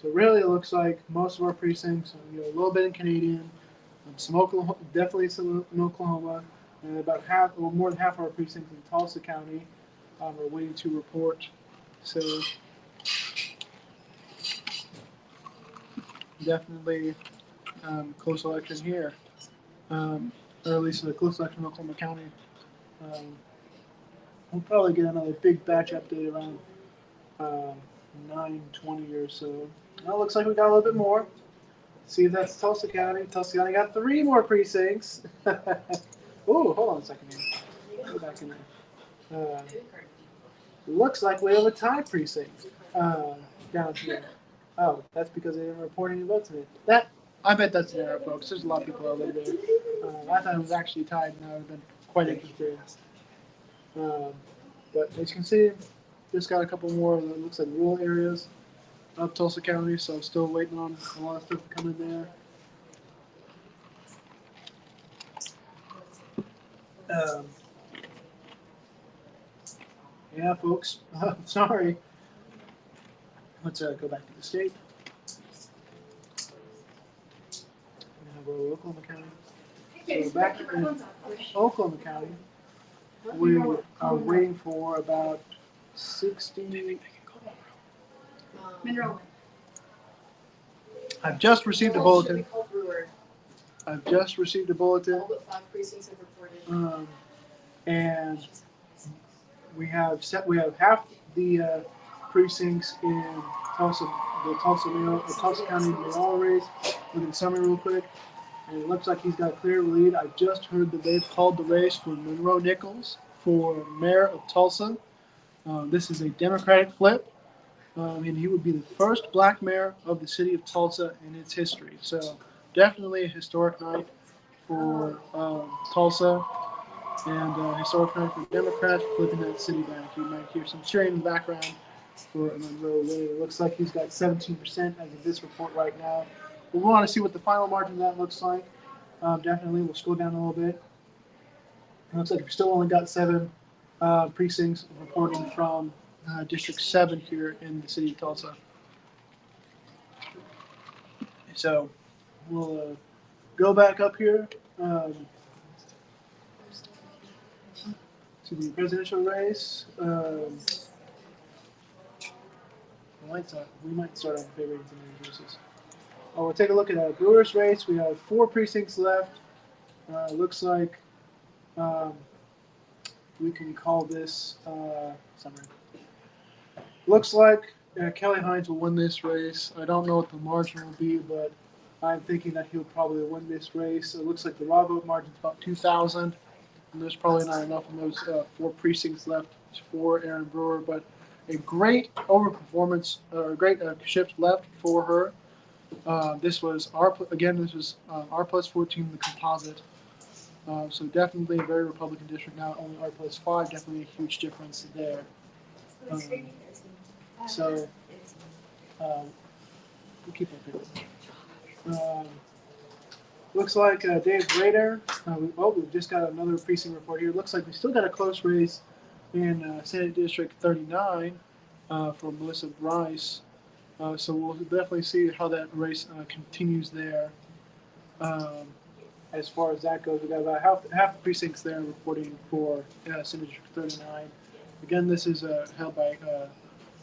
really, it looks like most of our precincts, a little bit in Canadian, some Oklahoma, definitely some in Oklahoma, and about half, or more than half of our precincts in Tulsa County are waiting to report. So definitely close election here, or at least a close election in Oklahoma County. We'll probably get another big batch update around 9:20 or so. Well, it looks like we got a little bit more. See if that's Tulsa County. Tulsa County got 3 more precincts. Oh, hold on a second here. Go back in there. Looks like we have a tie precinct down here. Oh, that's because they didn't report any votes in it. I bet that's an error, folks. There's a lot of people out there. I thought it was actually tied, and I would have been quite interested. But as you can see, just got a couple more. It looks like rural areas of Tulsa County, so I'm still waiting on a lot of stuff to come in there. Yeah, folks. Sorry. Let's go back to the state. We have Oklahoma County. So back in Oklahoma County, we are waiting for about 60. I've just received a bulletin. I've just received a bulletin. And we have half the precincts in Tulsa, the Tulsa County mayoral race. Look at the summary real quick. And it looks like he's got a clear lead. I just heard that they've called the race for Monroe Nichols for mayor of Tulsa. This is a Democratic flip. And he would be the first black mayor of the city of Tulsa in its history. So definitely a historic night for Tulsa, and historic night for Democrats flipping that city back. You might hear some cheering in the background for Monroe. It looks like he's got 17% as of this report right now. But we want to see what the final margin of that looks like. Definitely, we'll scroll down a little bit. It looks like we've still only got 7 precincts reporting from District 7 here in the city of Tulsa. So we'll go back up here to the presidential race. We might start on favorites and races. We'll take a look at our Brewers race. We have 4 precincts left. Looks like um, we can call this summary. Looks like Kelly Hines will win this race. I don't know what the margin will be, but I'm thinking that he'll probably win this race. It looks like the raw vote margin is about 2,000, and there's probably not enough in those 4 precincts left for Aaron Brewer. But a great overperformance, or a great shift left for her. This was This was R plus 14, the composite. So definitely a very Republican district now. Only R plus 5, definitely a huge difference there. So we'll keep up here. Looks like Dave Rader. We've just got another precinct report here. Looks like we still got a close race in Senate District 39 for Melissa Bryce. So we'll definitely see how that race continues there. As far as that goes, we got about half the precincts there reporting for Senate District 39. Again, this is held by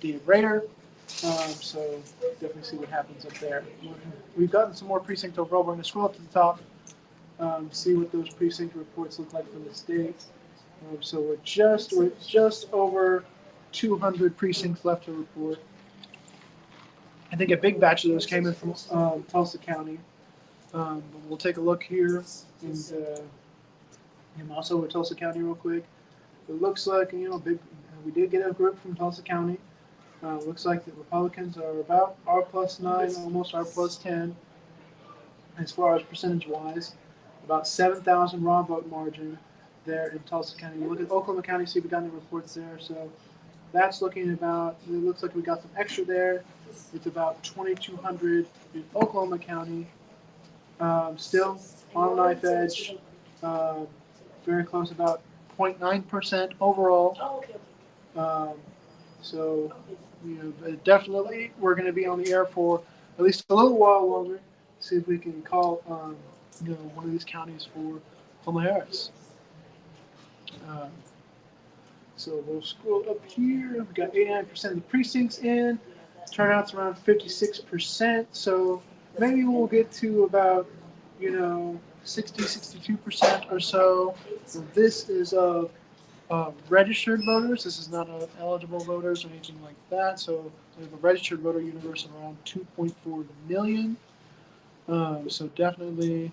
Dave Rader. So definitely see what happens up there. We've gotten some more precincts overall. We're going to scroll up to the top, see what those precinct reports look like for the state. So we're just over 200 precincts left to report. I think a big batch of those came in from Tulsa County. But we'll take a look here and also with Tulsa County real quick. It looks like we did get a group from Tulsa County. Looks like the Republicans are about R plus 9, almost R plus 10, as far as percentage wise. About 7,000 raw vote margin there in Tulsa County. We look at Oklahoma County, see if we got any reports there. So that's looking about, it looks like we got some extra there. It's about 2,200 in Oklahoma County. Still on a knife edge. Very close, about 0.9% overall. So, definitely we're going to be on the air for at least a little while longer. See if we can call, one of these counties for Kamala Harris. So we'll scroll up here. We got 89% of the precincts in. Turnout's around 56%. So maybe we'll get to about, 60, 62% or so. So this is of registered voters. This is not eligible voters or anything like that. So we have a registered voter universe of around 2.4 million. So definitely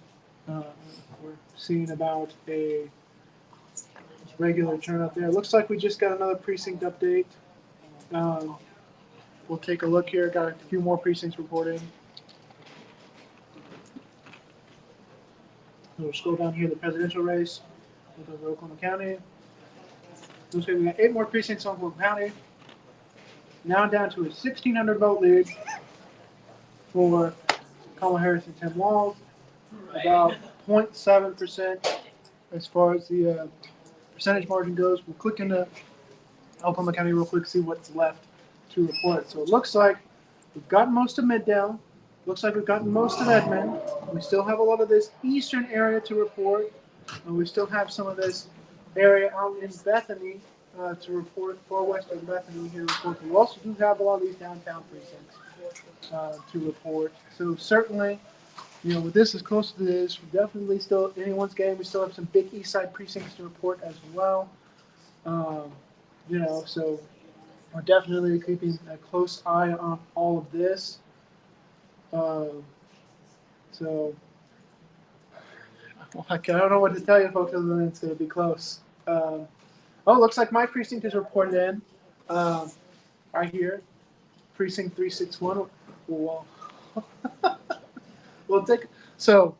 we're seeing about a regular turnout there. It looks like we just got another precinct update. We'll take a look here. Got a few more precincts reporting. We'll scroll down here, the presidential race. Look over Oklahoma County. Looks like we got 8 more precincts in Oklahoma County. Now down to a 1,600 vote lead for Kamala Harris and Tim Walz. About 0.7% as far as the percentage margin goes. We'll click into Oklahoma County real quick, see what's left to report. So it looks like we've gotten most of Middale. Looks like we've gotten most of Edmond. We still have a lot of this eastern area to report. And we still have some of this area out in Bethany to report, for western Bethany here to report. We also do have a lot of these downtown precincts to report. So certainly, with this as close as it is, we're definitely still anyone's game. We still have some big east side precincts to report as well. So we're definitely keeping a close eye on all of this. I don't know what to tell you, folks, other than it's going to be close. It looks like my precinct is reported in right here, precinct 361. Well, so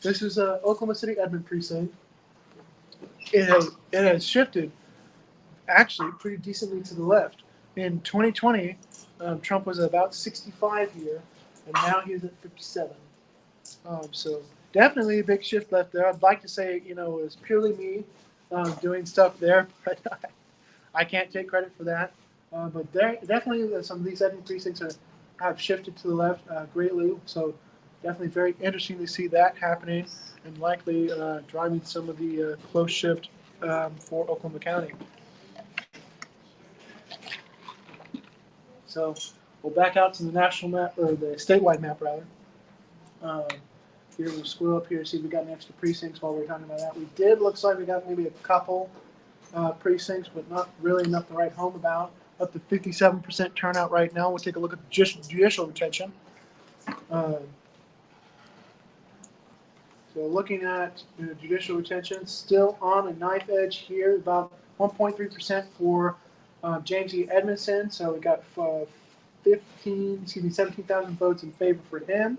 this is Oklahoma City Edmond precinct. It has shifted actually pretty decently to the left. In 2020, Trump was about 65 here, and now he's at 57. So definitely a big shift left there. I'd like to say, it was purely me doing stuff there, but I can't take credit for that. But definitely some of these Edmond precincts have shifted to the left greatly. So definitely very interesting to see that happening, and likely driving some of the close shift for Oklahoma County. So we'll back out to the national map, or the statewide map rather. Um, Here we'll scroll up here, see if we got any extra precincts while we're talking about that. We did, looks like we got maybe a couple precincts, but not really enough to write home about. Up to 57% turnout right now. We'll take a look at judicial retention. Uh, so looking at judicial retention, still on a knife edge here, about 1.3% for James E. Edmondson. So we got 17,000 votes in favor for him.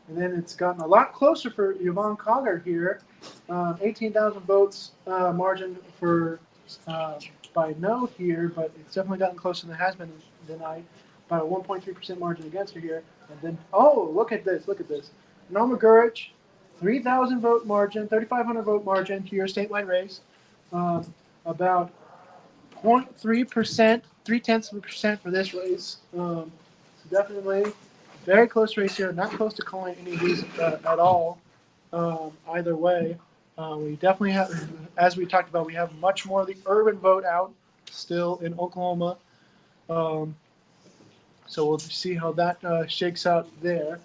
And then it's gotten a lot closer for Yvonne Collier here. 18,000 votes margin for by no here, but it's definitely gotten closer than it has been tonight. About a 1.3% margin against her here. And then, oh, look at this. Noma Gurich, 3,000 vote margin, 3,500 vote margin to your statewide race. About 0.3%, 0.3% for this race. So definitely very close race here. Not close to calling any of these at all. Either way, we definitely have, as we talked about, we have much more of the urban vote out still in Oklahoma. So we'll see how that shakes out there.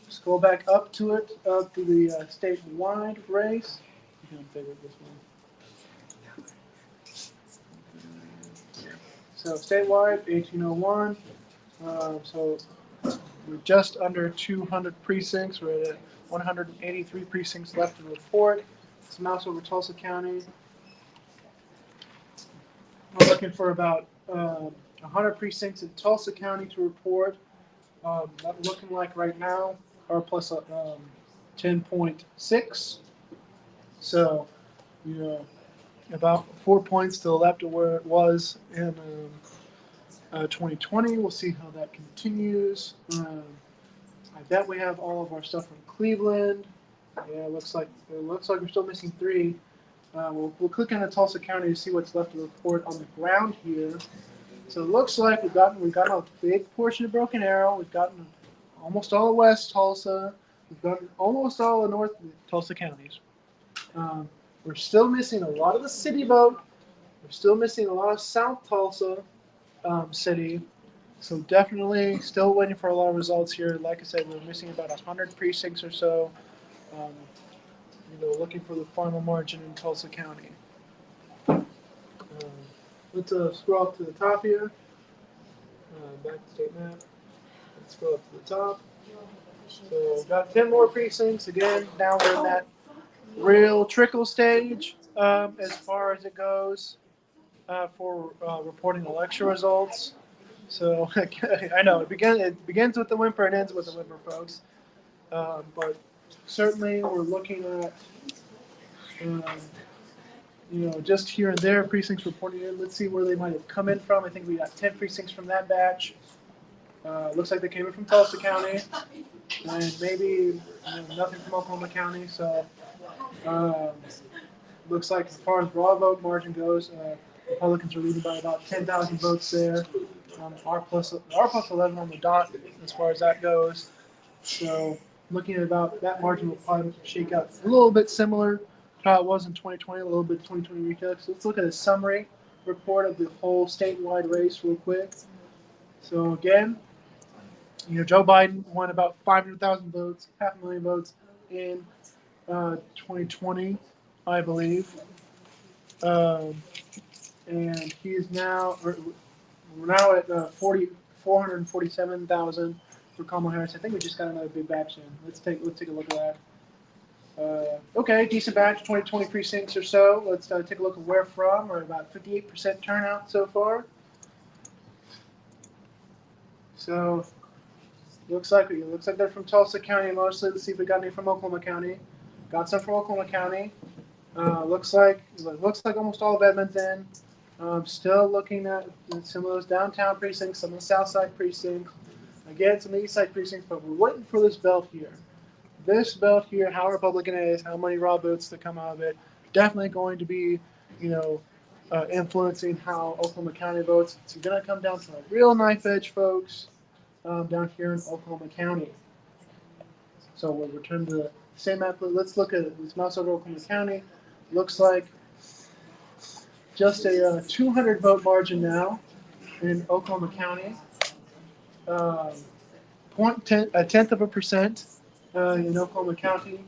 Scroll back up to it, up to the statewide race. I'm favorite this one. So statewide, 1801. So we're just under 200 precincts. We're at 183 precincts left to report. Some mouse over Tulsa County. We're looking for about 100 precincts in Tulsa County to report. Looking like right now, or plus 10.6. So, you know, about 4 points to the left of where it was in 2020. We'll see how that continues. I bet we have all of our stuff from Cleveland. Yeah, it looks like we're still missing 3. We'll click on the Tulsa County to see what's left to report on the ground here. So it looks like we've gotten a big portion of Broken Arrow. We've gotten almost all of West Tulsa. We've gotten almost all of North Tulsa counties. We're still missing a lot of the city vote. We're still missing a lot of South Tulsa city. So definitely still waiting for a lot of results here. Like I said, we're missing about 100 precincts or so. Looking for the final margin in Tulsa County. Let's scroll up to the top here. Back to state map. Let's scroll up to the top. So we've got 10 more precincts. Again, now we're in that real trickle stage as far as it goes for reporting election results. So I know it begins with the whimper and ends with the whimper, folks. But certainly we're looking at just here and there precincts reporting in. Let's see where they might have come in from. I think we got 10 precincts from that batch. Looks like they came in from Tulsa County, and maybe nothing from Oklahoma County. So looks like as far as raw vote margin goes, Republicans are leading by about 10,000 votes there. R plus 11 on the dot as far as that goes. So looking at about that margin will probably shake out a little bit similar to how it was in 2020, a little bit 2020 retail. So let's look at a summary report of the whole statewide race real quick. So again, Joe Biden won about 500,000 votes, 500,000 votes in 2020, I believe. And he is now, we're now at 447,000 for Kamala Harris. I think we just got another big batch in. Let's take a look at that. Okay, decent batch, 20 precincts or so. Let's take a look at where from. We're about 58% turnout so far. So looks like they're from Tulsa County mostly. Let's see if we got any from Oklahoma County. Got some from Oklahoma County. Looks like almost all of Edmonton. Still looking at some of those downtown precincts, some of the south side precincts. Again, some of the east side precincts, but we're waiting for this belt here. This belt here, how Republican it is, how many raw votes that come out of it, definitely going to be, influencing how Oklahoma County votes. It's going to come down to a real knife edge, folks, down here in Oklahoma County. So we'll return to the same map. Let's look at it. Let's mouse over Oklahoma County. Looks like just a 200 vote margin now in Oklahoma County. Um, a tenth of a percent in Oklahoma County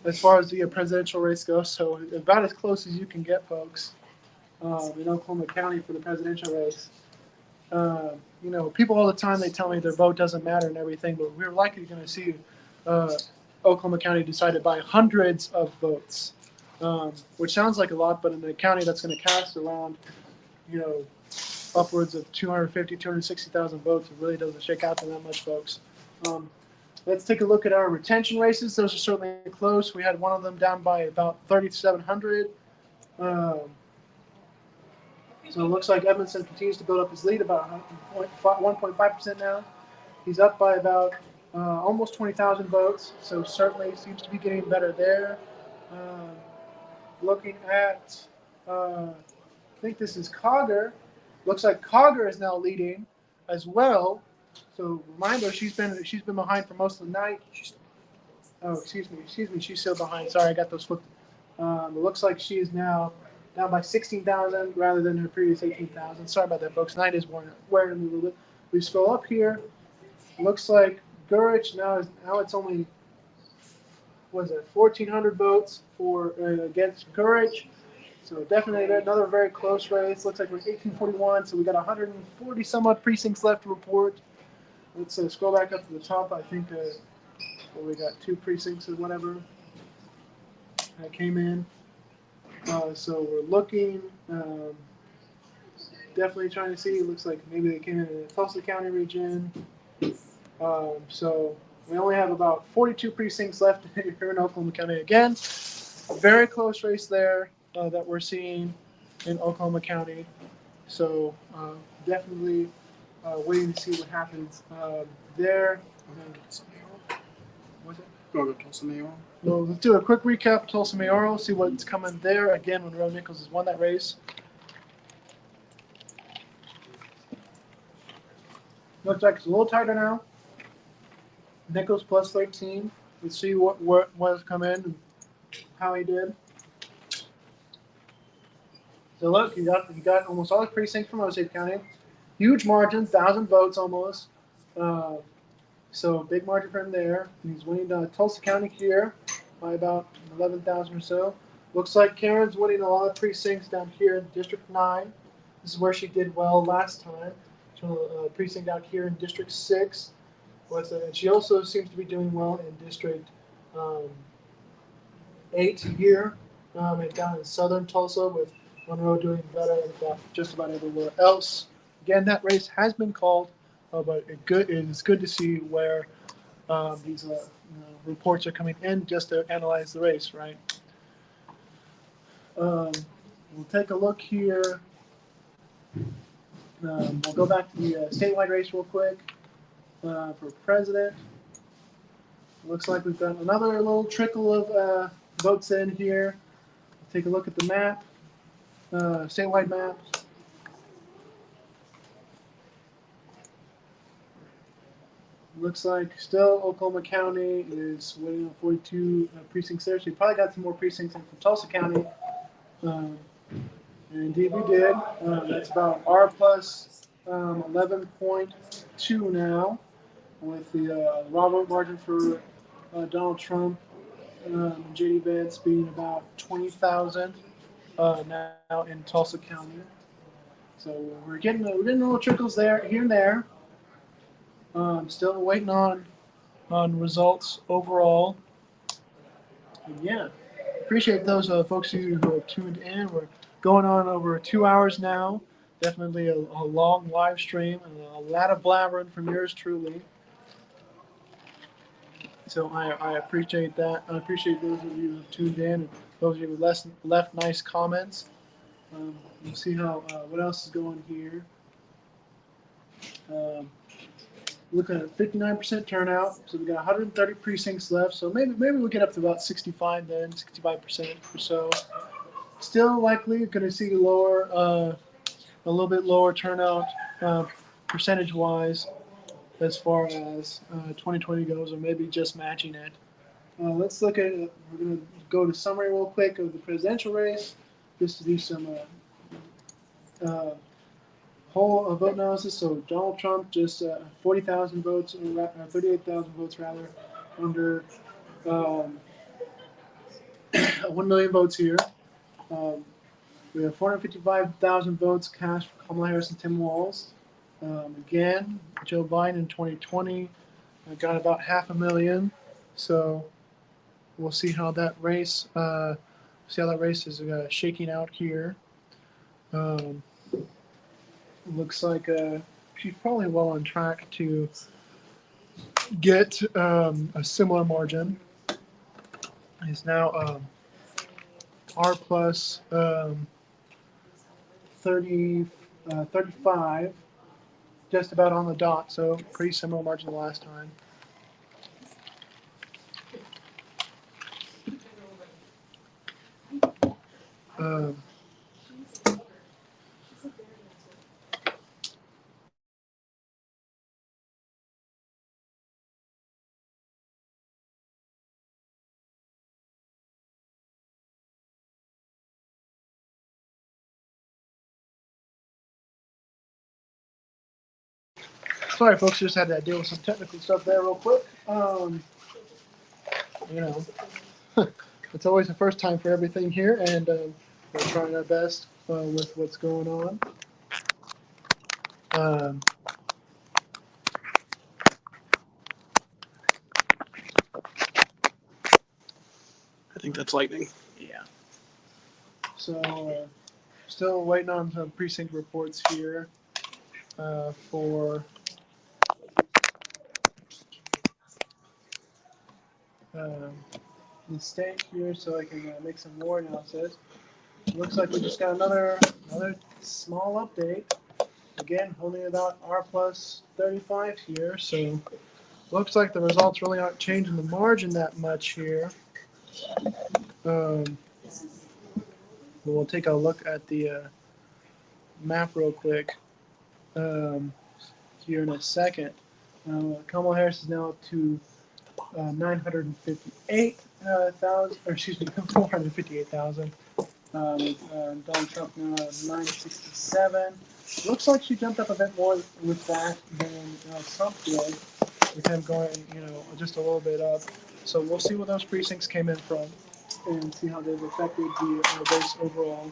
as far as the presidential race goes. So about as close as you can get, folks, in Oklahoma County for the presidential race. You know, people all the time, they tell me their vote doesn't matter and everything, but we're likely going to see Oklahoma County decided by hundreds of votes, which sounds like a lot, but in a county that's going to cast around, you know, upwards of 250, 260,000 votes, it really doesn't shake out to that much, folks. Let's take a look at our retention races. Those are certainly close. We had one of them down by about 3,700. So it looks like Edmondson continues to build up his lead, about 1.5% now. He's up by about almost 20,000 votes, so certainly seems to be getting better there. Looking at, I think this is Cogger. Looks like Cogger is now leading as well. So reminder, she's been behind for most of the night. Oh, excuse me, she's still behind. Sorry, I got those flipped. It looks like she is now down by 16,000 rather than her previous 18,000. Sorry about that, folks. Night is wearing me a little bit. We scroll up here. Looks like Gurich now it's only, what is it, 1,400 votes for against Gurich. So definitely another very close race. Looks like we're 1841, so we got 140 some odd precincts left to report. Let's scroll back up to the top. I think we got 2 precincts or whatever that came in. So we're looking, definitely trying to see. It looks like maybe they came in the Tulsa County region. So we only have about 42 precincts left here in Oklahoma County. Again, very close race there that we're seeing in Oklahoma County. So definitely waiting to see what happens there. What's it? Go to Tulsa Mayoral. Well, let's do a quick recap of Tulsa Mayoral, see what's coming there. Again, Monroe Nichols has won that race. Looks like it's a little tighter now. Nichols plus 13. Let's see what has come in and how he did. So look, he got almost all the precincts from Osage County. Huge margin, 1,000 votes almost. So big margin for him there. He's winning Tulsa County here by about 11,000 or so. Looks like Karen's winning a lot of precincts down here in District 9. This is where she did well last time. She won a precinct out here in District 6. And she also seems to be doing well in District 8 here and down in southern Tulsa, with Monroe doing better than just about everywhere else. Again, that race has been called, but it's good to see where these reports are coming in just to analyze the race, right? We'll take a look here. We'll go back to the statewide race real quick for president. Looks like we've got another little trickle of votes in here. Take a look at the map, statewide map. Looks like still Oklahoma County is winning on 42 precincts there. So we probably got some more precincts in from Tulsa County. And indeed we did. That's about R plus 11.2 now, with the raw vote margin for Donald Trump and J.D. Vance being about 20,000 now in Tulsa County. So we're getting little trickles there, here and there. Still waiting on results overall. And yeah, appreciate those folks who have tuned in. We're going on over 2 hours now. Definitely a long live stream and a lot of blabbering from yours truly. So I appreciate that. I appreciate those of you who tuned in and those of you who left nice comments. We'll see how what else is going here. Looking at 59% turnout, so we got 130 precincts left. So maybe we'll get up to about 65 then, 65% or so. Still likely going to see lower, a little bit lower turnout percentage-wise as far as 2020 goes, or maybe just matching it. Let's look at. We're going to go to summary real quick of the presidential race, just to do some whole vote analysis. So Donald Trump just 40,000 votes, 38,000 votes rather, under um, 1 million votes here. Um, we have 455,000 votes cast for Kamala Harris and Tim Walz. Again, Joe Biden in 2020 got about 500,000. So we'll see how that race is shaking out here. Um, looks like she's probably well on track to get a similar margin. Is now R plus 30, 35, just about on the dot. So pretty similar margin to last time. Um, Sorry, folks, just had to deal with some technical stuff there real quick. You know, it's always the first time for everything here, and we're trying our best with what's going on. Um, I think that's lightning. yeah. So, still waiting on some precinct reports here for the state here, so I can make some more analysis. Looks like we just got another small update. Again, holding about R plus 35 here, so looks like the results really aren't changing the margin that much here. We'll take a look at the map real quick here in a second. Kamala Harris is now up to 958,000, or excuse me, 458,000. Donald Trump now at 967. Looks like she jumped up a bit more with that than Trump did, with him going, just a little bit up. So we'll see what those precincts came in from and see how they've affected the race overall.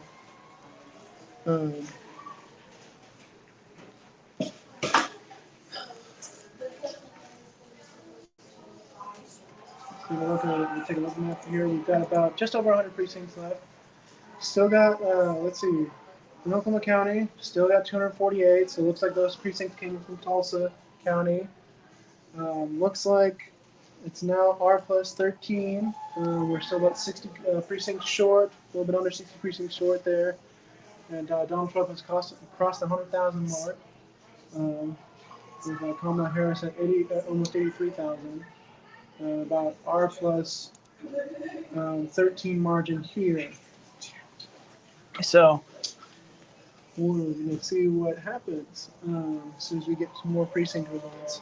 So we're looking at it. We'll take a look at here. We've got about just over 100 precincts left. Still got, let's see, in Oklahoma County, still got 248. So it looks like those precincts came from Tulsa County. Looks like it's now R plus 13. We're still about 60 precincts short, a little bit under 60 precincts short there. And Donald Trump has crossed the 100,000 mark. With Kamala Harris at almost 83,000. About R plus 13 margin here. So we're going to see what happens as soon as we get some more precinct results.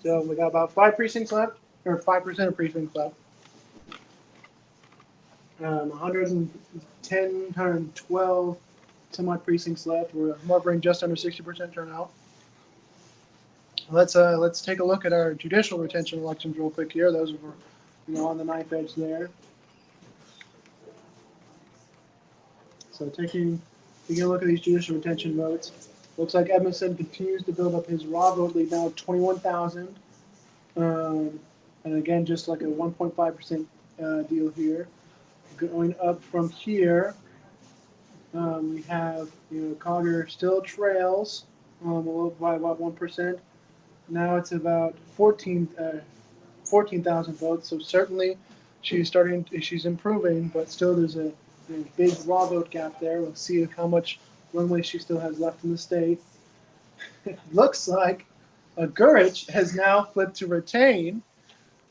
So we got about 5 precincts left, or 5% of precincts left. 110, 112 some precincts left. We're hovering just under 60% turnout. Let's take a look at our judicial retention elections real quick here. Those were, on the knife edge there. So taking a look at these judicial retention votes, looks like Edmondson continues to build up his raw vote lead now 21,000. And again, just like a 1.5% deal here. Going up from here, we have Collier still trails by about 1%. Now it's about 14,000 votes. So certainly she's improving, but still there's a big raw vote gap there. We'll see how much runway she still has left in the state. It looks like Gurich has now flipped to retain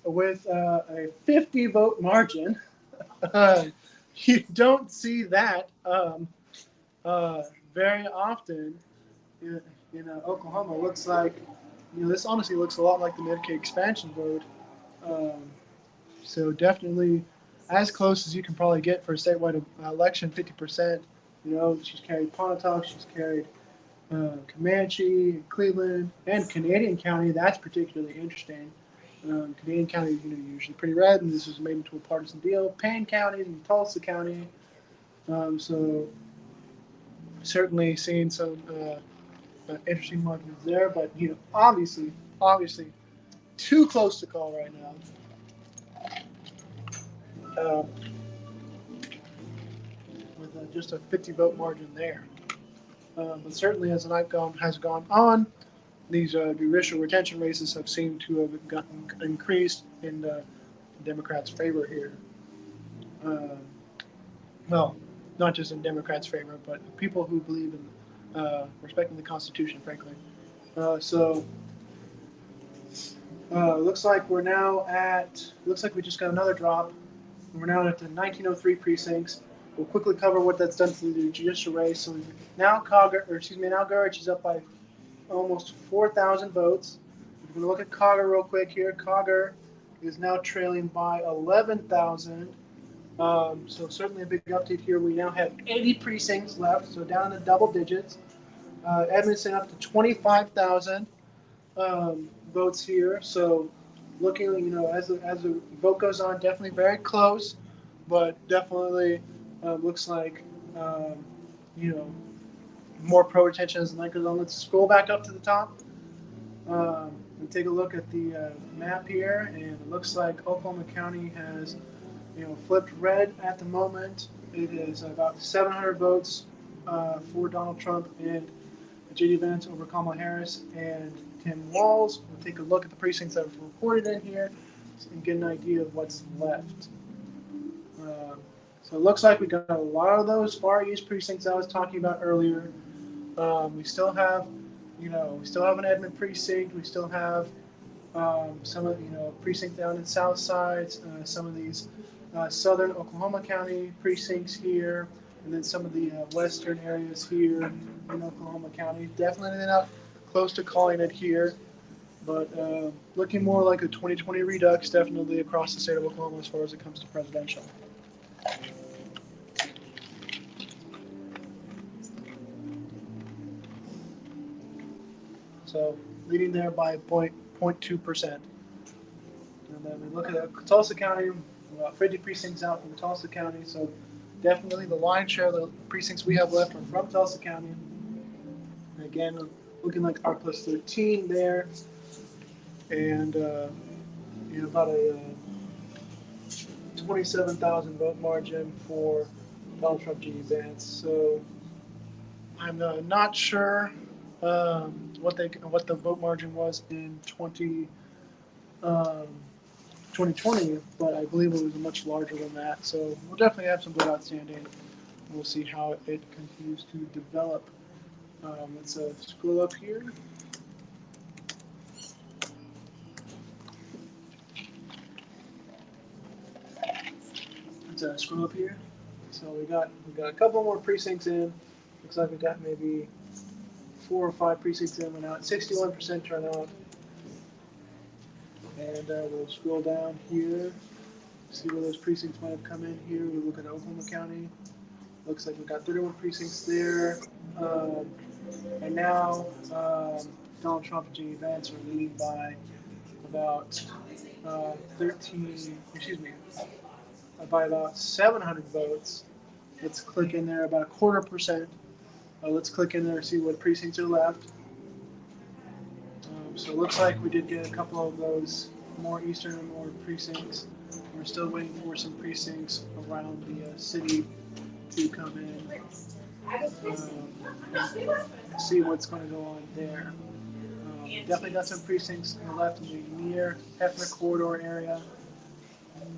with a 50 vote margin. You don't see that very often. in Oklahoma looks like, this honestly looks a lot like the Medicaid expansion vote. Um, so definitely as close as you can probably get for a statewide election, 50%. She's carried Pontotoc, she's carried Comanche, Cleveland, and Canadian County. That's particularly interesting. Canadian County, usually pretty red, and this was made into a partisan deal. Payne County and Tulsa County. So certainly seeing some interesting markings there, but obviously, too close to call right now. With just a 50 vote margin there. But certainly, as the night has gone on, these judicial retention races have seemed to have gotten increased in the Democrats' favor here. Well, not just in Democrats' favor, but people who believe in respecting the Constitution, frankly. So looks like we're now at. Looks like we just got another drop. We're now at the 1903 precincts. We'll quickly cover what that's done to the judicial race. So now now Gurich is up by almost 4,000 votes. We're going to look at Cogger real quick here. Cogger is now trailing by 11,000. So certainly a big update here. We now have 80 precincts left, so down in the double digits. Edmondson up to 25,000 votes here. So looking, as the vote goes on, definitely very close, but definitely looks like, more pro-retention as the night goes on. Let's scroll back up to the top and take a look at the map here, and it looks like Oklahoma County has, flipped red at the moment. It is about 700 votes for Donald Trump and J.D. Vance over Kamala Harris and Tim Walz. We'll take a look at the precincts that were reported in here and get an idea of what's left. So it looks like we got a lot of those far east precincts I was talking about earlier. We still have, an Edmond precinct. We still have some of, precinct down in South Sides, some of these southern Oklahoma County precincts here, and then some of the western areas here in Oklahoma County. Definitely not close to calling it here, but looking more like a 2020 redux, definitely across the state of Oklahoma as far as it comes to presidential. So leading there by 0.2%. And then we look at Tulsa County, about 50 precincts out from Tulsa County. So definitely the lion's share of the precincts we have left are from Tulsa County. And again, looking like R plus 13 there. And, about a 27,000 vote margin for Donald Trump, J.D. Vance. So I'm not sure what the vote margin was in 2020, but I believe it was much larger than that. So we'll definitely have some vote outstanding. We'll see how it continues to develop. Let's scroll up here. Let's scroll up here. So we got a couple more precincts in. Looks like we got maybe 4 or 5 precincts in. We're now at 61% turnout. And we'll scroll down here, see where those precincts might have come in here. We look at Oklahoma County. Looks like we've got 31 precincts there. And now Donald Trump and J.D. Vance are leading by about by about 700 votes. Let's click in there, about 0.25%. Let's click in there and see what precincts are left. So it looks like we did get a couple of those more eastern and more precincts. We're still waiting for some precincts around the city to come in and see what's going to go on there. Definitely got some precincts left in the near Hefner corridor area.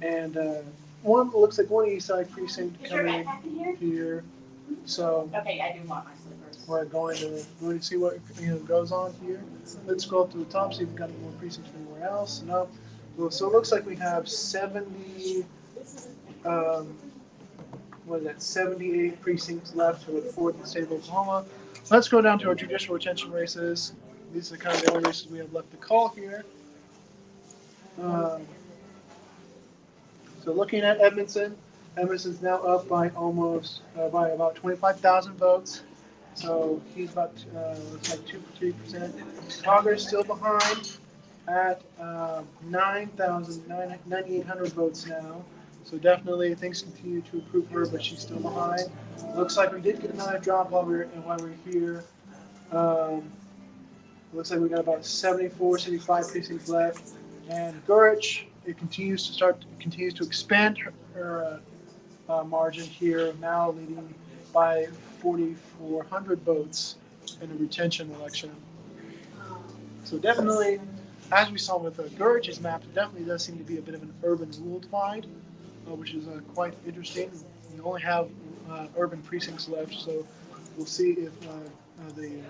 And looks like one east side precinct coming here. So okay, I do want my slippers. we're going to see what goes on here. Let's scroll up to the top, see if we've got any more precincts anywhere else. No. So it looks like we have 78 precincts left for the state of Oklahoma. Let's go down to our judicial retention races. These are kind of the only races we have left to call here. Um, so looking at Edmondson, Edmondson's now up by by about 25,000 votes. So he's about it's like 2-3%. Congress still behind at 9,800 votes now. So definitely things continue to improve for her, but she's still behind. Looks like we did get another drop while we're here. Um, looks like we got about 74, 75 precincts left. And Gurich, it continues to expand her margin here, now leading by 4,400 votes in the retention election. So definitely, as we saw with Gurich's map, it definitely does seem to be a bit of an urban-rural divide, which is quite interesting. We only have urban precincts left, so we'll see if the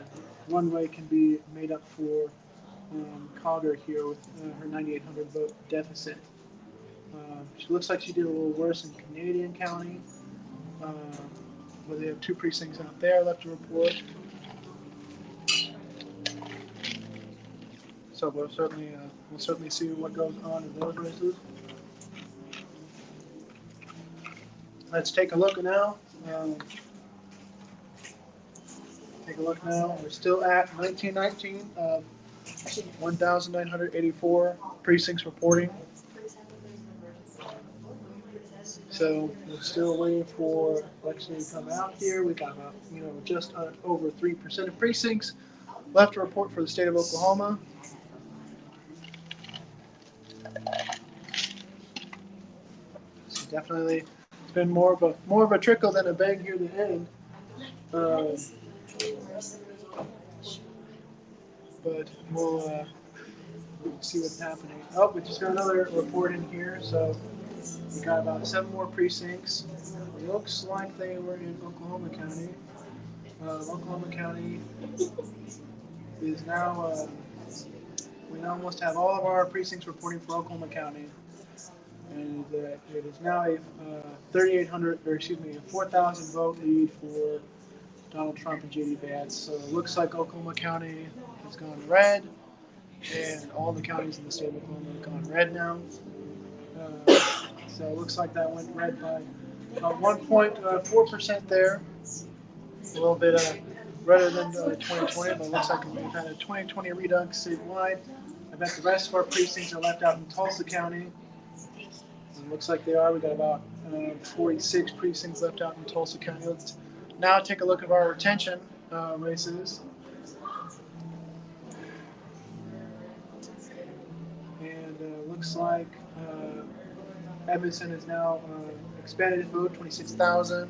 runway can be made up for Cogger here with her 9,800 vote deficit. She looks like she did a little worse in Canadian County, uh, where they have 2 precincts out there left to report. So we'll certainly see what goes on in those races. Let's take a look now. Take a look now. We're still at 1919, 1,984 precincts reporting. So we're still waiting for election to come out here. We got about just over 3% of precincts left to report for the state of Oklahoma. So definitely, it's been more of a trickle than a bang here at the end. But we'll see what's happening. Oh, we just got another report in here. So we got about 7 more precincts. It looks like they were in Oklahoma County. Oklahoma County is now. We almost have all of our precincts reporting for Oklahoma County, and it is now a 4,000 vote lead for Donald Trump and JD Vance. So it looks like Oklahoma County has gone red, and all the counties in the state of Oklahoma have gone red now. So it looks like that went red by about 1.4% there. A little bit redder than 2020, but it looks like we've had a 2020 redux statewide. I bet the rest of our precincts are left out in Tulsa County. It looks like they are. We got about 46 precincts left out in Tulsa County. Let's now take a look at our retention races. And looks like Edmondson is now expanded his vote, 26,000.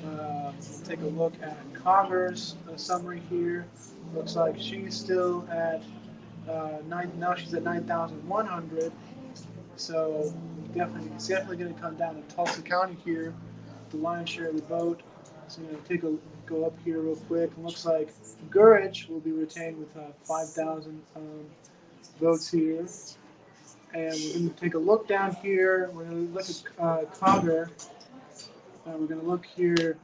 We'll take a look at Cogger's summary here. Looks like she's still at now she's at 9,100. So it's definitely going to come down to Tulsa County here, the lion's share of the vote. So go up here real quick. It looks like Gurich will be retained with 5,000 votes here. And we're going to take a look down here. We're going to look at Cogger. We're going to look here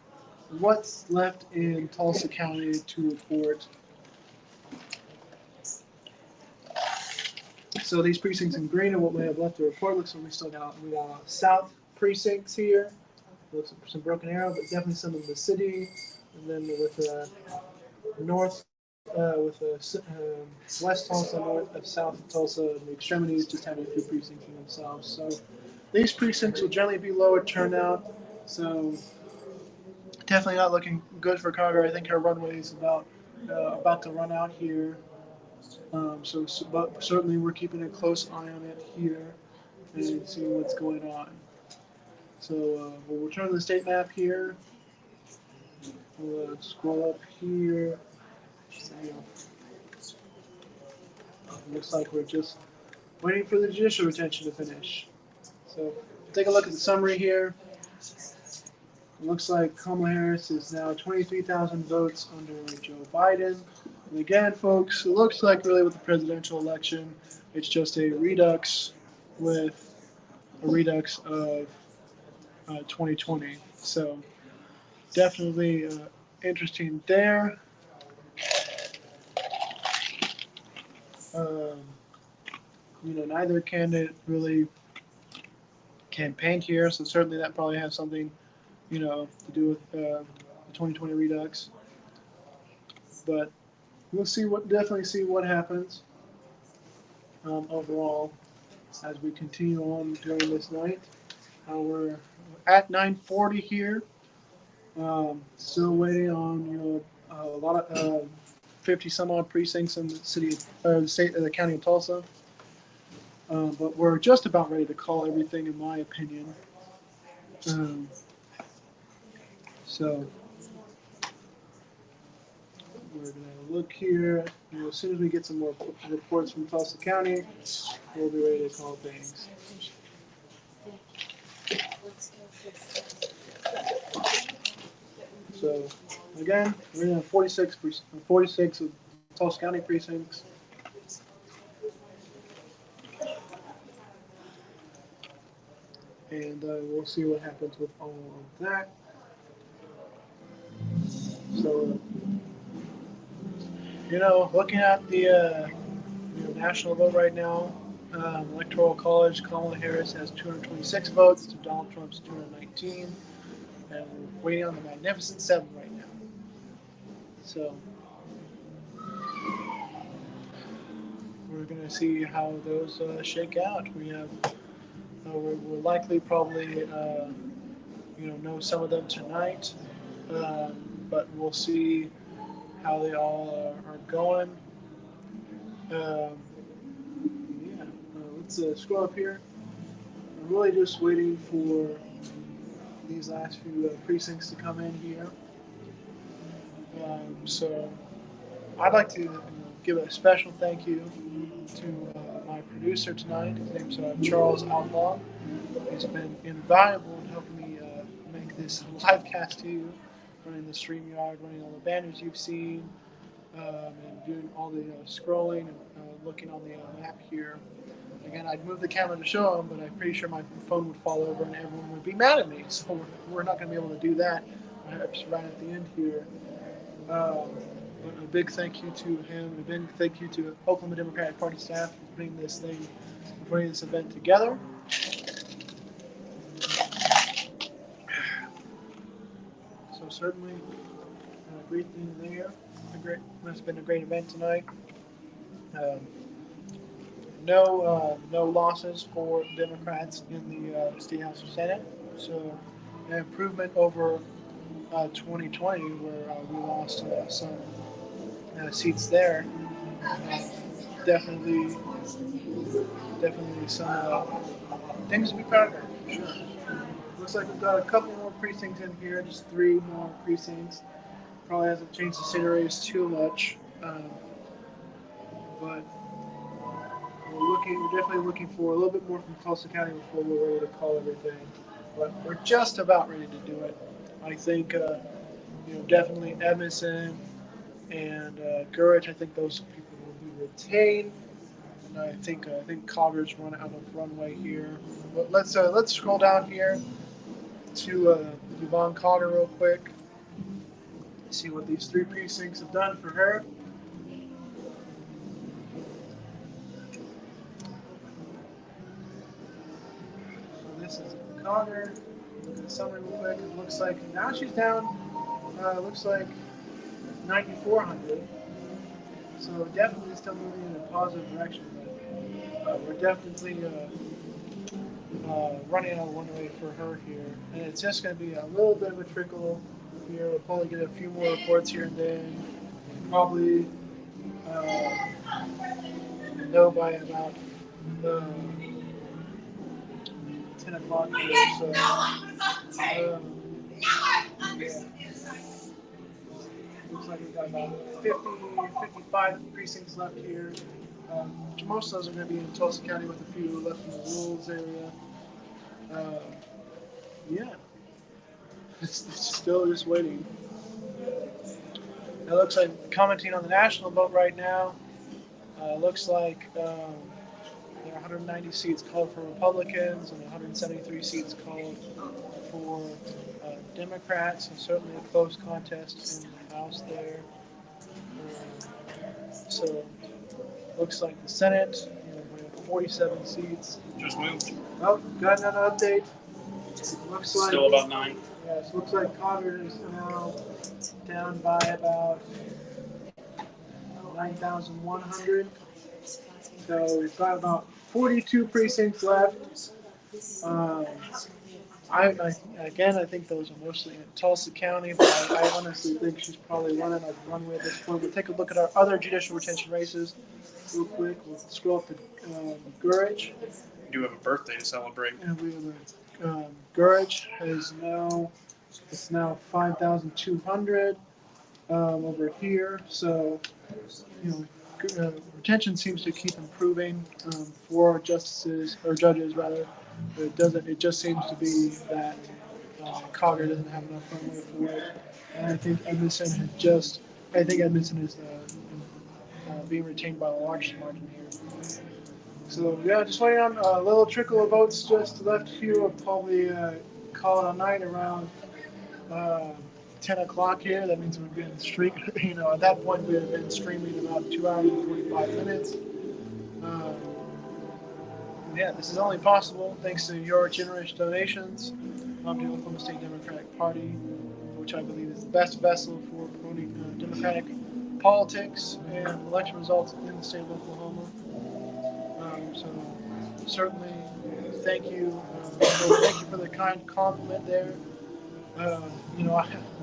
what's left in Tulsa County to report. So these precincts in green are what we have left to report. Looks like we got south precincts here. Looks like some broken arrow, but definitely some of the city. And then with north, west Tulsa, north of south Tulsa, and the extremities just having a few precincts in themselves. So these precincts will generally be lower turnout. So definitely not looking good for Cogger. I think her runway is about to run out here. But certainly we're keeping a close eye on it here and seeing what's going on. So we'll return to the state map here. We'll scroll up here. Looks like we're just waiting for the judicial retention to finish. So take a look at the summary here. It looks like Kamala Harris is now 23,000 votes under Joe Biden. And again, folks, it looks like really with the presidential election, it's just a redux of 2020. So definitely interesting there. Um, neither candidate really campaigned here, so certainly that probably has something, to do with the 2020 redux. But we'll definitely see what happens overall as we continue on during this night. We're at 9:40 here. Still waiting on a lot of 50 some odd precincts in the city, the state, the county of Tulsa. But we're just about ready to call everything, in my opinion. Um, so we're gonna look here. As soon as we get some more reports from Tulsa County, we'll be ready to call things. So again, we're in 46 of Tulsa County precincts. And we'll see what happens with all of that. So, looking at the national vote right now, Electoral College, Kamala Harris has 226 votes to Donald Trump's 219, and we're waiting on the Magnificent Seven right now. So, we're going to see how those shake out. We have, we'll likely probably, know some of them tonight, but we'll see how they all are going. Yeah, let's scroll up here. I'm really just waiting for these last few precincts to come in here. So I'd like to give a special thank you to my producer tonight. His name's Charles Outlaw. He's been invaluable in helping me make this live cast to you, running the StreamYard, running all the banners you've seen, and doing all the scrolling and looking on the map here. Again, I'd move the camera to show them, but I'm pretty sure my phone would fall over and everyone would be mad at me. So we're not going to be able to do that. Perhaps right at the end here. A big thank you to him, and a big thank you to Oklahoma Democratic Party staff for putting this event together. So certainly a great thing there. It's been a great event tonight. No losses for Democrats in the State House or Senate. So an improvement over 2020, where we lost some seats there. Definitely some things to be proud of. For sure. Looks like we've got a couple more precincts in here, just 3 more precincts. Probably hasn't changed the scenarios too much, but we're definitely looking for a little bit more from Tulsa County before we're ready to call everything. But we're just about ready to do it. I think, definitely Edmondson and Gurich. I think those people will be retained. And I think Cogger's run out of runway here. But let's scroll down here to Yvonne Cogger real quick. See what these 3 precincts have done for her. So this is Cogger. Look at the summary real quick. It looks like now she's down. Looks like 9,400. So definitely still moving in a positive direction. But we're definitely running out of one way for her here, and it's just going to be a little bit of a trickle here. We'll probably get a few more reports here and then. Probably know by about 10 o'clock here. So yeah. Looks like we've got about 55 precincts left here. Most of those are going to be in Tulsa County, with a few left in the rules area. Yeah, it's still just waiting. It looks like commenting on the national vote right now. Looks like there are 190 seats called for Republicans and 173 seats called for Democrats. So certainly a close contest in the House there. So looks like the Senate, we have 47 seats. Just moved. Oh, got another update. Looks like Still about 9. yes, looks like Congress is now down by about 9,100. So we've got about 42 precincts left. Um, I think those are mostly in Tulsa County, but I honestly think she's probably running a runway at this point. We'll take a look at our other judicial retention races real quick. We'll scroll up to Gurich. We do have a birthday to celebrate. And we have Gurich it's now 5,200 over here. So, retention seems to keep improving for justices or judges rather. But it just seems to be that Cogger doesn't have enough runway for it. And I think Edmondson is being retained by the largest margin here. So yeah, just waiting on a little trickle of votes just left here. We'll probably call it a night around 10 o'clock here. That means we've been streaming. At that point we have been streaming about 2 hours and 45 minutes. Yeah, this is only possible thanks to your generous donations to the Oklahoma State Democratic Party, which I believe is the best vessel for promoting democratic politics and election results in the state of Oklahoma. So certainly, thank you. Thank you for the kind compliment there.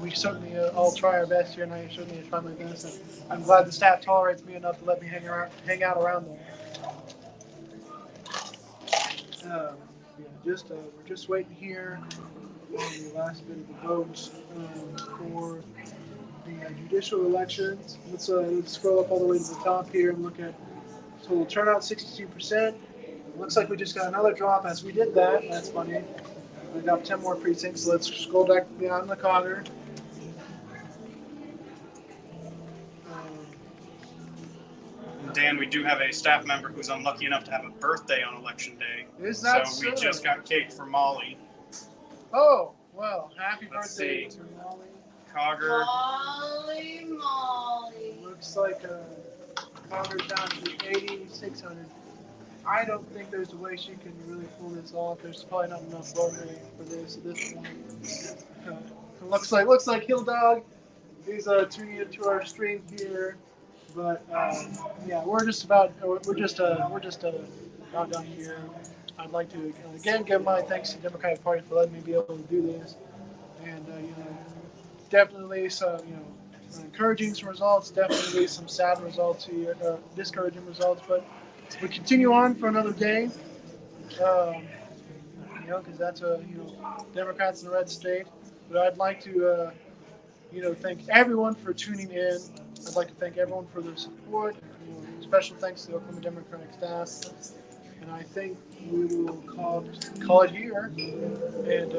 We certainly all try our best here, and I certainly try my best. And I'm glad the staff tolerates me enough to let me hang out around there. We're just waiting here on the last bit of the votes for the judicial elections. Let's scroll up all the way to the top here and look at total turnout, 62%. Looks like we just got another drop as we did that. That's funny. We got 10 more precincts, so let's scroll back beyond the Cogger. Dan, we do have a staff member who's unlucky enough to have a birthday on election day. Is that so? We just got cake for Molly. Oh, well, happy Let's birthday see. to Molly. Cogger. Molly. Looks like Cogger down to 8,600. I don't think there's a way she can really pull this off. There's probably not enough runway for this at this point. Looks like Hill Dog. He's tuning into our stream here. But yeah, we're just about done here. I'd like to again give my thanks to the Democratic Party for letting me be able to do this, and definitely some encouraging some results, definitely some sad results here, discouraging results. But we continue on for another day, because that's Democrats in the red state. But I'd like to thank everyone for tuning in. I'd like to thank everyone for their support. Special thanks to the Oklahoma Democratic staff. And I think we will call it here. And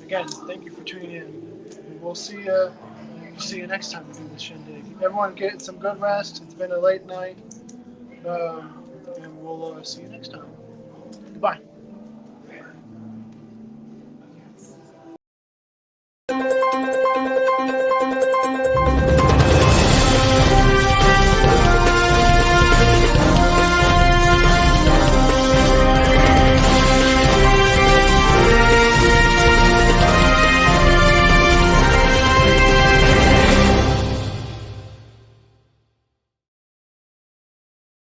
again, thank you for tuning in. And we'll see you next time we do this shindig. Everyone get some good rest. It's been a late night. And we'll see you next time. Goodbye.